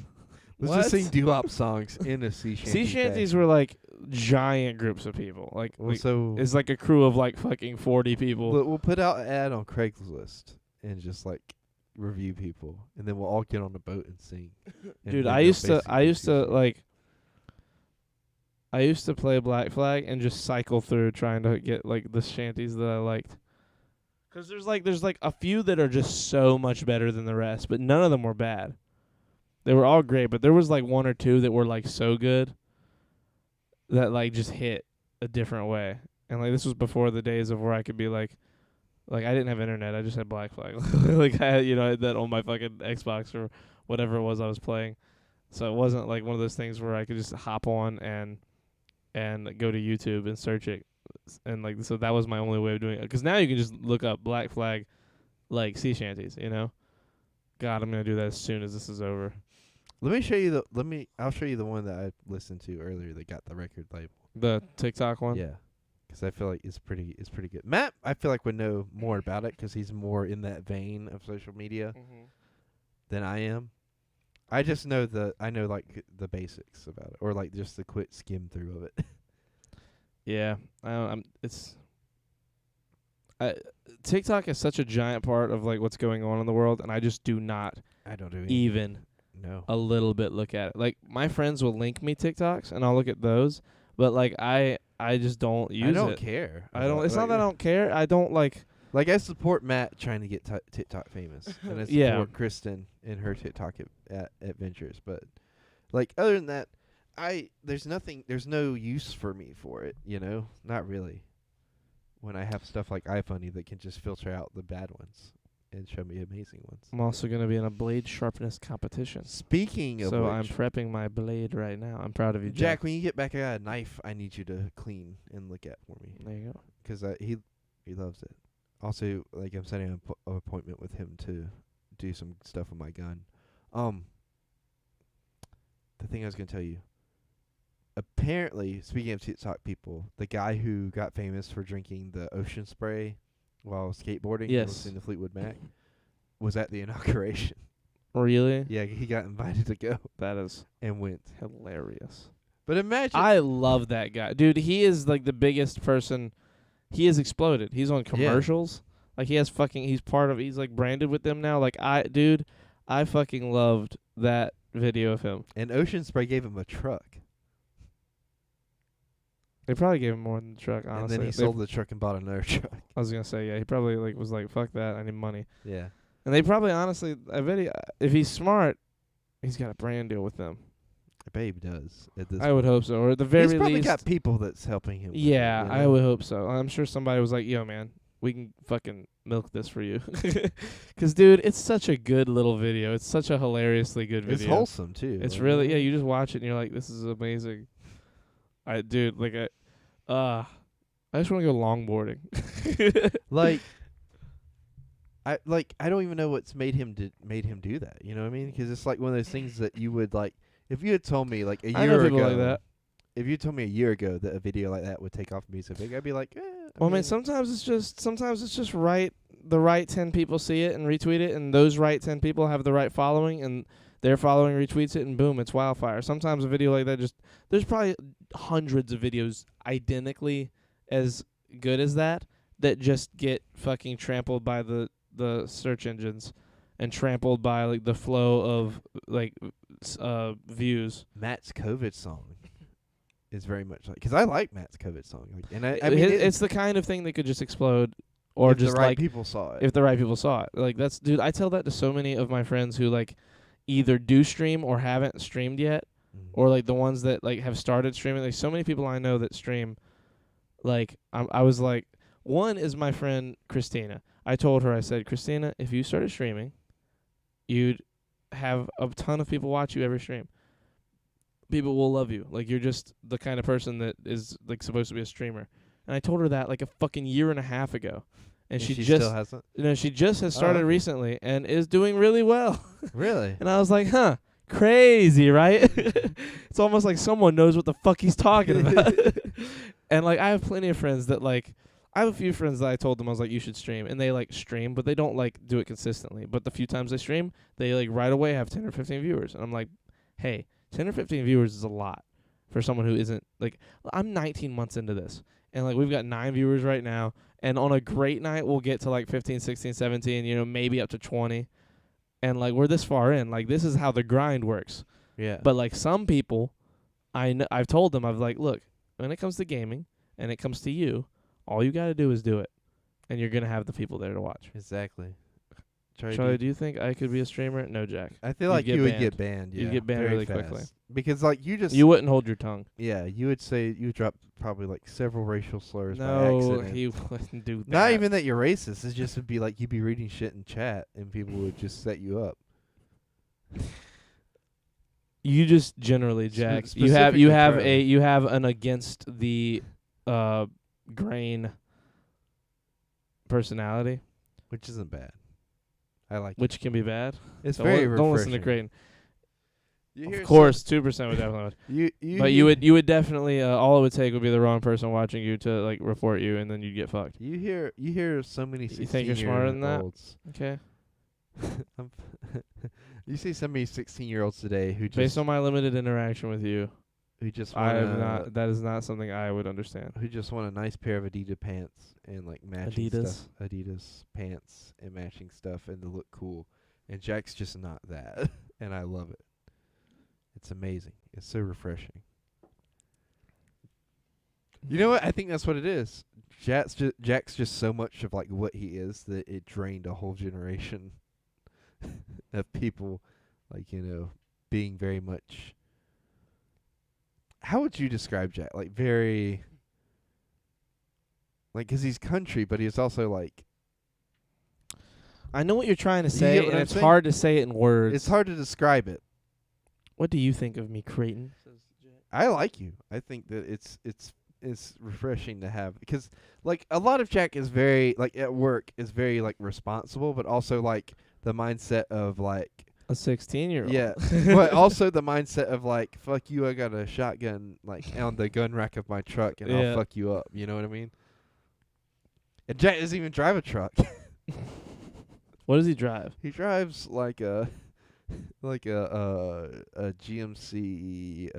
Speaker 4: Let's
Speaker 3: What?
Speaker 4: just sing doo-wop songs in a sea shanty.
Speaker 3: Sea shanties
Speaker 4: fashion.
Speaker 3: were like giant groups of people. Like,
Speaker 4: Well,
Speaker 3: like
Speaker 4: so
Speaker 3: it's like a crew of like fucking 40 people.
Speaker 4: we'll put out an ad on Craigslist and just like review people, and then we'll all get on a boat and sing. And
Speaker 3: Dude,
Speaker 4: then
Speaker 3: I
Speaker 4: they'll
Speaker 3: used to
Speaker 4: basically
Speaker 3: I used to play Black Flag and just cycle through trying to get like the shanties that I liked. 'Cause there's like a few that are just so much better than the rest, but none of them were bad. They were all great, but there was like one or two that were like so good that like just hit a different way. And like this was before the days of where I could be like I didn't have internet, I just had Black Flag. Like I had, I had that on my fucking Xbox or whatever it was I was playing. So it wasn't like one of those things where I could just hop on and go to YouTube and search it. And like so that was my only way of doing it. 'Cause now you can just look up Black Flag like sea shanties, you know? God, I'm going to do that as soon as this is over.
Speaker 4: I'll show you the one that I listened to earlier that got the record label.
Speaker 3: The TikTok one?
Speaker 4: Yeah. 'Cause I feel like it's pretty good. Matt, I feel like would know more about it 'cause he's more in that vein of social media
Speaker 3: Mm-hmm.
Speaker 4: than I am. I just know like the basics about it, or like just the quick skim through of it.
Speaker 3: Yeah. TikTok is such a giant part of like what's going on in the world, and I just do not
Speaker 4: I don't do anything.
Speaker 3: even
Speaker 4: No.
Speaker 3: a little bit look at it. Like my friends will link me TikToks and I'll look at those, but like I just don't use it.
Speaker 4: I don't care.
Speaker 3: I don't.
Speaker 4: about-
Speaker 3: It's not
Speaker 4: like-
Speaker 3: that I don't care. I don't like.
Speaker 4: Like I support Matt trying to get TikTok famous, and I support
Speaker 3: Yeah.
Speaker 4: Kristen in her TikTok adventures. But like other than that, there's no use for me for it. Not really. When I have stuff like iFunny that can just filter out the bad ones and show me amazing ones.
Speaker 3: I'm also gonna be in a blade sharpness competition,
Speaker 4: Speaking of
Speaker 3: so
Speaker 4: which,
Speaker 3: I'm prepping my blade right now. I'm proud of you,
Speaker 4: Jack, when you get back, I got a knife I need you to clean and look at for me.
Speaker 3: There you go.
Speaker 4: 'Cause he loves it. Also, like I'm setting an appointment with him to do some stuff with my gun. The thing I was gonna tell you. Apparently, speaking of TikTok people, the guy who got famous for drinking the ocean spray while skateboarding and
Speaker 3: Yes.
Speaker 4: listening to Fleetwood Mac was at the inauguration.
Speaker 3: Really?
Speaker 4: Yeah, he got invited to go
Speaker 3: That is
Speaker 4: and went.
Speaker 3: hilarious.
Speaker 4: But imagine
Speaker 3: I love that guy, dude. He is like the biggest person. He has exploded. He's on commercials. Like he's like branded with them now. Like I fucking loved that video of him.
Speaker 4: and Ocean Spray gave him a truck,
Speaker 3: They probably gave him more than the truck, honestly.
Speaker 4: and then he sold the truck and bought another truck.
Speaker 3: I was gonna say, yeah, he probably like was like, fuck that, I need money.
Speaker 4: Yeah.
Speaker 3: And they probably honestly, I bet if he's smart, he's got a brand deal with them.
Speaker 4: Babe does at this.
Speaker 3: I would hope so, or at the very
Speaker 4: He's probably
Speaker 3: least,
Speaker 4: got people that's helping him. with it,
Speaker 3: yeah,
Speaker 4: you
Speaker 3: I
Speaker 4: know?
Speaker 3: would hope so. I'm sure somebody was like, yo, man, we can fucking milk this for you. 'Cause dude, it's such a good little video. It's such a hilariously good video.
Speaker 4: It's wholesome too.
Speaker 3: It's
Speaker 4: like,
Speaker 3: really, yeah, you just watch it and you're like, this is amazing. Dude, like I just want to go longboarding.
Speaker 4: like I don't even know what's made him do that. You know what I mean? 'Cause it's like one of those things that you would like if you had told me like a
Speaker 3: I know
Speaker 4: year
Speaker 3: people
Speaker 4: ago.
Speaker 3: like that.
Speaker 4: If you told me a year ago that a video like that would take off and be so big, I'd be like,
Speaker 3: Well, man, sometimes it's just right. The right 10 people see it and retweet it, and those right 10 people have the right following, and their following retweets it, and boom, it's wildfire. Sometimes a video like that there's probably hundreds of videos identically as good as that just get fucking trampled by the search engines and trampled by like the flow of like views.
Speaker 4: Matt's COVID song is very much like, 'cause I like Matt's COVID song, like, and I mean
Speaker 3: It's the kind of thing that could just explode, or
Speaker 4: if
Speaker 3: just
Speaker 4: the right
Speaker 3: like
Speaker 4: people saw it.
Speaker 3: if the right people saw it. Like that's, dude, I tell that to so many of my friends who like either do stream or haven't streamed yet, or like the ones that like have started streaming. Like so many people I know that stream. Like I was like, one is my friend Christina. I told her, I said, Christina, if you started streaming, you'd have a ton of people watch you every stream. People will love you. Like, you're just the kind of person that is like supposed to be a streamer. And I told her that like a fucking year and a half ago. And she just
Speaker 4: still hasn't.
Speaker 3: she just has started
Speaker 4: okay.
Speaker 3: recently and is doing really well.
Speaker 4: Really?
Speaker 3: And I was like, huh, crazy, right? It's almost like someone knows what the fuck he's talking about. And like I have plenty of friends that like, I have a few friends that I told them, I was like, you should stream. And they like stream, but they don't like do it consistently. But the few times they stream, they like right away have 10 or 15 viewers. And I'm like, hey, 10 or 15 viewers is a lot for someone who isn't like, I'm 19 months into this. And like we've got 9 viewers right now. And on a great night, we'll get to like 15, 16, 17, you know, maybe up to 20. And like we're this far in. Like this is how the grind works.
Speaker 4: Yeah.
Speaker 3: But like some people, I've told them, I've like, look, when it comes to gaming and it comes to you, all you got to do is do it. And you're going to have the people there to watch.
Speaker 4: Exactly.
Speaker 3: Charlie, do you think I could be a streamer? No, Jack.
Speaker 4: I feel
Speaker 3: You'd
Speaker 4: like
Speaker 3: get
Speaker 4: you would
Speaker 3: banned.
Speaker 4: get banned.
Speaker 3: You'd
Speaker 4: Yeah,
Speaker 3: get banned
Speaker 4: very
Speaker 3: really
Speaker 4: fast.
Speaker 3: quickly.
Speaker 4: Because like you just
Speaker 3: You wouldn't hold your tongue.
Speaker 4: yeah, you would say you would drop probably like several racial slurs by
Speaker 3: No,
Speaker 4: accident.
Speaker 3: he wouldn't do that.
Speaker 4: Not even that you're racist. It just would be like you'd be reading shit in chat and people would just set you up.
Speaker 3: You just generally, Jack.
Speaker 4: specific
Speaker 3: You
Speaker 4: and
Speaker 3: have an against the grain personality,
Speaker 4: Which isn't bad. I like
Speaker 3: which can be bad.
Speaker 4: It's
Speaker 3: So
Speaker 4: very
Speaker 3: don't listen to
Speaker 4: refreshing.
Speaker 3: Creighton.
Speaker 4: You hear
Speaker 3: Of course, 2% would definitely would. But you would definitely all it would take would be the wrong person watching you to like report you, and then you'd get fucked.
Speaker 4: You hear so many.
Speaker 3: You think you're smarter than that?
Speaker 4: 16-year-olds.
Speaker 3: Okay.
Speaker 4: You see so many 16-year-olds today who just
Speaker 3: Based on my limited interaction with you,
Speaker 4: who just
Speaker 3: I am
Speaker 4: wanna-
Speaker 3: not. That is not something I would understand.
Speaker 4: who just want a nice pair of Adidas pants and like matching
Speaker 3: Adidas?
Speaker 4: stuff. Adidas pants and matching stuff and to look cool. And Jack's just not that, and I love it. It's amazing. It's so refreshing. You know what? I think that's what it is. Jack's just so much of like what he is that it drained a whole generation of people, like, you know, being very much. How would you describe Jack? Like very. Like, 'cause he's country, but he's also like.
Speaker 3: I know what you're trying to
Speaker 4: You
Speaker 3: say,
Speaker 4: get what
Speaker 3: and
Speaker 4: I'm
Speaker 3: it's
Speaker 4: saying?
Speaker 3: hard to say it in words.
Speaker 4: It's hard to describe it.
Speaker 3: What do you think of me, Creighton?
Speaker 4: I like you. I think that it's refreshing to have, because like a lot of Jack is very like at work is very like responsible, but also like the mindset of like
Speaker 3: A 16-year-old.
Speaker 4: yeah, but also the mindset of like fuck you, I got a shotgun like on the gun rack of my truck and
Speaker 3: Yeah.
Speaker 4: I'll fuck you up. You know what I mean? And Jack doesn't even drive a truck.
Speaker 3: What does he drive?
Speaker 4: He drives like a GMC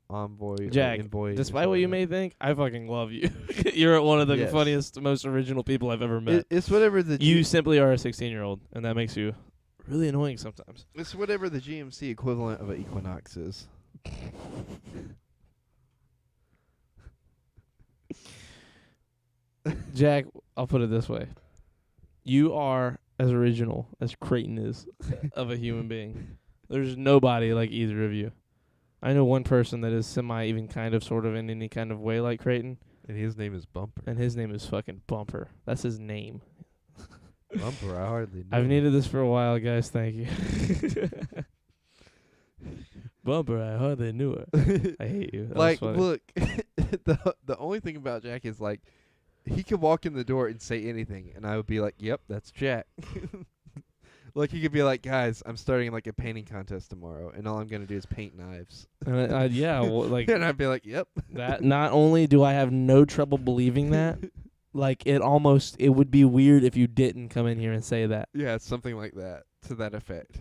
Speaker 4: Envoy. or
Speaker 3: Jack,
Speaker 4: Envoy or
Speaker 3: despite what
Speaker 4: something
Speaker 3: you
Speaker 4: like
Speaker 3: may think, I fucking love you. You're one of the
Speaker 4: Yes.
Speaker 3: funniest, most original people I've ever
Speaker 4: that.
Speaker 3: met.
Speaker 4: It's whatever the
Speaker 3: You simply are a 16-year-old, and that makes you really annoying sometimes.
Speaker 4: it's whatever the GMC equivalent of an Equinox is.
Speaker 3: Jack, I'll put it this way. You are as original as Creighton is of a human being. There's nobody like either of you. I know one person that is semi even kind of sort of in any kind of way like Creighton,
Speaker 4: And his name is Bumper.
Speaker 3: And his name is fucking Bumper. That's his name.
Speaker 4: Bumper, I hardly know.
Speaker 3: I've needed this for a while, guys. Thank you. Bumper, I hardly knew it. I hate you. That
Speaker 4: Like,
Speaker 3: was funny.
Speaker 4: look, the only thing about Jack is, like, he could walk in the door and say anything, and I would be like, yep, that's Jack. Like, he could be like, guys, I'm starting, like, a painting contest tomorrow, and all I'm going to do is paint knives.
Speaker 3: And yeah, like
Speaker 4: And I'd be like, yep.
Speaker 3: that. Not only do I have no trouble believing that, like it would be weird if you didn't come in here and say that.
Speaker 4: Yeah, it's something like that, to that effect.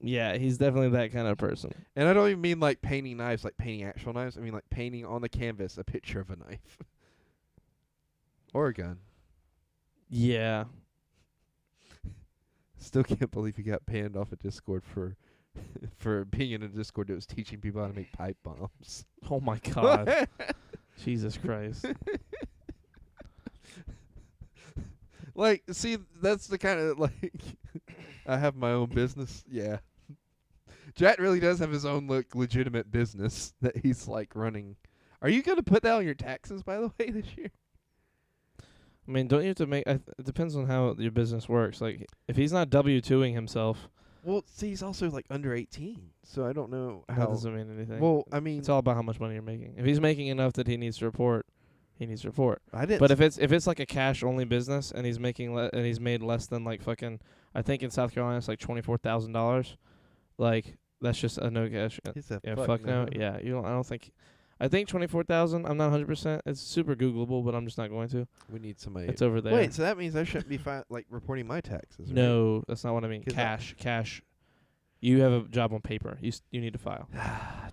Speaker 3: Yeah, he's definitely that kind of person.
Speaker 4: And I don't even mean, like, painting knives, like painting actual knives. I mean, like, painting on the canvas a picture of a knife. Or a gun.
Speaker 3: Yeah.
Speaker 4: Still can't believe he got banned off of Discord for for being in a Discord that was teaching people how to make pipe bombs.
Speaker 3: Oh my God. Jesus Christ.
Speaker 4: Like, see, that's the kind of, like, I have my own business. Yeah. Jack really does have his own, like, legitimate business that he's, like, running. Are you going to put that on your taxes, by the way, this year?
Speaker 3: I mean, don't you have to make? It depends on how your business works. Like, if he's not W-2ing himself,
Speaker 4: Well, see, he's also, like, under 18, so I don't know
Speaker 3: that
Speaker 4: how.
Speaker 3: doesn't mean anything.
Speaker 4: Well, I mean,
Speaker 3: it's all about how much money you're making. If he's making enough that he needs to report, he needs to report.
Speaker 4: I didn't.
Speaker 3: But if it's like a cash only business and he's making and he's made less than like fucking, I think in South Carolina it's like $24,000, like that's just a no cash.
Speaker 4: He's a
Speaker 3: Yeah, fuck no. Yeah, you don't. I don't think. I think 24,000. I'm not 100%. It's super Googleable, but I'm just not going to.
Speaker 4: We need somebody.
Speaker 3: It's over there.
Speaker 4: Wait, so that means I shouldn't be like reporting my taxes? Right?
Speaker 3: No, that's not what I mean.
Speaker 4: 'Cause
Speaker 3: Cash. You have a job on paper. You need to file.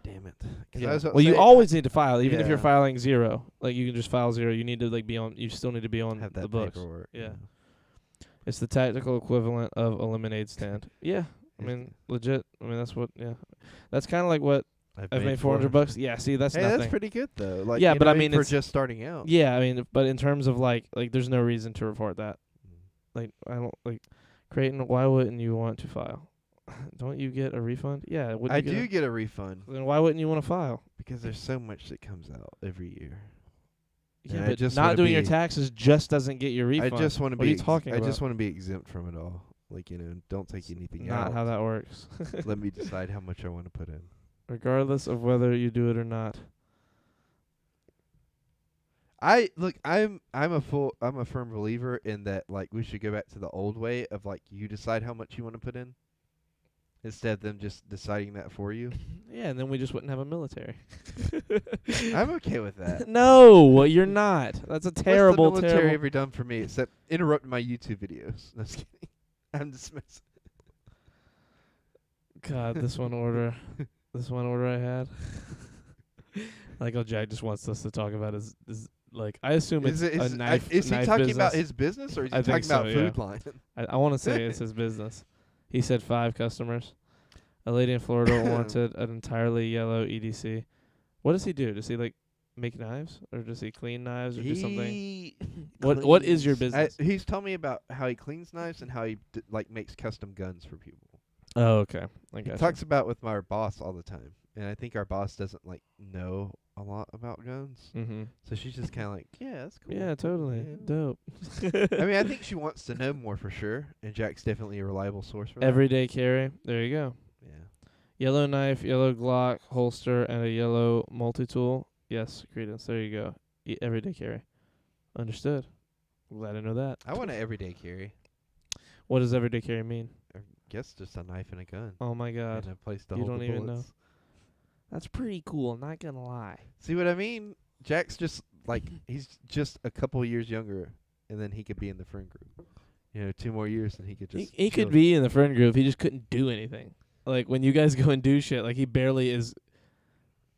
Speaker 4: Damn it.
Speaker 3: Yeah. Well, you always need to file, even if you're
Speaker 4: Yeah.
Speaker 3: filing zero. Like you can just file zero. You need to like be on. You still need to be on
Speaker 4: have that
Speaker 3: the books.
Speaker 4: paperwork.
Speaker 3: Yeah. It's the tactical equivalent of a lemonade stand. Yeah, I mean legit. I mean that's what. Yeah, that's kind of like what I've made $400. Yeah, see that's
Speaker 4: Hey,
Speaker 3: nothing.
Speaker 4: that's pretty good though. Like,
Speaker 3: Yeah,
Speaker 4: you
Speaker 3: but
Speaker 4: know,
Speaker 3: I mean,
Speaker 4: for
Speaker 3: it's-
Speaker 4: just starting out.
Speaker 3: Yeah, I mean, but in terms of like there's no reason to report that. Like I don't like Creighton. Why wouldn't you want to file? Don't you get a refund? Yeah, wouldn't
Speaker 4: I
Speaker 3: you
Speaker 4: do get a refund
Speaker 3: Then why wouldn't you want to file?
Speaker 4: because there's so much that comes out every year.
Speaker 3: Yeah,
Speaker 4: And I
Speaker 3: but
Speaker 4: just
Speaker 3: not
Speaker 4: wanna
Speaker 3: doing your
Speaker 4: be-
Speaker 3: taxes just doesn't get your refund.
Speaker 4: I just want to
Speaker 3: What
Speaker 4: be.
Speaker 3: are you talking
Speaker 4: I
Speaker 3: about?
Speaker 4: just want to be exempt from it all. Like, you know, don't take anything
Speaker 3: Not
Speaker 4: out.
Speaker 3: how that works.
Speaker 4: Let me decide how much I want to put in.
Speaker 3: Regardless of whether you do it or not.
Speaker 4: I'm a firm believer in that, like, we should go back to the old way of, like, you decide how much you want to put in instead of them just deciding that for you.
Speaker 3: Yeah, and then we just wouldn't have a military.
Speaker 4: I'm okay with that.
Speaker 3: No, you're not. That's a terrible,
Speaker 4: What's the military
Speaker 3: terrible.
Speaker 4: ever done for me except interrupt my YouTube videos? No, just kidding. I'm dismissing.
Speaker 3: God, this one order I had. Like, oh, Jack just wants us to talk about his like. I assume it's a knife.
Speaker 4: Is he
Speaker 3: knife
Speaker 4: talking
Speaker 3: business.
Speaker 4: about his business or is he
Speaker 3: I think
Speaker 4: talking about
Speaker 3: so,
Speaker 4: Food
Speaker 3: yeah.
Speaker 4: Line?
Speaker 3: I want to say it's his business. He said 5 customers. A lady in Florida wanted an entirely yellow EDC. What does he do? Does he like make knives, or does he clean knives, or do something?
Speaker 4: He
Speaker 3: What is your
Speaker 4: cleans-
Speaker 3: business?
Speaker 4: He's told me about how he cleans knives and how he like makes custom guns for people.
Speaker 3: Oh, okay. I
Speaker 4: He
Speaker 3: gotcha.
Speaker 4: talks about with my boss all the time, and I think our boss doesn't like know a lot about guns,
Speaker 3: Mm-hmm.
Speaker 4: so she's just kind of like, yeah, that's cool.
Speaker 3: Yeah, totally.
Speaker 4: Yeah.
Speaker 3: Dope.
Speaker 4: I mean, I think she wants to know more for sure, and Jack's definitely a reliable source for that.
Speaker 3: Everyday carry. There you go.
Speaker 4: Yeah.
Speaker 3: Yellow knife, yellow Glock holster, and a yellow multi-tool. Yes, Credence. There you go. Everyday carry. Understood. Glad to know that.
Speaker 4: I want an everyday carry.
Speaker 3: What does everyday carry mean?
Speaker 4: I guess just a knife and a gun.
Speaker 3: Oh my God.
Speaker 4: And a place to
Speaker 3: You
Speaker 4: hold
Speaker 3: don't
Speaker 4: the
Speaker 3: even know.
Speaker 4: bullets.
Speaker 3: That's pretty cool. Not gonna lie.
Speaker 4: See what I mean? Jack's just like he's just a couple years younger, and then he could be in the friend group. You know, 2 more years, and he could just.
Speaker 3: He could
Speaker 4: chill.
Speaker 3: be in the friend group. He just couldn't do anything. Like when you guys go and do shit, like he barely is.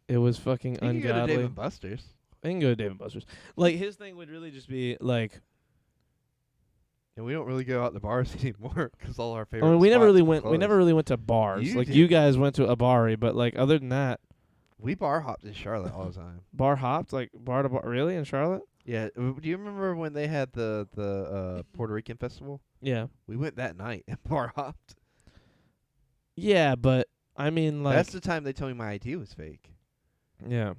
Speaker 3: It was fucking
Speaker 4: He can go to
Speaker 3: ungodly.
Speaker 4: Dave and Buster's.
Speaker 3: I can go to Dave & Buster's. Like his thing would really just be like.
Speaker 4: And we don't really go out to bars anymore because all our favorite.
Speaker 3: I mean, we never
Speaker 4: spots
Speaker 3: really
Speaker 4: are
Speaker 3: went. We
Speaker 4: closed.
Speaker 3: never really went to bars.
Speaker 4: You
Speaker 3: Like
Speaker 4: did.
Speaker 3: you guys went to a bar, but like other than that,
Speaker 4: We bar hopped in Charlotte all the time.
Speaker 3: bar hopped, like bar to bar. Really in Charlotte?
Speaker 4: Yeah. Do you remember when they had the Puerto Rican festival?
Speaker 3: Yeah.
Speaker 4: We went that night and bar hopped.
Speaker 3: Yeah, but I mean, like,
Speaker 4: That's the time they told me my ID was fake,
Speaker 3: yeah,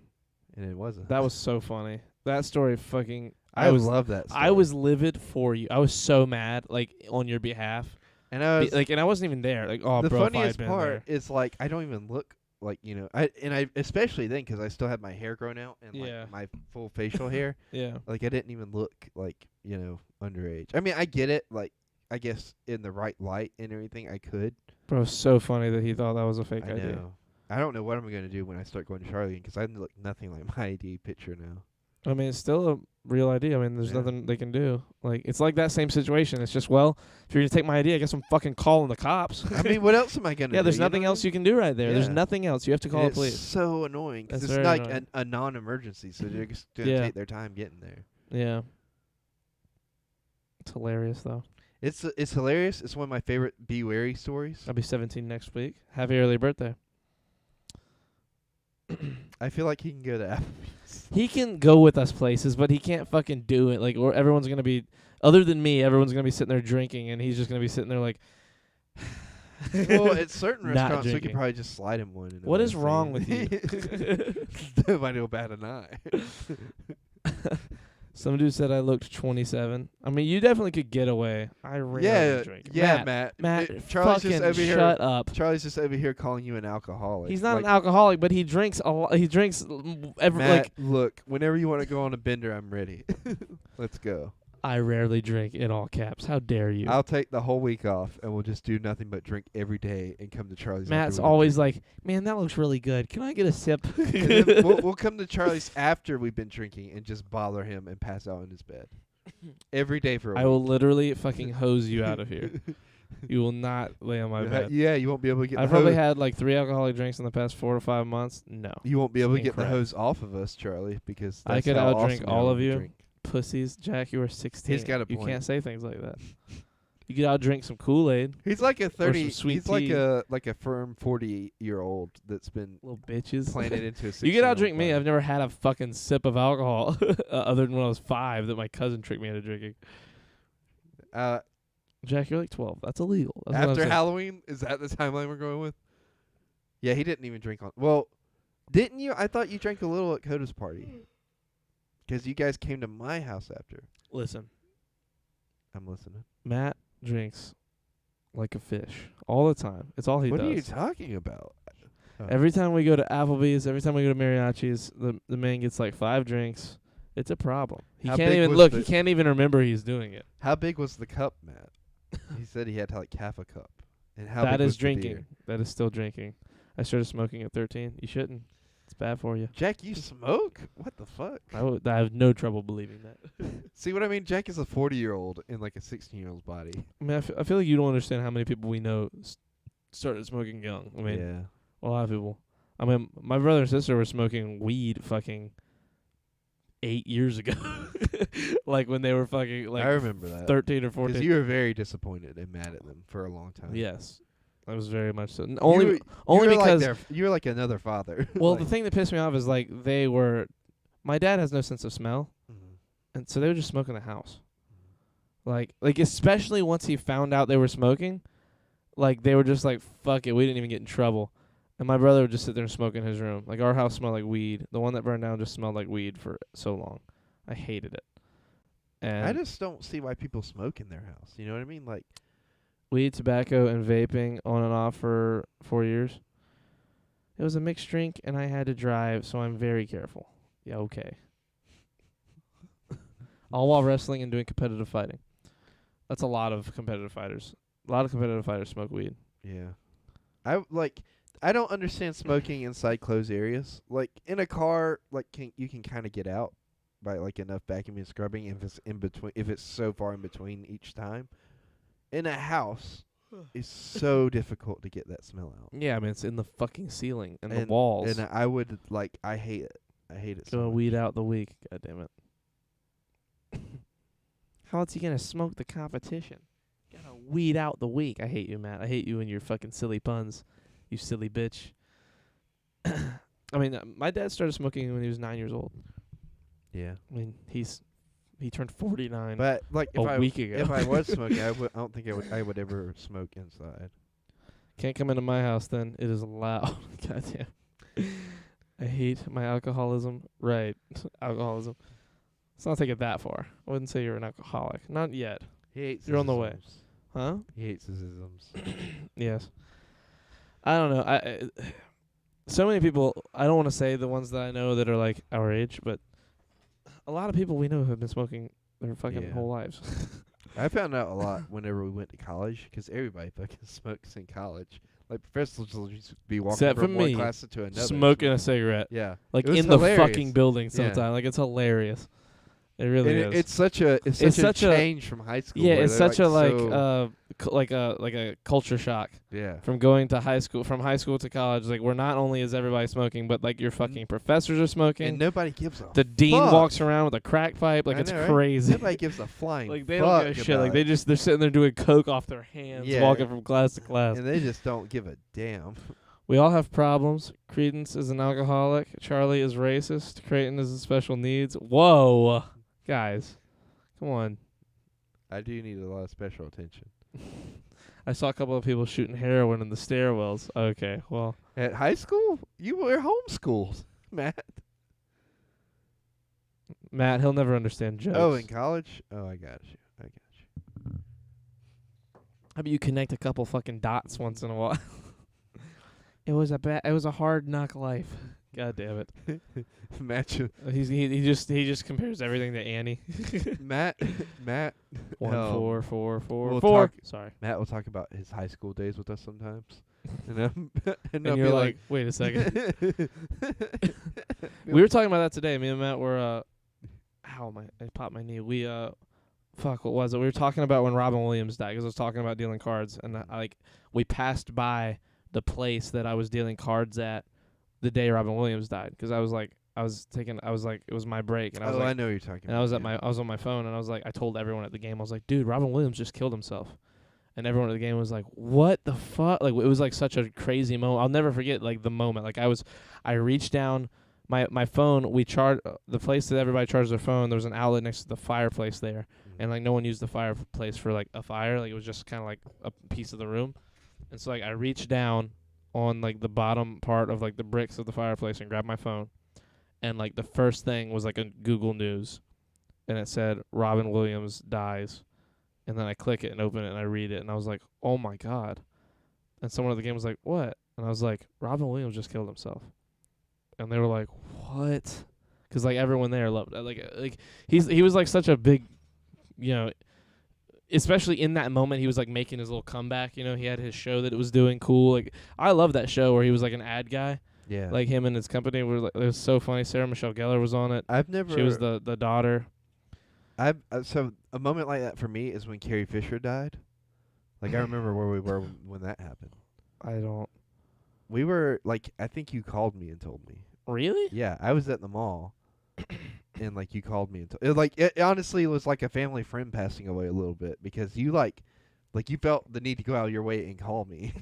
Speaker 4: and it wasn't.
Speaker 3: that was so funny. That story fucking.
Speaker 4: I love that story.
Speaker 3: I was livid for you. I was so mad, like on your behalf.
Speaker 4: and I was
Speaker 3: And I wasn't even there. Like, oh,
Speaker 4: the
Speaker 3: bro, if I had
Speaker 4: funniest
Speaker 3: been
Speaker 4: part
Speaker 3: there.
Speaker 4: is like I don't even look like I especially then because I still had my hair grown out and
Speaker 3: Yeah.
Speaker 4: like my full facial hair.
Speaker 3: Yeah.
Speaker 4: Like I didn't even look like underage. I mean I get it. Like I guess in the right light and everything I could.
Speaker 3: Bro, it's so funny that he thought that was a fake
Speaker 4: I
Speaker 3: idea.
Speaker 4: know. I don't know what I'm gonna do when I start going to Charlie because I look nothing like my ID picture now.
Speaker 3: I mean, it's still a real ID. I mean, there's
Speaker 4: Yeah.
Speaker 3: nothing they can do. Like, it's like that same situation. It's just, well, if you're going to take my ID, I guess I'm fucking calling the cops.
Speaker 4: I mean, what else am I gonna do?
Speaker 3: Yeah, there's
Speaker 4: you know
Speaker 3: nothing
Speaker 4: what I
Speaker 3: else
Speaker 4: mean?
Speaker 3: you can do right there. There's
Speaker 4: Yeah.
Speaker 3: nothing else. You have to call the
Speaker 4: It's
Speaker 3: police.
Speaker 4: so annoying because
Speaker 3: That's
Speaker 4: it's
Speaker 3: very
Speaker 4: like
Speaker 3: annoying.
Speaker 4: a non-emergency, so they're just gonna
Speaker 3: Yeah.
Speaker 4: take their time getting there.
Speaker 3: Yeah. It's hilarious, though.
Speaker 4: It's hilarious. It's one of my favorite Be Wary stories.
Speaker 3: I'll be 17 next week. Happy early birthday.
Speaker 4: I feel like he can go to Applebee's.
Speaker 3: He can go with us places, but he can't fucking do it. Like, or everyone's going to be, other than me, everyone's going to be sitting there drinking, and he's just going to be sitting there like,
Speaker 4: Well, at certain
Speaker 3: Not
Speaker 4: restaurants, we could
Speaker 3: drinking.
Speaker 4: probably just slide him one. and
Speaker 3: What
Speaker 4: it
Speaker 3: is
Speaker 4: would
Speaker 3: wrong
Speaker 4: say-
Speaker 3: with
Speaker 4: Nobody will bat an eye.
Speaker 3: Some dude said I looked 27. I mean, you definitely could get away. I rarely
Speaker 4: yeah,
Speaker 3: drink.
Speaker 4: yeah,
Speaker 3: Matt,
Speaker 4: Matt. Charlie's
Speaker 3: fucking
Speaker 4: just over here.
Speaker 3: shut up.
Speaker 4: Charlie's just over here calling you an alcoholic.
Speaker 3: He's not
Speaker 4: like,
Speaker 3: an alcoholic, but he drinks a lot. He drinks every
Speaker 4: Matt,
Speaker 3: like.
Speaker 4: look, whenever you want to go on a bender, I'm ready. Let's go.
Speaker 3: I rarely drink in all caps. How dare you?
Speaker 4: I'll take the whole week off, and we'll just do nothing but drink every day and come to Charlie's.
Speaker 3: Matt's
Speaker 4: after we've
Speaker 3: always
Speaker 4: been
Speaker 3: like, man, that looks really good. Can I get a sip?
Speaker 4: drinking." And then we'll come to Charlie's after we've been drinking and just bother him and pass out in his bed every day for a
Speaker 3: I
Speaker 4: week.
Speaker 3: will literally fucking hose you out of here. You will not lay on my
Speaker 4: Yeah,
Speaker 3: bed.
Speaker 4: yeah, you won't be able to get.
Speaker 3: I've
Speaker 4: the
Speaker 3: probably
Speaker 4: hose.
Speaker 3: had like 3 alcoholic drinks in the past 4 to 5 months. No.
Speaker 4: You won't be able to get the
Speaker 3: Incorrect.
Speaker 4: hose off of us, Charlie, because
Speaker 3: I
Speaker 4: that's
Speaker 3: could
Speaker 4: how
Speaker 3: outdrink
Speaker 4: awesome
Speaker 3: all
Speaker 4: are
Speaker 3: of
Speaker 4: when we
Speaker 3: you.
Speaker 4: drink.
Speaker 3: Pussies. Jack, you are 16.
Speaker 4: He's got a
Speaker 3: You
Speaker 4: point.
Speaker 3: can't say things like that. You could outdrink some Kool-Aid.
Speaker 4: He's like a 30.
Speaker 3: sweet
Speaker 4: He's like
Speaker 3: tea.
Speaker 4: a firm 40-year-old that's been
Speaker 3: Little bitches.
Speaker 4: planted into a.
Speaker 3: You could
Speaker 4: 16-year-old
Speaker 3: outdrink me.
Speaker 4: body.
Speaker 3: I've never had a fucking sip of alcohol other than when I was 5 that my cousin tricked me into drinking. Jack, you're like 12. That's illegal. That's what I'm
Speaker 4: After
Speaker 3: saying.
Speaker 4: Halloween, is that the timeline we're going with? Yeah, he didn't even drink on. Well, didn't you? I thought you drank a little at Coda's party. Because you guys came to my house after.
Speaker 3: Listen,
Speaker 4: I'm listening.
Speaker 3: Matt drinks like a fish all the time. It's all he
Speaker 4: What
Speaker 3: does.
Speaker 4: are you talking about?
Speaker 3: Every time we go to Applebee's, every time we go to Mariachi's, the man gets like 5 drinks. It's a problem. He
Speaker 4: How
Speaker 3: can't
Speaker 4: big
Speaker 3: even
Speaker 4: was
Speaker 3: look.
Speaker 4: the-
Speaker 3: He can't even remember he's doing it.
Speaker 4: How big was the cup, Matt? He said he had like half a cup. And how
Speaker 3: That
Speaker 4: big
Speaker 3: is
Speaker 4: was the beer?
Speaker 3: drinking. That is still drinking. I started smoking at 13. You shouldn't. It's bad for you.
Speaker 4: Jack, you smoke? What the fuck?
Speaker 3: I have no trouble believing that.
Speaker 4: See what I mean? Jack is a 40-year-old in like a 16-year-old's body.
Speaker 3: I mean, I feel like you don't understand how many people we know started smoking young. I mean,
Speaker 4: yeah.
Speaker 3: a lot of people. I mean, my brother and sister were smoking weed fucking 8 years ago. Like when they were fucking like
Speaker 4: I remember that.
Speaker 3: 13 or
Speaker 4: Because
Speaker 3: 14.
Speaker 4: you were very disappointed and mad at them for a long time.
Speaker 3: Yes. I was very much so.
Speaker 4: You
Speaker 3: Only
Speaker 4: were-
Speaker 3: only
Speaker 4: you were
Speaker 3: because
Speaker 4: like you were like another father.
Speaker 3: well,
Speaker 4: Like-
Speaker 3: the thing that pissed me off is like they were my dad has no sense of smell,
Speaker 4: Mhm.
Speaker 3: and so they would just smoke in the house. Like especially once he found out they were smoking, like they were just like fuck it, we didn't even get in trouble. And my brother would just sit there and smoke in his room. Like our house smelled like weed. The one that burned down just smelled like weed for so long. I hated it. And
Speaker 4: I just don't see why people smoke in their house. You know what I mean? Like,
Speaker 3: weed, tobacco, and vaping on and off for 4 years. It was a mixed drink, and I had to drive, so I'm very careful. Yeah, okay. All while wrestling and doing competitive fighting. That's a lot of competitive fighters. A lot of competitive fighters smoke weed.
Speaker 4: yeah, I don't understand smoking inside closed areas. Like in a car, like you can kind of get out by like enough vacuuming and scrubbing if it's in between, if it's so far in between each time. In a house, it's so difficult to get that smell out.
Speaker 3: Yeah, I mean, it's in the fucking ceiling and the
Speaker 4: And-
Speaker 3: walls.
Speaker 4: And I would like, I hate it. I hate it so
Speaker 3: Gonna
Speaker 4: much.
Speaker 3: weed out the weak. God damn it. How else he gonna smoke the competition? Gotta weed out the weak. I hate you, Matt. I hate you and your fucking silly puns. You silly bitch. I mean, my dad started smoking when he was 9 years old.
Speaker 4: Yeah,
Speaker 3: I mean, he turned 49
Speaker 4: but like
Speaker 3: a week ago.
Speaker 4: if I was smoking, I don't think I would ever smoke inside.
Speaker 3: Can't come into my house then. It is loud. Goddamn. I hate my alcoholism. Right. Alcoholism. Let's not take it that far. I wouldn't say you're an alcoholic. Not yet.
Speaker 4: He hates
Speaker 3: You're on the way.
Speaker 4: isms.
Speaker 3: Huh?
Speaker 4: He hates his isms.
Speaker 3: Yes. I don't know. So many people, I don't want to say the ones that I know that are like our age, but a lot of people we know have been smoking their fucking
Speaker 4: Yeah.
Speaker 3: whole lives.
Speaker 4: I found out a lot whenever we went to college, 'cause everybody fucking smokes in college. Like professors will just be walking
Speaker 3: Except
Speaker 4: from
Speaker 3: for
Speaker 4: one
Speaker 3: me,
Speaker 4: class to another.
Speaker 3: Smoking a cigarette.
Speaker 4: Yeah.
Speaker 3: Like
Speaker 4: It was
Speaker 3: in the
Speaker 4: hilarious.
Speaker 3: fucking building
Speaker 4: Yeah.
Speaker 3: sometimes. Like it's hilarious. It really
Speaker 4: And
Speaker 3: is.
Speaker 4: it's such a
Speaker 3: such a-
Speaker 4: change from high school.
Speaker 3: Yeah,
Speaker 4: where
Speaker 3: it's
Speaker 4: they're,
Speaker 3: such a
Speaker 4: so-
Speaker 3: like a culture shock
Speaker 4: yeah.
Speaker 3: from going to high school, from high school to college. Like we're not only is everybody smoking, but like your fucking professors are smoking.
Speaker 4: And nobody gives a
Speaker 3: The dean
Speaker 4: fuck.
Speaker 3: walks around with a crack pipe. Like
Speaker 4: I
Speaker 3: it's
Speaker 4: know, right?
Speaker 3: crazy.
Speaker 4: Nobody gives a flying
Speaker 3: Like they
Speaker 4: fuck
Speaker 3: don't give a shit.
Speaker 4: about
Speaker 3: Like they're sitting there doing coke off their hands,
Speaker 4: Yeah.
Speaker 3: walking from class to class.
Speaker 4: and they just don't give a damn.
Speaker 3: We all have problems. Credence is an alcoholic. Charlie is racist. Creighton is a special needs. Whoa, guys, come on.
Speaker 4: I do need a lot of special attention.
Speaker 3: I saw a couple of people shooting heroin in the stairwells. Okay, well,
Speaker 4: At high school, you were homeschooled, Matt.
Speaker 3: Matt, he'll never understand jokes.
Speaker 4: Oh, in college? Oh, I got you.
Speaker 3: How about you connect a couple fucking dots once in a while? It was a hard knock life. God damn it.
Speaker 4: Match
Speaker 3: He just compares everything to Annie.
Speaker 4: Matt.
Speaker 3: 1
Speaker 4: Oh.
Speaker 3: 4 4 4
Speaker 4: We'll
Speaker 3: 4.
Speaker 4: talk-
Speaker 3: Sorry.
Speaker 4: Matt will talk about his high school days with us sometimes. and
Speaker 3: And
Speaker 4: I'll
Speaker 3: you're
Speaker 4: be
Speaker 3: like, wait a second. We were talking about that today. Me and Matt were I popped my knee. We fuck, what was it? We were talking about when Robin Williams died, 'cause I was talking about dealing cards, and we passed by the place that I was dealing cards at the day Robin Williams died, 'cause it was my break, and I was like,
Speaker 4: I know what you're talking
Speaker 3: and
Speaker 4: about.
Speaker 3: I was on my phone, and I was like, I told everyone at the game, I was like, dude, Robin Williams just killed himself. And everyone at the game was like, what the fuck? Like, it was like such a crazy moment. I'll never forget like the moment. Like I reached down my phone. We charged the place that everybody charged their phone. There was an outlet next to the fireplace there, and like no one used the fireplace for like a fire. Like it was just kind of like a piece of the room. And so like I reached down on like the bottom part of like the bricks of the fireplace and grabbed my phone, and like the first thing was like a Google News, and it said Robin Williams dies. And then I click it and open it and I read it, and I was like, oh my God. And someone at the game was like, what? And I was like, Robin Williams just killed himself. And they were like, what? 'Cause like everyone there loved like he was like such a big, you know, especially in that moment, he was like making his little comeback. You know, he had his show that it was doing cool. Like I love that show where he was like an ad guy.
Speaker 4: Yeah.
Speaker 3: Like him and his company were like, it was so funny. Sarah Michelle Gellar was on it.
Speaker 4: I've never.
Speaker 3: She was the daughter.
Speaker 4: So a moment like that for me is when Carrie Fisher died. Like I remember where we were when that happened.
Speaker 3: I don't
Speaker 4: We were like, I think you called me and told me.
Speaker 3: really.
Speaker 4: Yeah, I was at the mall, and like you called me and it honestly was like a family friend passing away a little bit, because you like you felt the need to go out of your way and call me.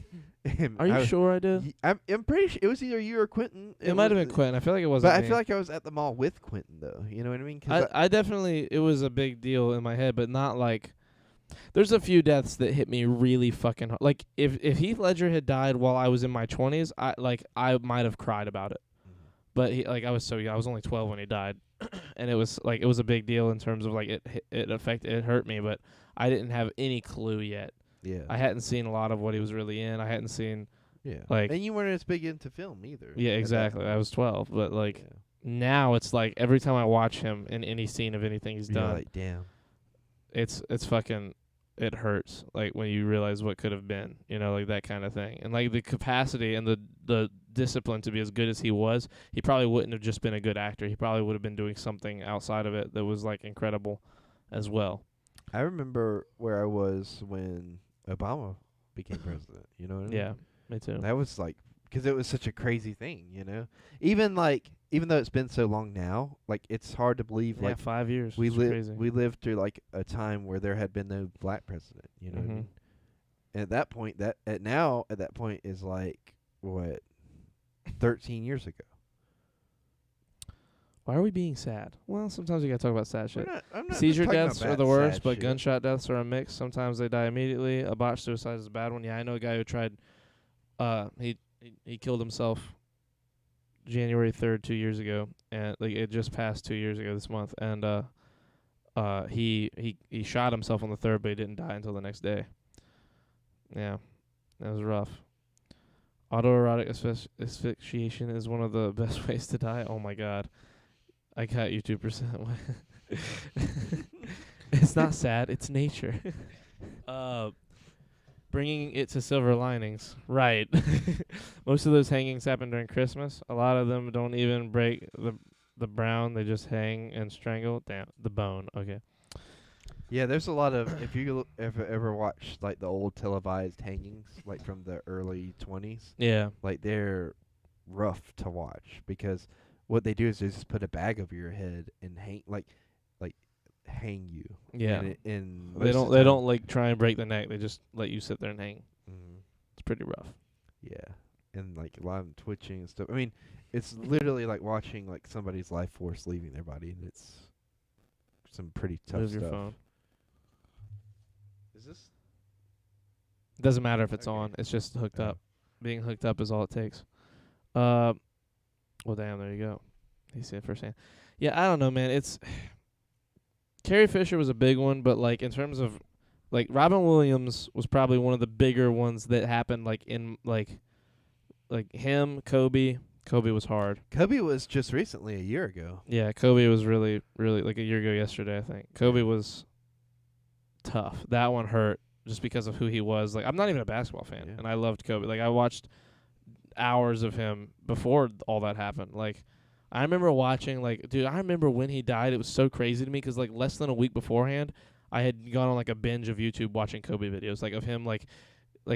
Speaker 4: And
Speaker 3: Are you sure I did?
Speaker 4: I'm pretty sure it was either you or Quentin.
Speaker 3: It might have been Quentin. I feel like it wasn't.
Speaker 4: But I
Speaker 3: me.
Speaker 4: feel like I was at the mall with Quentin though. You know what I mean? 'Cause
Speaker 3: I definitely, it was a big deal in my head, but not like. There's a few deaths that hit me really fucking hard. Like if Heath Ledger had died while I was in my 20s, I might have cried about it. But I was so young. I was only 12 when he died, and it was a big deal in terms of like it hurt me, but I didn't have any clue yet.
Speaker 4: yeah,
Speaker 3: I hadn't seen a lot of what he was really in. I hadn't seen.
Speaker 4: yeah.
Speaker 3: like-
Speaker 4: and you weren't as big into film either.
Speaker 3: Yeah,
Speaker 4: at that
Speaker 3: exactly. I
Speaker 4: point.
Speaker 3: was 12, but like
Speaker 4: Yeah.
Speaker 3: now it's like every time I watch him in any scene of anything he's
Speaker 4: You're
Speaker 3: done,
Speaker 4: like, damn.
Speaker 3: it's fucking, it hurts, like when you realize what could have been, you know, like that kind of thing. And like the capacity and the discipline to be as good as he was, he probably wouldn't have just been a good actor. He probably would have been doing something outside of it that was like incredible as well.
Speaker 4: I remember where I was when Obama became president. You know what I mean?
Speaker 3: Yeah, me too.
Speaker 4: That was like, because it was such a crazy thing, you know? Even though it's been so long now, like it's hard to believe
Speaker 3: Yeah,
Speaker 4: like
Speaker 3: 5 years.
Speaker 4: we
Speaker 3: It's crazy.
Speaker 4: lived through like a time where there had been no black president, you know what I mean? And at that point at that point is like what 13 years ago.
Speaker 3: Why are we being sad? Well, sometimes you gotta talk about sad shit.
Speaker 4: I'm not
Speaker 3: Seizure
Speaker 4: talking
Speaker 3: deaths
Speaker 4: about
Speaker 3: are the
Speaker 4: sad
Speaker 3: worst, but
Speaker 4: shit.
Speaker 3: gunshot deaths are a mix. Sometimes they die immediately. A botched suicide is a bad one. Yeah, I know a guy who tried. He killed himself January 3rd, 2 years ago, and like it just passed 2 years ago this month. And he shot himself on the 3rd, but he didn't die until the next day. Yeah, that was rough. Autoerotic asphyxiation is one of the best ways to die. Oh my god, I got you 2%. It's not sad, it's nature. Bringing it to silver linings. Right. Most of those hangings happen during Christmas. A lot of them don't even break the brown. They just hang and strangle. Damn, the bone. Okay.
Speaker 4: Yeah, there's a lot of if you ever watch like the old televised hangings, like from the early 20s,
Speaker 3: Yeah.
Speaker 4: like they're rough to watch because what they do is they just put a bag over your head and hang you.
Speaker 3: Yeah.
Speaker 4: And
Speaker 3: They don't like try and break the neck. They just let you sit there and hang.
Speaker 4: Mm,
Speaker 3: It's pretty rough.
Speaker 4: yeah, and like a lot of twitching and stuff. I mean, it's literally like watching like somebody's life force leaving their body, and it's some pretty tough
Speaker 3: Move
Speaker 4: stuff.
Speaker 3: your phone.
Speaker 4: Is this?
Speaker 3: It doesn't matter if it's
Speaker 4: Okay.
Speaker 3: on. It's just hooked
Speaker 4: Oh.
Speaker 3: up. Being hooked up is all it takes. Well, damn, there you go. You see it firsthand. Yeah, I don't know, man. It's Carrie Fisher was a big one, but like in terms of like Robin Williams was probably one of the bigger ones that happened like in like him, Kobe. Kobe was hard.
Speaker 4: Kobe was just recently a year ago.
Speaker 3: Yeah, Kobe was really, really like a year ago yesterday, I think. Kobe was tough. That one hurt just because of who he was. Like I'm not even a basketball fan,
Speaker 4: Yeah.
Speaker 3: and I loved Kobe. Like I watched hours of him before all that happened. Like I remember watching dude, I remember when he died, it was so crazy to me cuz like less than a week beforehand, I had gone on like a binge of YouTube watching Kobe videos like of him like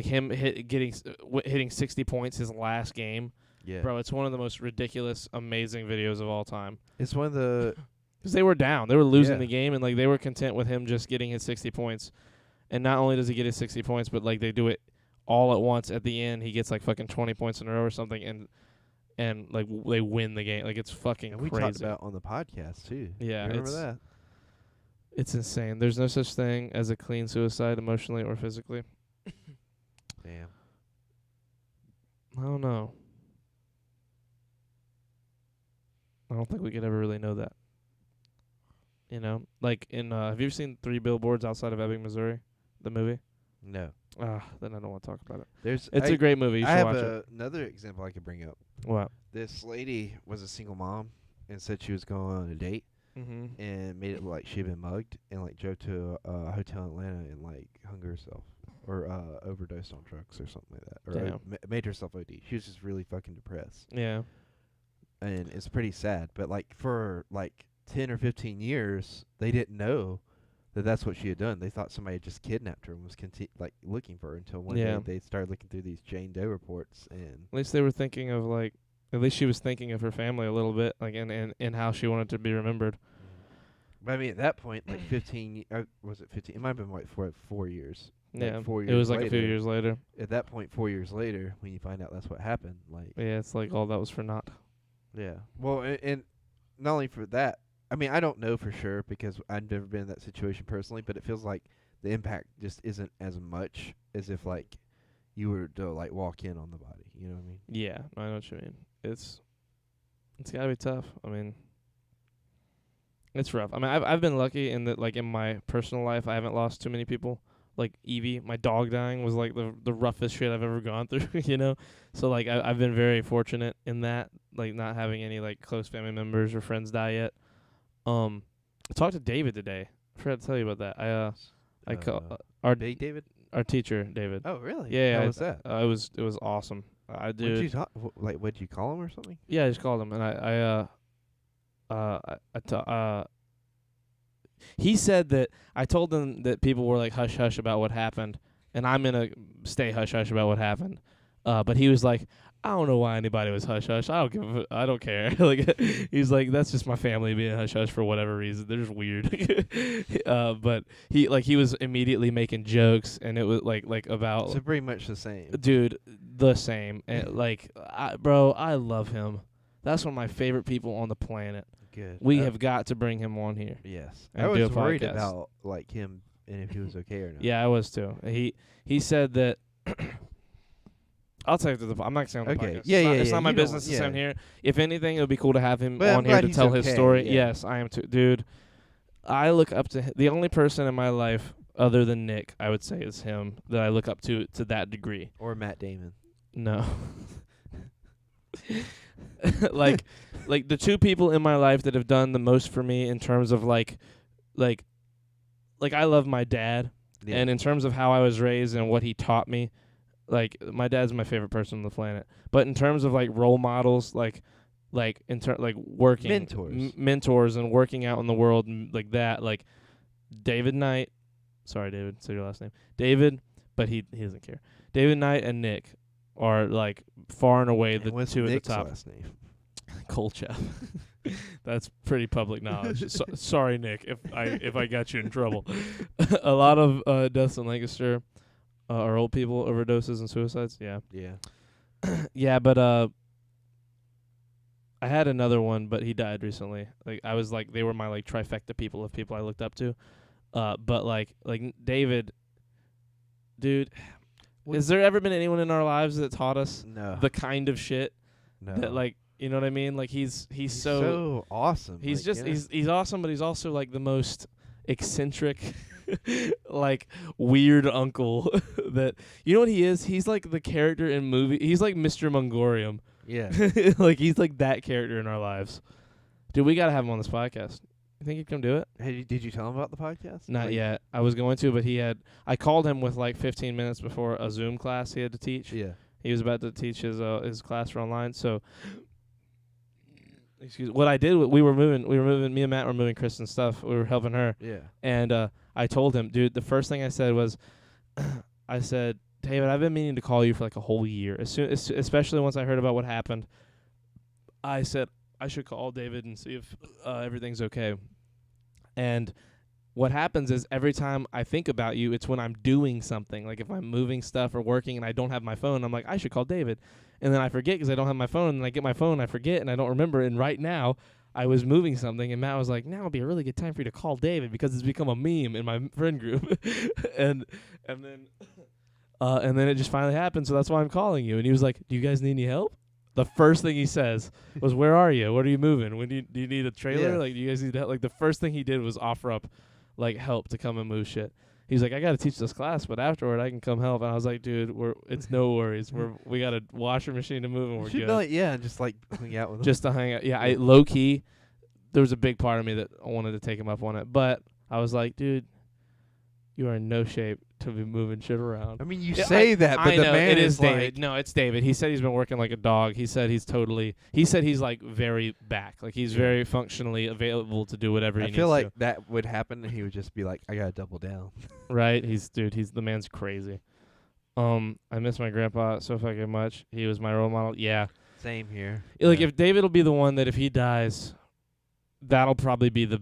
Speaker 3: him hitting 60 points his last game.
Speaker 4: Yeah,
Speaker 3: Bro, it's one of the most ridiculous, amazing videos of all time.
Speaker 4: it's one of the
Speaker 3: Because they were down. They were losing
Speaker 4: Yeah.
Speaker 3: the game, and like they were content with him just getting his 60 points. And not only does he get his 60 points, but like they do it all at once at the end. He gets like fucking 20 points in a row or something, and like they win the game. Like it's fucking
Speaker 4: and we
Speaker 3: crazy.
Speaker 4: talked about on the podcast too.
Speaker 3: Yeah,
Speaker 4: remember
Speaker 3: it's
Speaker 4: that?
Speaker 3: it's insane. There's no such thing as a clean suicide, emotionally or physically.
Speaker 4: Damn.
Speaker 3: I don't know. I don't think we could ever really know that. You know, like have you ever seen 3 Billboards Outside of Ebbing, Missouri? The movie?
Speaker 4: No,
Speaker 3: Then I don't want to talk about it.
Speaker 4: there's.
Speaker 3: It's a great movie. You
Speaker 4: I
Speaker 3: should
Speaker 4: have
Speaker 3: watch it.
Speaker 4: another example I could bring up.
Speaker 3: What?
Speaker 4: This lady was a single mom and said she was going on a date
Speaker 3: Mm-hmm.
Speaker 4: and made it look like she'd been mugged and like drove to a hotel in Atlanta and like hung herself or overdosed on drugs or something like that or
Speaker 3: Damn.
Speaker 4: made herself OD. She was just really fucking depressed.
Speaker 3: Yeah.
Speaker 4: And it's pretty sad. But like for like 10 or 15 years, they didn't know that that's what she had done. They thought somebody had just kidnapped her and was looking for her until one
Speaker 3: Yeah.
Speaker 4: day they started looking through these Jane Doe reports and
Speaker 3: At least they were thinking of at least she was thinking of her family a little bit, like and how she wanted to be remembered.
Speaker 4: But I mean at that point like 15 was it 15? It might have been like 4 years. Like
Speaker 3: Yeah.
Speaker 4: 4
Speaker 3: It
Speaker 4: years
Speaker 3: was like a few
Speaker 4: later.
Speaker 3: years later.
Speaker 4: At that point 4 years later when you find out that's what happened like
Speaker 3: Yeah, it's like all that was for naught.
Speaker 4: yeah. Well, and not only for that, I mean, I don't know for sure because I've never been in that situation personally, but it feels like the impact just isn't as much as if like you were to like walk in on the body. You know what I mean?
Speaker 3: Yeah, I know what you mean. It's gotta be tough. I mean, it's rough. I mean, I've been lucky in that like in my personal life, I haven't lost too many people. Like Evie, my dog dying was like the roughest shit I've ever gone through, you know? So like I've been very fortunate in that, like not having any like close family members or friends die yet. I talked to David today. I forgot to tell you about that. I call our
Speaker 4: Big David.
Speaker 3: our teacher, David.
Speaker 4: Oh, really?
Speaker 3: Yeah,
Speaker 4: How was that?
Speaker 3: It was awesome. I
Speaker 4: What did you
Speaker 3: did.
Speaker 4: talk? What'd you call him or something?
Speaker 3: Yeah, I just called him and he said that I told him that people were like hush hush about what happened, and I'm gonna stay hush hush about what happened. But he was like, I don't know why anybody was hush hush. I don't care. Like he's like, that's just my family being hush hush for whatever reason. They're just weird. But he was immediately making jokes, and it was like about
Speaker 4: So pretty much the same.
Speaker 3: dude the same. And bro, I love him. That's one of my favorite people on the planet.
Speaker 4: Good.
Speaker 3: We have got to bring him on here.
Speaker 4: Yes.
Speaker 3: and
Speaker 4: I
Speaker 3: do
Speaker 4: was
Speaker 3: a
Speaker 4: worried
Speaker 3: podcast.
Speaker 4: about like him and if he was okay or not.
Speaker 3: Yeah, I was too. He said that. I'll tell you the. I'm not saying on the
Speaker 4: Okay.
Speaker 3: podcast.
Speaker 4: Yeah,
Speaker 3: it's not,
Speaker 4: yeah,
Speaker 3: It's
Speaker 4: yeah.
Speaker 3: not my
Speaker 4: You don't
Speaker 3: business
Speaker 4: want-
Speaker 3: to say
Speaker 4: yeah.
Speaker 3: him here. If anything, it would be cool to have him
Speaker 4: But I'm
Speaker 3: on here
Speaker 4: glad
Speaker 3: to
Speaker 4: he's
Speaker 3: tell his
Speaker 4: okay,
Speaker 3: story.
Speaker 4: yeah.
Speaker 3: Yes, I am too, dude. I look up to the only person in my life other than Nick, I would say, is him that I look up to that degree.
Speaker 4: Or Matt Damon.
Speaker 3: No. like the two people in my life that have done the most for me in terms of like I love my dad,
Speaker 4: Yeah.
Speaker 3: and in terms of how I was raised and what he taught me, like my dad's my favorite person on the planet. But in terms of like role models, like working mentors and working out in the world and like that, like David Knight, sorry David, say your last name, David, but he doesn't care. David Knight and Nick are like far and away the
Speaker 4: what's
Speaker 3: two
Speaker 4: Nick's
Speaker 3: at the top.
Speaker 4: last name?
Speaker 3: Kolchev. That's pretty public knowledge. Sorry, Nick, if I got you in trouble. A lot of deaths in Lancaster are old people, overdoses and suicides. Yeah.
Speaker 4: Yeah.
Speaker 3: Yeah, but I had another one, but he died recently. Like I was like, they were my like trifecta people of people I looked up to. But like David, dude, has there ever been anyone in our lives that taught us
Speaker 4: No.
Speaker 3: the kind of shit
Speaker 4: No.
Speaker 3: that like, you know what I mean? Like he's
Speaker 4: so awesome.
Speaker 3: He's
Speaker 4: like,
Speaker 3: just
Speaker 4: yeah.
Speaker 3: he's awesome, but he's also like the most eccentric like weird uncle that, you know what he is? He's like the character in movie. He's like Mr. Mongorium.
Speaker 4: Yeah.
Speaker 3: Like he's like that character in our lives. Dude, we got to have him on this podcast. You think he'd come do it?
Speaker 4: Hey, did you tell him about the podcast?
Speaker 3: Not
Speaker 4: Like,
Speaker 3: yet. I was going to, but I called him with like 15 minutes before a Zoom class he had to teach.
Speaker 4: Yeah.
Speaker 3: He was about to teach his class for online. So, what I did, me and Matt were moving Kristen's stuff. We were helping her.
Speaker 4: Yeah.
Speaker 3: And I told him, dude, the first thing I said was, I said, David, I've been meaning to call you for like a whole year. Especially once I heard about what happened, I said I should call David and see if everything's okay. And what happens is every time I think about you, it's when I'm doing something. Like if I'm moving stuff or working and I don't have my phone, I'm like, I should call David. And then I forget because I don't have my phone. And I get my phone, I forget, and I don't remember. And right now, I was moving something, and Matt was like, now would be a really good time for you to call David because it's become a meme in my friend group. and then it just finally happened, so that's why I'm calling you. And he was like, do you guys need any help? The first thing he says was, where are you? What are you moving? When do you need a trailer?
Speaker 4: Yeah.
Speaker 3: Like, do you guys need help? Like, the first thing he did was offer up, like, help to come and move shit. He's like, I got to teach this class, but afterward I can come help. And I was like, dude, it's no worries. We got a washer machine to move and we're good.
Speaker 4: Like, yeah, just like hang out with him.
Speaker 3: Just to hang out. Yeah, I low key, there was a big part of me that I wanted to take him up on it. But I was like, dude, you are in no shape to be moving shit around.
Speaker 4: I mean, you say that, but
Speaker 3: I
Speaker 4: the
Speaker 3: know,
Speaker 4: man
Speaker 3: it
Speaker 4: is
Speaker 3: David.
Speaker 4: like,
Speaker 3: No, it's David. He said he's been working like a dog. He said he's like very back. Like he's very functionally available to do whatever he
Speaker 4: I
Speaker 3: needs
Speaker 4: feel like
Speaker 3: to.
Speaker 4: that would happen, and he would just be like, I gotta double down.
Speaker 3: Right? He's the man's crazy. I miss my grandpa so fucking much. He was my role model. Yeah.
Speaker 4: Same here.
Speaker 3: Like
Speaker 4: Yeah.
Speaker 3: if David will be the one that if he dies, that'll probably be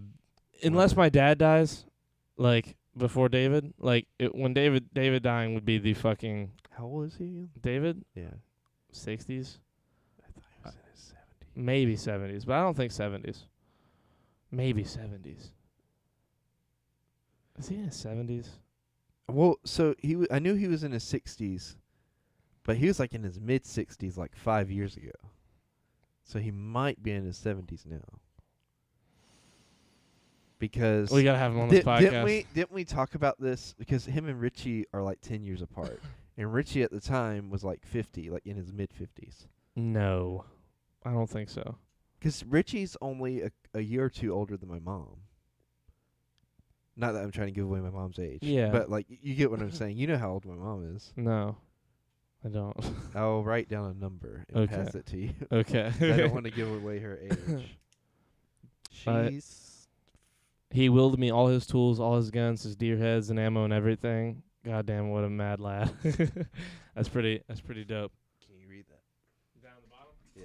Speaker 3: unless my dad dies, like before David, like when David dying would be the fucking
Speaker 4: How old is he again?
Speaker 3: David
Speaker 4: Yeah.
Speaker 3: 60s,
Speaker 4: I thought he was in his 70s.
Speaker 3: maybe 70s, but I don't think 70s. Maybe 70s. Is he in his 70s?
Speaker 4: Well, so I knew he was in his 60s, but he was like in his mid 60s like 5 years ago. So he might be in his 70s now. Because
Speaker 3: We gotta have him on this podcast.
Speaker 4: didn't we talk about this? Because him and Richie are like 10 years apart. And Richie at the time was like 50, like in his mid 50s.
Speaker 3: No, I don't think so.
Speaker 4: Because Richie's only a year or two older than my mom. Not that I'm trying to give away my mom's age.
Speaker 3: Yeah.
Speaker 4: But like you get what I'm saying. You know how old my mom is.
Speaker 3: No, I don't.
Speaker 4: I'll write down a number and
Speaker 3: Okay.
Speaker 4: pass it to you.
Speaker 3: Okay.
Speaker 4: I don't want to give away her age. She's
Speaker 3: He willed me all his tools, all his guns, his deer heads and ammo and everything. Goddamn, what a mad lad. That's pretty dope.
Speaker 4: Can you read that?
Speaker 3: Down the bottom?
Speaker 4: Yeah.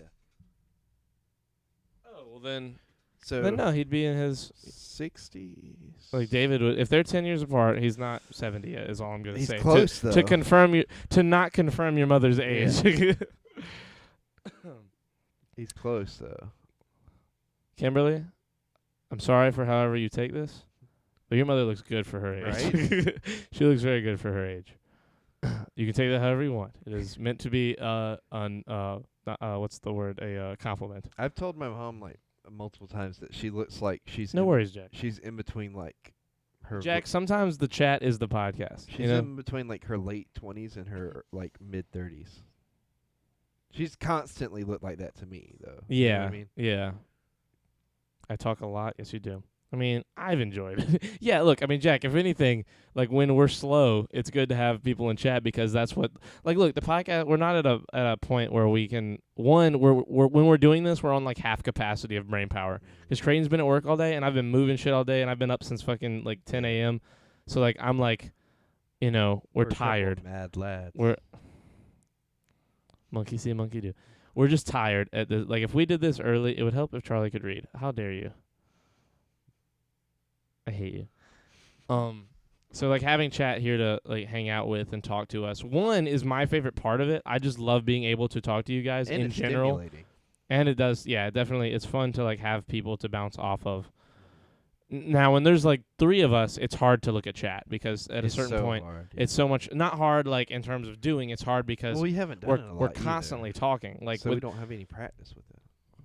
Speaker 3: Oh, well then
Speaker 4: So
Speaker 3: no, he'd be in his
Speaker 4: 60s.
Speaker 3: like David would, if they're 10 years apart, he's not 70 yet is all I'm going to
Speaker 4: He's
Speaker 3: say.
Speaker 4: close though.
Speaker 3: To not confirm your mother's age.
Speaker 4: He's close though.
Speaker 3: Kimberly, I'm sorry for however you take this, but your mother looks good for her age. She looks very good for her age. You can take that however you want. It is meant to be what's the word? A compliment.
Speaker 4: I've told my mom like multiple times that she looks like she's
Speaker 3: No worries, Jack.
Speaker 4: she's in between like her
Speaker 3: Jack, sometimes the chat is the podcast.
Speaker 4: she's
Speaker 3: You know?
Speaker 4: in between like her late 20s and her like mid 30s. She's constantly looked like that to me though. You know
Speaker 3: Yeah.
Speaker 4: what I mean?
Speaker 3: Yeah. I talk a lot. Yes, you do. I mean, I've enjoyed it. Yeah, look, I mean, Jack, if anything, like when we're slow, it's good to have people in chat because that's what like look, the podcast we're not at a point where we can we're when we're doing this, we're on like half capacity of brain power. Cuz Creighton's been at work all day and I've been moving shit all day and I've been up since fucking like 10 a.m. So like I'm like, you know, we're
Speaker 4: a couple
Speaker 3: tired.
Speaker 4: mad lads.
Speaker 3: We're monkey see, monkey do. We're just tired at the like if we did this early, it would help if Charlie could read. How dare you? I hate you. So like having chat here to like hang out with and talk to us. One is my favorite part of it. I just love being able to talk to you guys
Speaker 4: and
Speaker 3: in
Speaker 4: it's
Speaker 3: general.
Speaker 4: stimulating.
Speaker 3: And it does, yeah, definitely. It's fun to like have people to bounce off of. Now, when there's like 3 of us, it's hard to look at chat because at
Speaker 4: It's
Speaker 3: a certain
Speaker 4: so
Speaker 3: point,
Speaker 4: hard,
Speaker 3: it's so much not hard like in terms of doing. It's hard because
Speaker 4: well, we haven't done
Speaker 3: we're
Speaker 4: it a lot
Speaker 3: we're
Speaker 4: either.
Speaker 3: constantly talking. Like,
Speaker 4: so we
Speaker 3: with,
Speaker 4: don't have any practice with it.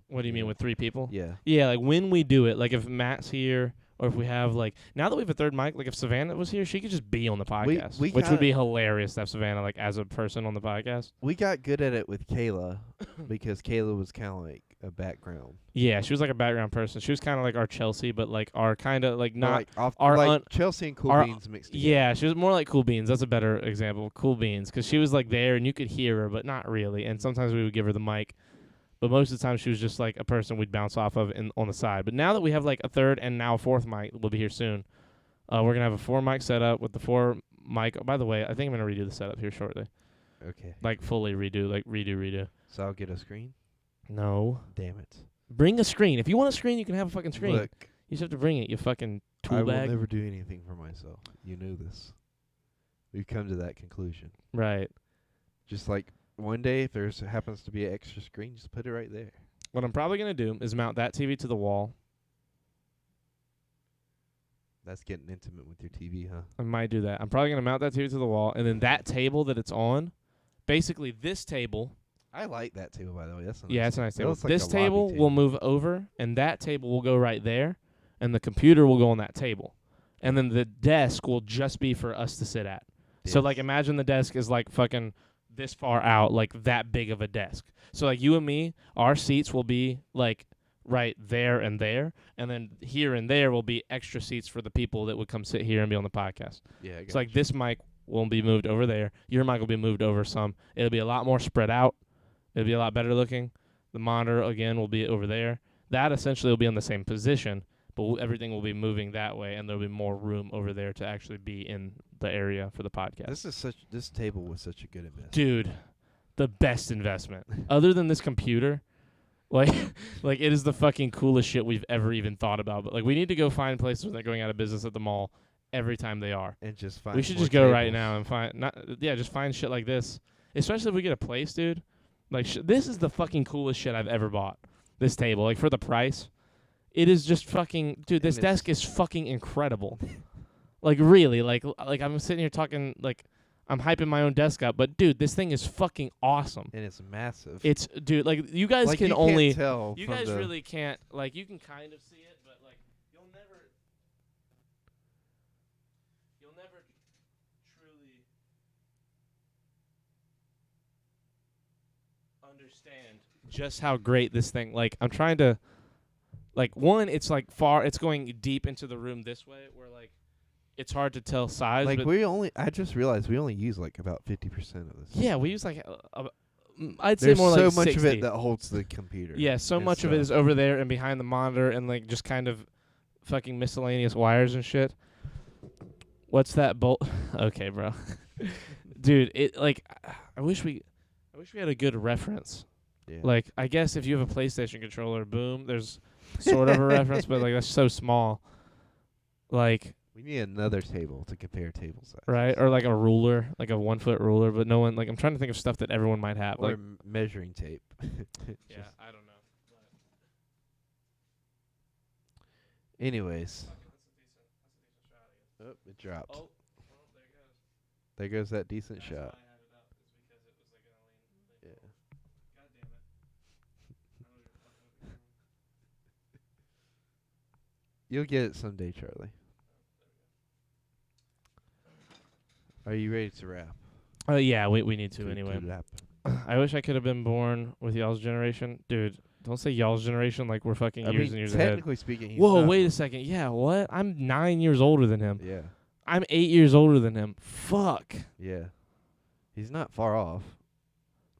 Speaker 3: what do you mean
Speaker 4: Yeah.
Speaker 3: with 3 people?
Speaker 4: Yeah.
Speaker 3: Yeah, like when we do it, like if Matt's here. Or if we have like now that we have a third mic, like if Savannah was here, she could just be on the podcast,
Speaker 4: we
Speaker 3: which
Speaker 4: got-
Speaker 3: would be hilarious to have Savannah like as a person on the podcast.
Speaker 4: We got good at it with Kayla because Kayla was kind of like a background.
Speaker 3: Yeah, she was like a background person. She was kind of like our Chelsea, but like our kind of like
Speaker 4: Or,
Speaker 3: not.
Speaker 4: like off,
Speaker 3: our
Speaker 4: like
Speaker 3: un-
Speaker 4: Chelsea and Cool
Speaker 3: our-
Speaker 4: Beans mixed together.
Speaker 3: Yeah, she was more like Cool Beans. That's a better example. Cool Beans, because she was like there and you could hear her, but not really. And sometimes we would give her the mic, but most of the time she was just like a person we'd bounce off of on the side. But now that we have like a third and now a fourth mic, we'll be here soon. We're gonna have a 4 mic setup with the 4 mic. Oh, by the way, I think I'm gonna redo the setup here shortly.
Speaker 4: Okay.
Speaker 3: Like fully redo, like redo.
Speaker 4: So I'll get a screen.
Speaker 3: No,
Speaker 4: Damn it.
Speaker 3: bring a screen. If you want a screen, you can have a fucking screen.
Speaker 4: Look,
Speaker 3: You just have to bring it. You fucking
Speaker 4: I
Speaker 3: tool
Speaker 4: will
Speaker 3: bag.
Speaker 4: never do anything for myself. You knew this. We've come to that conclusion.
Speaker 3: Right.
Speaker 4: Just like one day, if there's happens to be an extra screen, just put it right there.
Speaker 3: What I'm probably gonna do is mount that TV to the wall.
Speaker 4: That's getting intimate with your TV, huh?
Speaker 3: I might do that. I'm probably gonna mount that TV to the wall, and then that table that it's on, basically this table.
Speaker 4: I like that table, by the way. That's a nice
Speaker 3: Yeah, it's a
Speaker 4: one.
Speaker 3: nice
Speaker 4: That
Speaker 3: table.
Speaker 4: looks like
Speaker 3: This
Speaker 4: a lobby
Speaker 3: table will move over, and that table will go right there, and the computer will go on that table, and then the desk will just be for us to sit at. So like,
Speaker 4: Yes.
Speaker 3: imagine the desk is like fucking this far out, like that big of a desk. So like you and me, our seats will be like right there, and then here and there will be extra seats for the people that would come sit here and be on the podcast.
Speaker 4: Yeah, I
Speaker 3: It's like this mic will be moved over there. Your mic will be moved over some. It'll be a lot more spread out. It'll be a lot better looking. The monitor, again, will be over there. That essentially will be in the same position, but everything will be moving that way, and there'll be more room over there to actually be in the area for the podcast.
Speaker 4: This table was such a good investment.
Speaker 3: Dude, the best investment. Other than this computer, like like it is the fucking coolest shit we've ever even thought about. But like we need to go find places where they're going out of business at the mall every time they are.
Speaker 4: And just find
Speaker 3: We should
Speaker 4: more
Speaker 3: just go right
Speaker 4: tables.
Speaker 3: now and just find shit like this. Especially if we get a place, dude. Like this is the fucking coolest shit I've ever bought. This table, like for the price, it is just fucking, dude. This
Speaker 4: And
Speaker 3: desk is fucking incredible. Like really, like I'm sitting here talking like I'm hyping my own desk up, but dude, this thing is fucking awesome.
Speaker 4: And it's massive.
Speaker 3: It's dude, like you guys
Speaker 4: like
Speaker 3: can
Speaker 4: you
Speaker 3: only,
Speaker 4: can't tell
Speaker 3: you
Speaker 4: from
Speaker 3: guys
Speaker 4: the
Speaker 3: really can't, like you can kind of see it, but like you'll never truly understand just how great this thing. Like I'm trying to, like one, it's like it's going deep into the room this way, where like it's hard to tell size.
Speaker 4: like
Speaker 3: but
Speaker 4: I just realized we only use like about 50% of this.
Speaker 3: yeah, we use like I'd say
Speaker 4: There's
Speaker 3: more
Speaker 4: so
Speaker 3: like
Speaker 4: much
Speaker 3: 60.
Speaker 4: of it that holds the computer.
Speaker 3: Yeah, so
Speaker 4: and
Speaker 3: much of it is
Speaker 4: stuff.
Speaker 3: over there and behind the monitor and like just kind of fucking miscellaneous wires and shit. What's that bolt? Okay, bro. Dude, it like I wish we had a good reference.
Speaker 4: Yeah.
Speaker 3: Like I guess if you have a PlayStation controller, boom, there's sort of a reference, but like that's so small. Like
Speaker 4: we need another table to compare table size.
Speaker 3: right, or like a ruler, like a 1 foot ruler, but no one like I'm trying to think of stuff that everyone might have.
Speaker 4: Or
Speaker 3: Like
Speaker 4: measuring tape.
Speaker 3: yeah, I don't know.
Speaker 4: Anyways. Oh, it dropped.
Speaker 3: Oh,
Speaker 4: There goes that decent shot. Yeah. You'll get it someday, Charlie. Are you ready to wrap?
Speaker 3: Yeah, we need to
Speaker 4: Good
Speaker 3: anyway.
Speaker 4: wrap.
Speaker 3: I wish I could have been born with y'all's generation. Dude, don't say y'all's generation like we're fucking years and years ahead.
Speaker 4: Technically speaking, he's
Speaker 3: Whoa,
Speaker 4: not.
Speaker 3: wait a second. Yeah, what? I'm 9 years older than him.
Speaker 4: Yeah,
Speaker 3: I'm 8 years older than him. Fuck.
Speaker 4: yeah. He's not far off.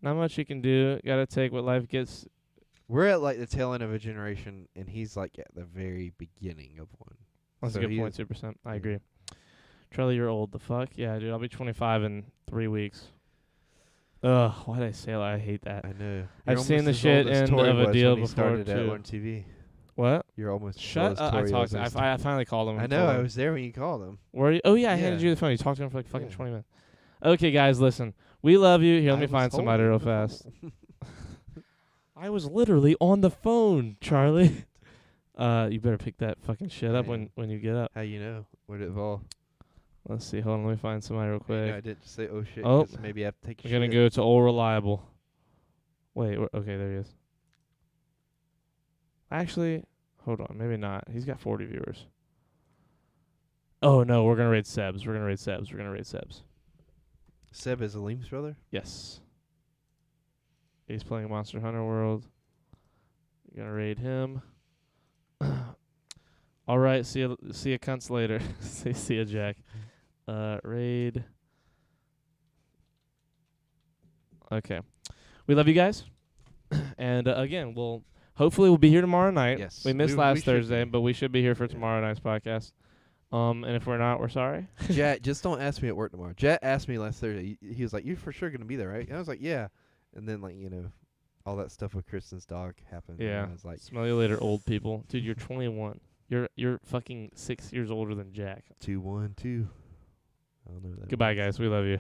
Speaker 3: Not much you can do. Gotta take what life gets.
Speaker 4: We're at like the tail end of a generation, and he's like at the very beginning of one.
Speaker 3: That's
Speaker 4: So
Speaker 3: a good
Speaker 4: he
Speaker 3: point,
Speaker 4: is-
Speaker 3: 2%. I
Speaker 4: yeah.
Speaker 3: agree. Charlie, you're old. The fuck? Yeah, dude. I'll be 25 in 3 weeks. Ugh, why did I say that? I hate that.
Speaker 4: I know.
Speaker 3: I've
Speaker 4: You're
Speaker 3: seen
Speaker 4: almost
Speaker 3: the
Speaker 4: as
Speaker 3: shit
Speaker 4: old as
Speaker 3: end
Speaker 4: Tori
Speaker 3: of a
Speaker 4: was
Speaker 3: deal
Speaker 4: when he
Speaker 3: before,
Speaker 4: started at
Speaker 3: too.
Speaker 4: One TV.
Speaker 3: What?
Speaker 4: You're almost
Speaker 3: Shut
Speaker 4: as
Speaker 3: up.
Speaker 4: old
Speaker 3: I
Speaker 4: as
Speaker 3: talked.
Speaker 4: Tori was.
Speaker 3: I finally called him.
Speaker 4: I
Speaker 3: and
Speaker 4: know.
Speaker 3: told
Speaker 4: I
Speaker 3: him.
Speaker 4: was there when you called him.
Speaker 3: Were you? Oh, yeah, I
Speaker 4: Yeah.
Speaker 3: handed you the phone. You talked to him for like fucking
Speaker 4: Yeah.
Speaker 3: 20 minutes. Okay, guys, listen. We love you. Here, let
Speaker 4: I
Speaker 3: me
Speaker 4: was
Speaker 3: find somebody
Speaker 4: holding
Speaker 3: real
Speaker 4: the
Speaker 3: fast.
Speaker 4: phone.
Speaker 3: I was literally on the phone, Charlie. You better pick that fucking shit up
Speaker 4: I am.
Speaker 3: when you get up.
Speaker 4: How you know? Where did it fall?
Speaker 3: Let's see. Hold on. Let me find somebody real quick.
Speaker 4: I didn't say oh shit.
Speaker 3: Oh.
Speaker 4: 'cause maybe I have to take a
Speaker 3: We're gonna
Speaker 4: shit.
Speaker 3: go to Old Reliable. Wait. Okay, there he is. Actually, hold on. Maybe not. He's got 40 viewers. Oh no, we're gonna raid Sebs. We're gonna raid Sebs.
Speaker 4: Seb is Aleem's brother.
Speaker 3: Yes. He's playing Monster Hunter World. We're gonna raid him. All right. See you cunts later. see ya, Jack. Raid. Okay. We love you guys. And again, hopefully we'll be here tomorrow night.
Speaker 4: Yes.
Speaker 3: We missed
Speaker 4: We
Speaker 3: last
Speaker 4: should
Speaker 3: Thursday,
Speaker 4: be.
Speaker 3: but we should be here for
Speaker 4: Yeah.
Speaker 3: tomorrow night's podcast. And if we're not, we're sorry.
Speaker 4: Jet, just don't ask me at work tomorrow. Jet asked me last Thursday. He was like, "You're for sure gonna be there, right?" And I was like, "Yeah." And then like all that stuff with Kristen's dog happened. and
Speaker 3: Yeah.
Speaker 4: I was like,
Speaker 3: Smell you later, old people. Dude, you're 21. You're fucking 6 years older than Jack.
Speaker 4: 2-1-2. I don't know what that
Speaker 3: Goodbye,
Speaker 4: means.
Speaker 3: guys. We love you.